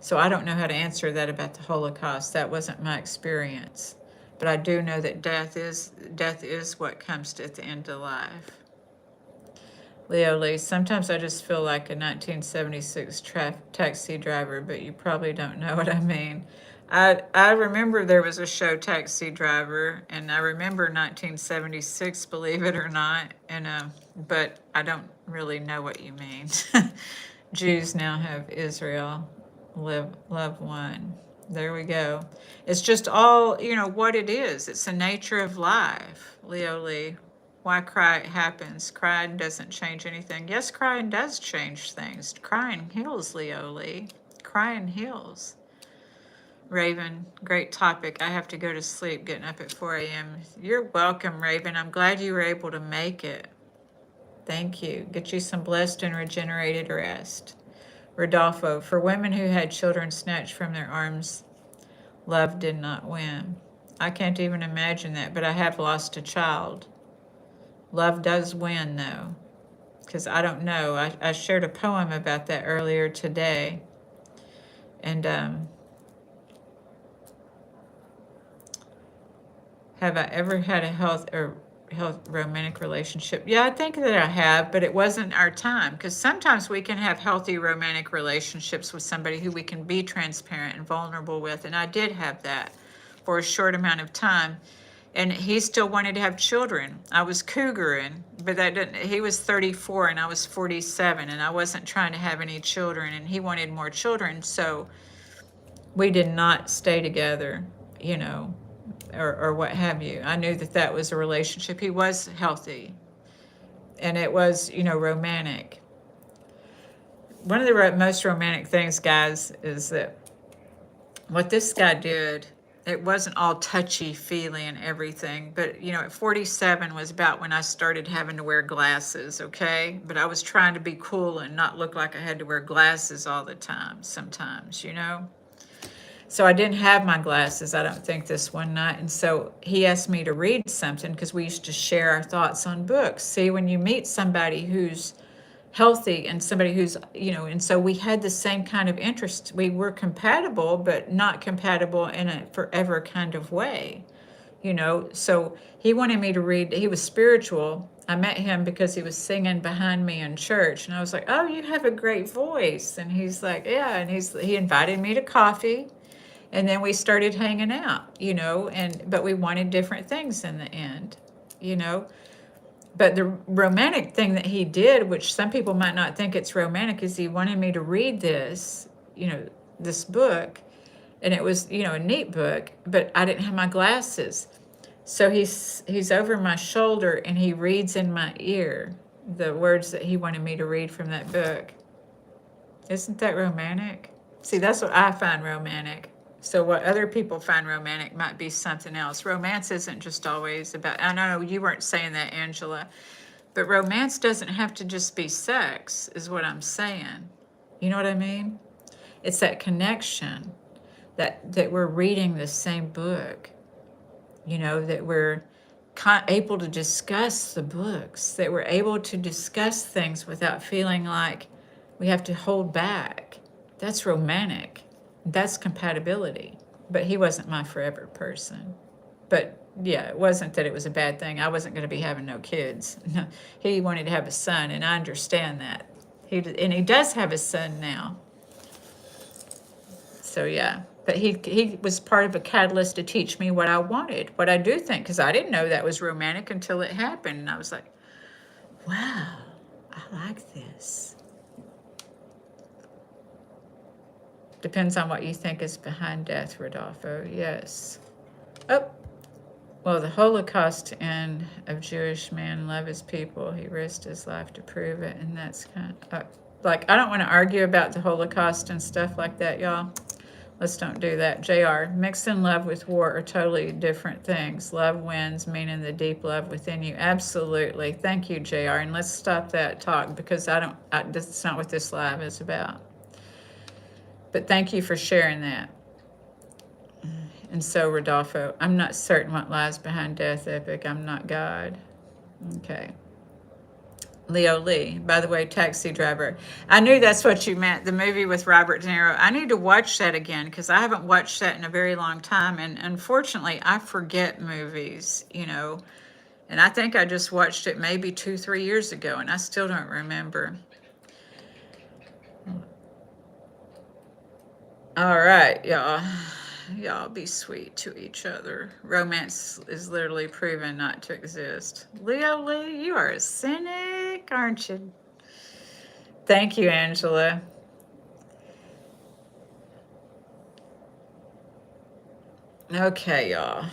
So I don't know how to answer that about the Holocaust. That wasn't my experience. But I do know that death is what comes at the end of life. Leo Lee, sometimes I just feel like a 1976 taxi driver, but you probably don't know what I mean. I remember there was a show, Taxi Driver, and I remember 1976, believe it or not, and but I don't really know what you mean. Jews now have Israel. Love one. There we go. It's just all, what it is. It's the nature of life, Leo Lee. Why cry happens. Crying doesn't change anything. Yes, crying does change things. Crying heals, Leo Lee. Crying heals. Raven, great topic. I have to go to sleep, getting up at 4 a.m. You're welcome, Raven. I'm glad you were able to make it. Thank you. Get you some blessed and regenerated rest. Rodolfo, for women who had children snatched from their arms, love did not win. I can't even imagine that, but I have lost a child. Love does win, though, because I don't know. I shared a poem about that earlier today, and have I ever had a health romantic relationship? Yeah, I think that I have, but it wasn't our time, because sometimes we can have healthy romantic relationships with somebody who we can be transparent and vulnerable with, and I did have that for a short amount of time. And he still wanted to have children. I was cougaring, but that didn't, he was 34 and I was 47, and I wasn't trying to have any children, and he wanted more children. So we did not stay together, or what have you. I knew that that was a relationship. He was healthy, and it was, romantic. One of the most romantic things, guys, is that what this guy did, it wasn't all touchy-feely and everything, but at 47 was about when I started having to wear glasses, okay? But I was trying to be cool and not look like I had to wear glasses all the time sometimes. So I didn't have my glasses, I don't think, this one night. And so he asked me to read something, because we used to share our thoughts on books. See, when you meet somebody who's healthy and somebody who's, and so we had the same kind of interest. We were compatible, but not compatible in a forever kind of way, So he wanted me to read, he was spiritual. I met him because he was singing behind me in church. And I was like, oh, you have a great voice. And he's like, yeah. And he invited me to coffee. And then we started hanging out, but we wanted different things in the end, you know. But the romantic thing that he did, which some people might not think it's romantic, is he wanted me to read this book. And it was, a neat book, but I didn't have my glasses. So he's over my shoulder and he reads in my ear the words that he wanted me to read from that book. Isn't that romantic? See, that's what I find romantic. So what other people find romantic might be something else. Romance isn't just always about, I know you weren't saying that, Angela, but romance doesn't have to just be sex, is what I'm saying. You know what I mean? It's that connection, that we're reading the same book, that we're able to discuss the books, that we're able to discuss things without feeling like we have to hold back. That's romantic. That's compatibility. But he wasn't my forever person. But yeah, it wasn't that it was a bad thing. I wasn't going to be having no kids. He wanted to have a son, and I understand that. And he does have a son now. So yeah, but he was part of a catalyst to teach me what I wanted, what I do think, because I didn't know that was romantic until it happened. And I was like, wow, I like this. Depends on what you think is behind death, Rodolfo. Yes. Oh, well, the Holocaust end of Jewish man love his people. He risked his life to prove it. And that's kind of, I don't want to argue about the Holocaust and stuff like that, y'all. Let's don't do that. JR, mixing love with war are totally different things. Love wins, meaning the deep love within you. Absolutely. Thank you, JR. And let's stop that talk, because that's not what this live is about. But thank you for sharing that. And so, Rodolfo, I'm not certain what lies behind death, Epic. I'm not God. Okay. Leo Lee, by the way, Taxi Driver. I knew that's what you meant, the movie with Robert De Niro. I need to watch that again, because I haven't watched that in a very long time. And unfortunately, I forget movies, And I think I just watched it maybe 2-3 years ago, and I still don't remember. All right, y'all. Y'all be sweet to each other. Romance is literally proven not to exist. Leo Lee, you are a cynic, aren't you? Thank you, Angela. Okay, y'all.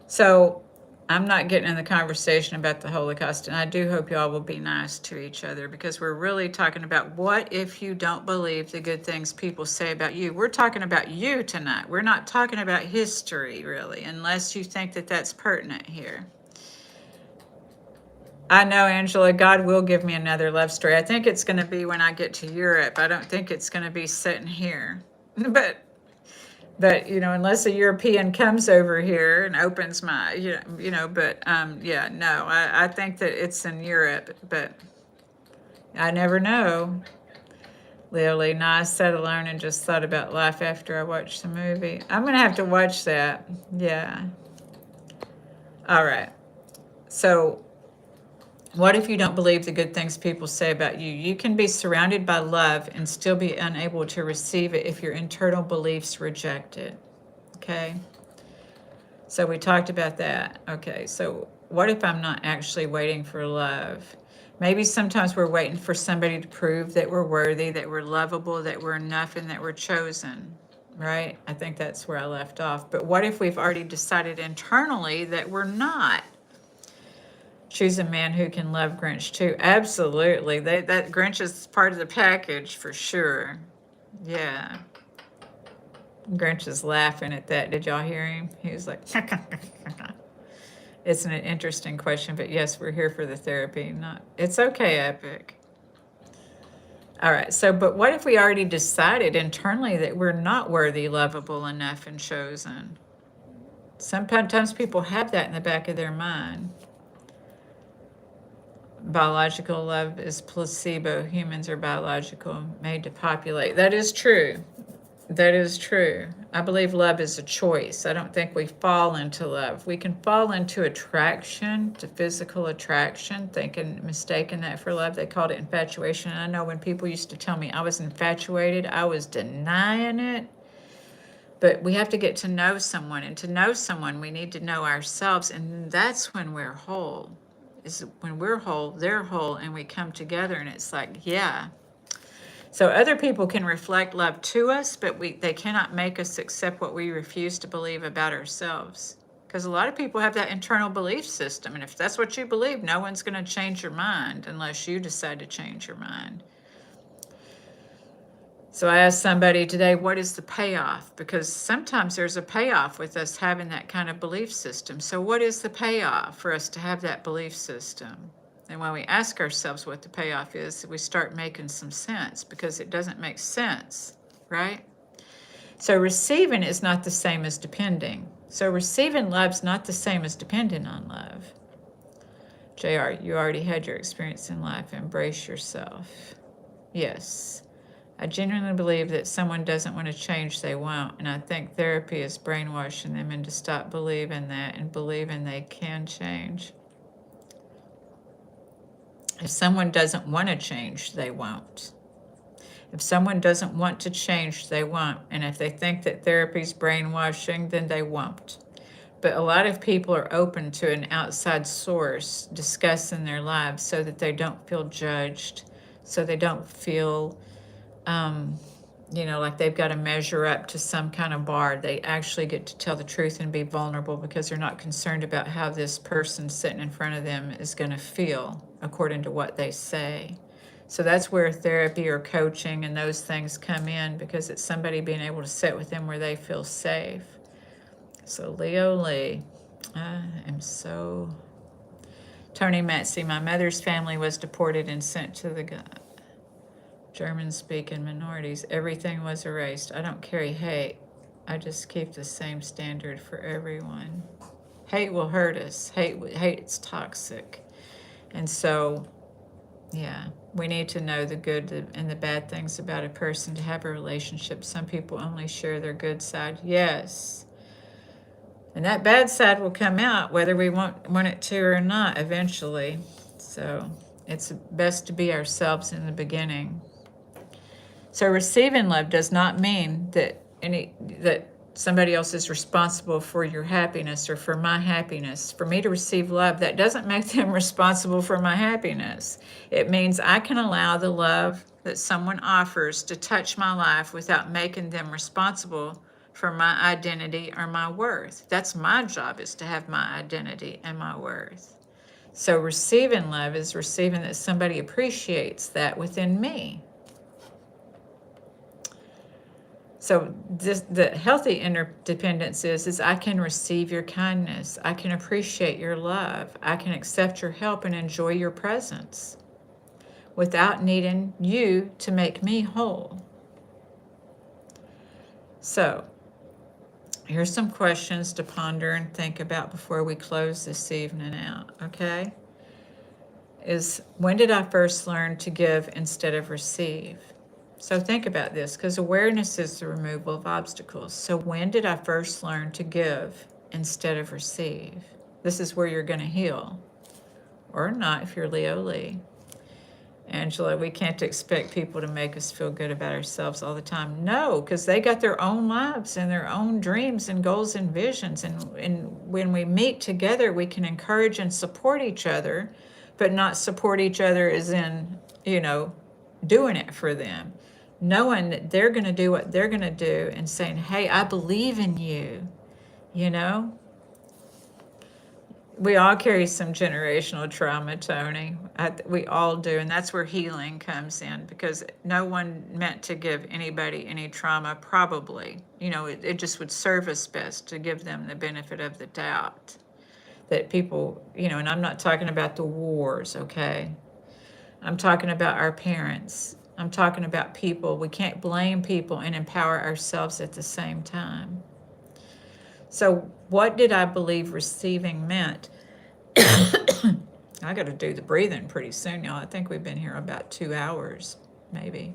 So I'm not getting in the conversation about the Holocaust, and I do hope y'all will be nice to each other because we're really talking about what if you don't believe the good things people say about you. We're talking about you tonight. We're not talking about history, really, unless you think that that's pertinent here. I know, Angela, God will give me another love story. I think it's going to be when I get to Europe. I don't think it's going to be sitting here. But unless a European comes over here and opens my, but yeah, no, I think that it's in Europe, but I never know. Lily, no, I sat alone and just thought about life after I watched the movie. I'm gonna have to watch that. Yeah. All right. So, what if you don't believe the good things people say about you? You can be surrounded by love and still be unable to receive it if your internal beliefs reject it. Okay. So we talked about that. Okay, so what if I'm not actually waiting for love? Maybe sometimes we're waiting for somebody to prove that we're worthy, that we're lovable, that we're enough, and that we're chosen, right? I think that's where I left off. But what if we've already decided internally that we're not? Choose a man who can love Grinch too. Absolutely. That Grinch is part of the package for sure. Yeah. Grinch is laughing at that. Did y'all hear him? He was like, it's an interesting question, but yes, we're here for the therapy. Not, it's okay, Epic. All right. So, but what if we already decided internally that we're not worthy, lovable enough, and chosen? Sometimes people have that in the back of their mind. Biological love is placebo. Humans are biological, made to populate. That is true. That is true. I believe love is a choice. I don't think we fall into love. We can fall into attraction, to physical attraction, mistaking that for love. They called it infatuation. And I know when people used to tell me I was infatuated, I was denying it. But we have to get to know someone. And to know someone, we need to know ourselves. And that's when we're whole. Is when we're whole, they're whole, and we come together. And it's like, yeah. So other people can reflect love to us, but they cannot make us accept what we refuse to believe about ourselves. Because a lot of people have that internal belief system. And if that's what you believe, no one's going to change your mind unless you decide to change your mind. So I asked somebody today, what is the payoff? Because sometimes there's a payoff with us having that kind of belief system. So what is the payoff for us to have that belief system? And when we ask ourselves what the payoff is, we start making some sense because it doesn't make sense, right? So receiving is not the same as depending. So receiving love's not the same as depending on love. JR, you already had your experience in life. Embrace yourself. Yes. I genuinely believe that someone doesn't want to change, they won't. And I think therapy is brainwashing them into stop believing that and believing they can change. If someone doesn't want to change, they won't. If someone doesn't want to change, they won't. And if they think that therapy's brainwashing, then they won't. But a lot of people are open to an outside source discussing their lives so that they don't feel judged, so they don't feel like they've got to measure up to some kind of bar. They actually get to tell the truth and be vulnerable because they're not concerned about how this person sitting in front of them is going to feel according to what they say. So that's where therapy or coaching and those things come in, because it's somebody being able to sit with them where they feel safe. So Leo Lee, I am so... Tony Metzi, my mother's family was deported and sent to the German-speaking minorities. Everything was erased. I don't carry hate. I just keep the same standard for everyone. Hate will hurt us. Hate's toxic. And so, yeah, we need to know the good and the bad things about a person to have a relationship. Some people only share their good side. Yes. And that bad side will come out whether we want it to or not eventually. So it's best to be ourselves in the beginning. So receiving love does not mean that somebody else is responsible for your happiness or for my happiness. For me to receive love, that doesn't make them responsible for my happiness. It means I can allow the love that someone offers to touch my life without making them responsible for my identity or my worth. That's my job, is to have my identity and my worth. So receiving love is receiving that somebody appreciates that within me. So the healthy interdependence is I can receive your kindness. I can appreciate your love. I can accept your help and enjoy your presence without needing you to make me whole. So here's some questions to ponder and think about before we close this evening out, okay? Is when did I first learn to give instead of receive? So think about this, because awareness is the removal of obstacles. So when did I first learn to give instead of receive? This is where you're going to heal, or not if you're Leo Lee. Angela, we can't expect people to make us feel good about ourselves all the time. No, because they got their own lives and their own dreams and goals and visions. And when we meet together, we can encourage and support each other, but not support each other as in, doing it for them. Knowing that they're going to do what they're going to do and saying, hey, I believe in you, We all carry some generational trauma, Tony. We all do, and that's where healing comes in, because no one meant to give anybody any trauma, probably. It just would serve us best to give them the benefit of the doubt. That people, and I'm not talking about the wars, okay? I'm talking about our parents. I'm talking about people. We can't blame people and empower ourselves at the same time. So what did I believe receiving meant? I got to do the breathing pretty soon, y'all. I think we've been here about 2 hours, maybe.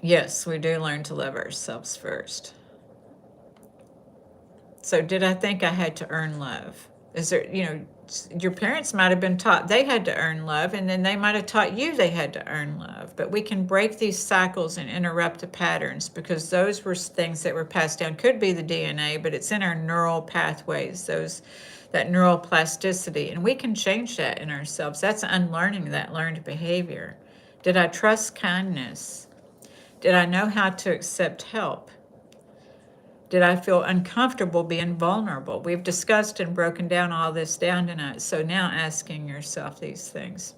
Yes, we do learn to love ourselves first. So did I think I had to earn love? Is there, your parents might have been taught they had to earn love, and then they might have taught you they had to earn love. But we can break these cycles and interrupt the patterns, because those were things that were passed down. Could be the DNA, but it's in our neural pathways, that neural plasticity. And we can change that in ourselves. That's unlearning that learned behavior. Did I trust kindness? Did I know how to accept help? Did I feel uncomfortable being vulnerable? We've discussed and broken down all this down tonight. So now asking yourself these things.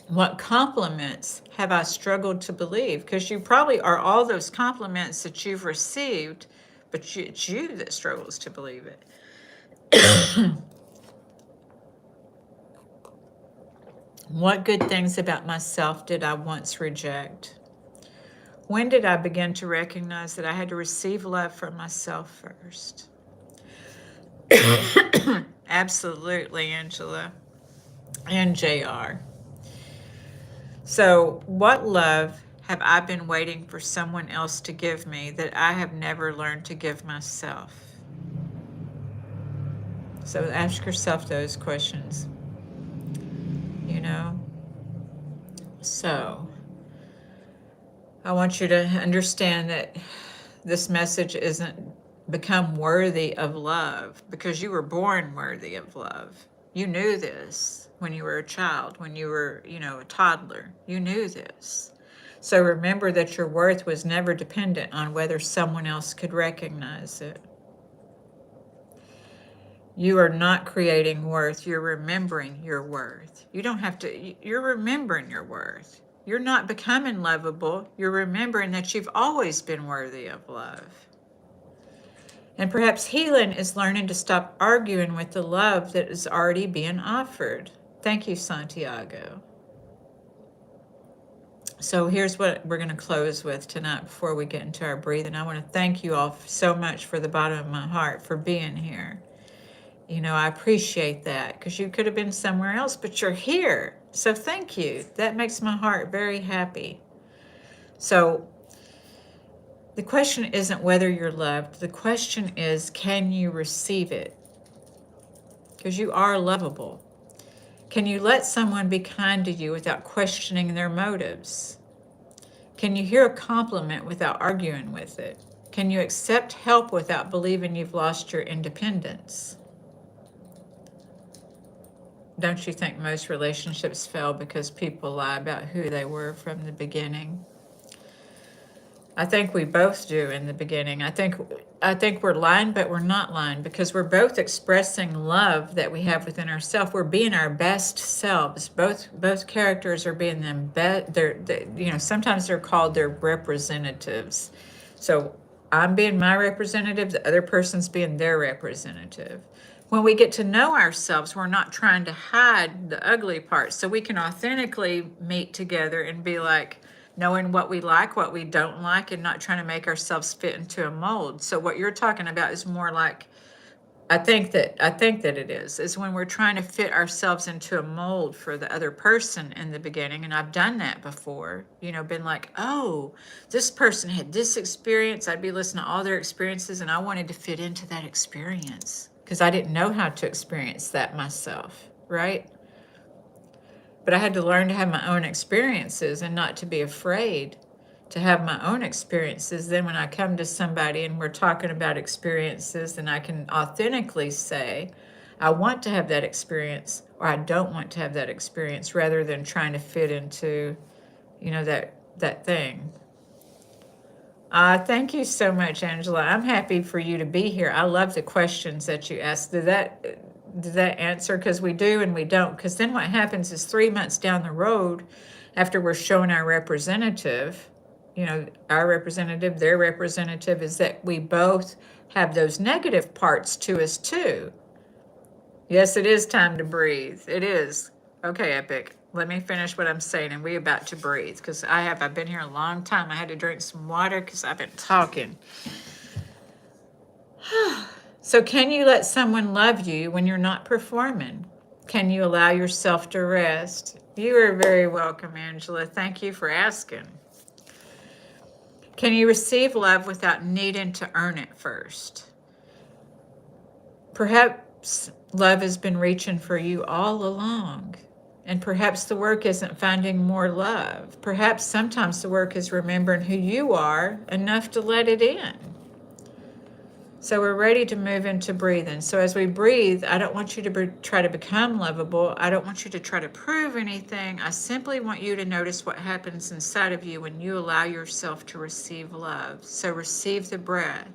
What compliments have I struggled to believe? Because you probably are all those compliments that you've received, but it's you that struggles to believe it. What good things about myself did I once reject? When did I begin to recognize that I had to receive love from myself first? Absolutely, Angela and JR. So, what love have I been waiting for someone else to give me that I have never learned to give myself? So, ask yourself those questions. So, I want you to understand that this message isn't become worthy of love, because you were born worthy of love. You knew this when you were a child, when you were, a toddler. You knew this. So remember that your worth was never dependent on whether someone else could recognize it. You are not creating worth. You're remembering your worth. You don't have to, you're remembering your worth. You're not becoming lovable. You're remembering that you've always been worthy of love. And perhaps healing is learning to stop arguing with the love that is already being offered. Thank you, Santiago. So here's what we're going to close with tonight before we get into our breathing. I want to thank you all so much for the bottom of my heart for being here. I appreciate that, because you could have been somewhere else, but you're here. So thank you. That makes my heart very happy. So the question isn't whether you're loved. The question is, can you receive it? Because you are lovable. Can you let someone be kind to you without questioning their motives? Can you hear a compliment without arguing with it? Can you accept help without believing you've lost your independence? Don't you think most relationships fail because people lie about who they were from the beginning? I think we both do in the beginning. I think we're lying, but we're not lying because we're both expressing love that we have within ourselves. We're being our best selves. Both characters are being them best. Sometimes they're called their representatives. So I'm being my representative, the other person's being their representative. When we get to know ourselves, we're not trying to hide the ugly parts. So we can authentically meet together and be like, knowing what we like, what we don't like, and not trying to make ourselves fit into a mold. So what you're talking about is more like, I think that it is when we're trying to fit ourselves into a mold for the other person in the beginning. And I've done that before, been like, oh, this person had this experience. I'd be listening to all their experiences and I wanted to fit into that experience because I didn't know how to experience that myself, right? But I had to learn to have my own experiences and not to be afraid to have my own experiences. Then when I come to somebody and we're talking about experiences, then I can authentically say, I want to have that experience or I don't want to have that experience rather than trying to fit into, that thing. Thank you so much, Angela. I'm happy for you to be here. I love the questions that you asked. Did that answer? Because we do and we don't. Because then what happens is 3 months down the road, after we're showing our representative, their representative, is that we both have those negative parts to us too. Yes, it is time to breathe. It is. Okay, Epic. Let me finish what I'm saying and we about to breathe because I've been here a long time. I had to drink some water because I've been talking. So can you let someone love you when you're not performing? Can you allow yourself to rest? You are very welcome, Angela. Thank you for asking. Can you receive love without needing to earn it first? Perhaps love has been reaching for you all along. And perhaps the work isn't finding more love. Perhaps sometimes the work is remembering who you are enough to let it in. So we're ready to move into breathing. So as we breathe, I don't want you to try to become lovable. I don't want you to try to prove anything. I simply want you to notice what happens inside of you when you allow yourself to receive love. So receive the breath.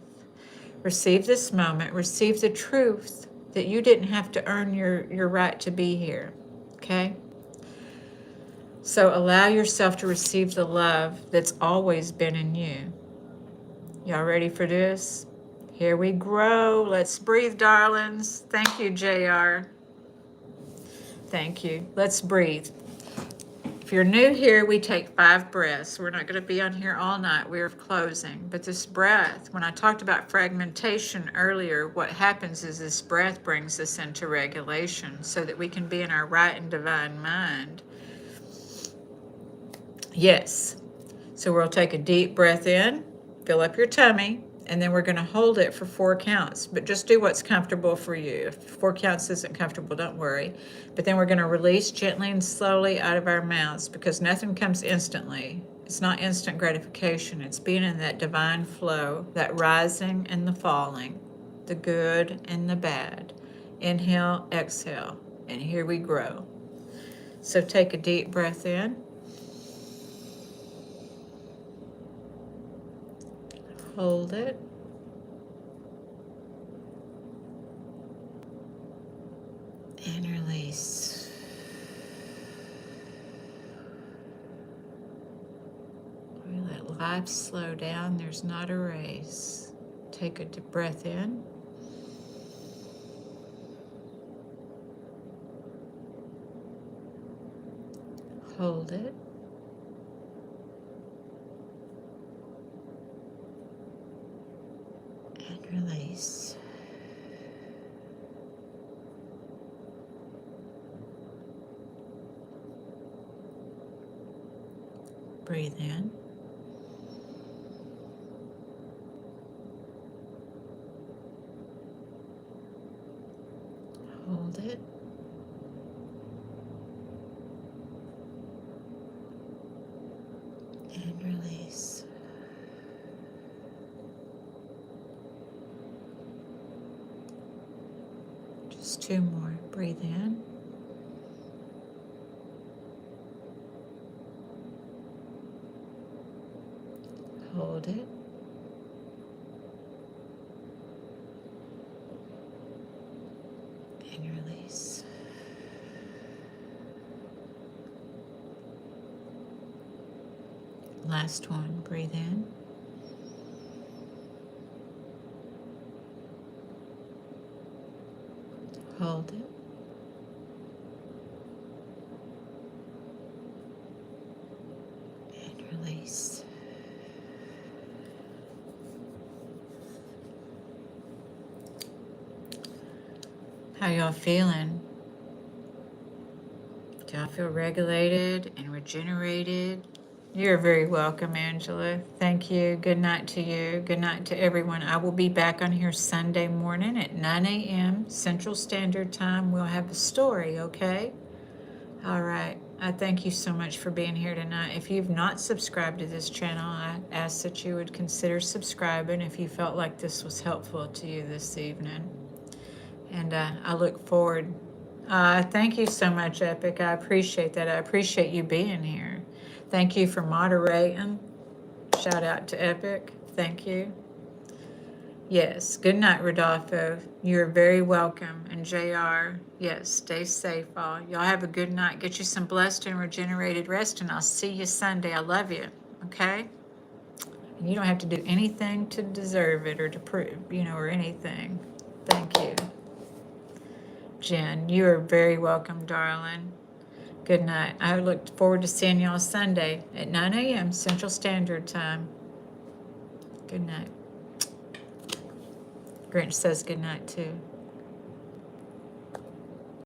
Receive this moment. Receive the truth that you didn't have to earn your right to be here. Okay? So allow yourself to receive the love that's always been in you. Y'all ready for this? Here we grow. Let's breathe, darlings. Thank you, JR. Thank you. Let's breathe. If you're new here, we take 5 breaths. We're not going to be on here all night. We're closing. But this breath, when I talked about fragmentation earlier, what happens is this breath brings us into regulation so that we can be in our right and divine mind. Yes. So we'll take a deep breath in, fill up your tummy, and then we're going to hold it for 4 counts. But just do what's comfortable for you. If 4 counts isn't comfortable, don't worry. But then we're going to release gently and slowly out of our mouths because nothing comes instantly. It's not instant gratification. It's being in that divine flow, that rising and the falling, the good and the bad. Inhale, exhale, and here we grow. So take a deep breath in. Hold it. And release. We let life slow down. There's not a race. Take a deep breath in. Hold it. And release. Breathe in. Hold it. And release. Just 2 more. Breathe in. Hold it. And release. Last one. Breathe in. Hold it. And release. How y'all feeling? Do y'all feel regulated and regenerated? You're very welcome, Angela. Thank you. Good night to you. Good night to everyone. I will be back on here Sunday morning at 9 a.m. Central Standard Time. We'll have a story, okay? All right. I thank you so much for being here tonight. If you've not subscribed to this channel, I ask that you would consider subscribing if you felt like this was helpful to you this evening. And I look forward. Thank you so much, Epic. I appreciate that. I appreciate you being here. Thank you for moderating. Shout out to Epic. Thank you. Yes. Good night, Rodolfo. You're very welcome. And JR, yes, stay safe, all. Y'all have a good night. Get you some blessed and regenerated rest, and I'll see you Sunday. I love you. Okay? And you don't have to do anything to deserve it or to prove, or anything. Thank you. Jen, you are very welcome, darling. Good night. I look forward to seeing y'all Sunday at 9 a.m. Central Standard Time. Good night. Grinch says good night too.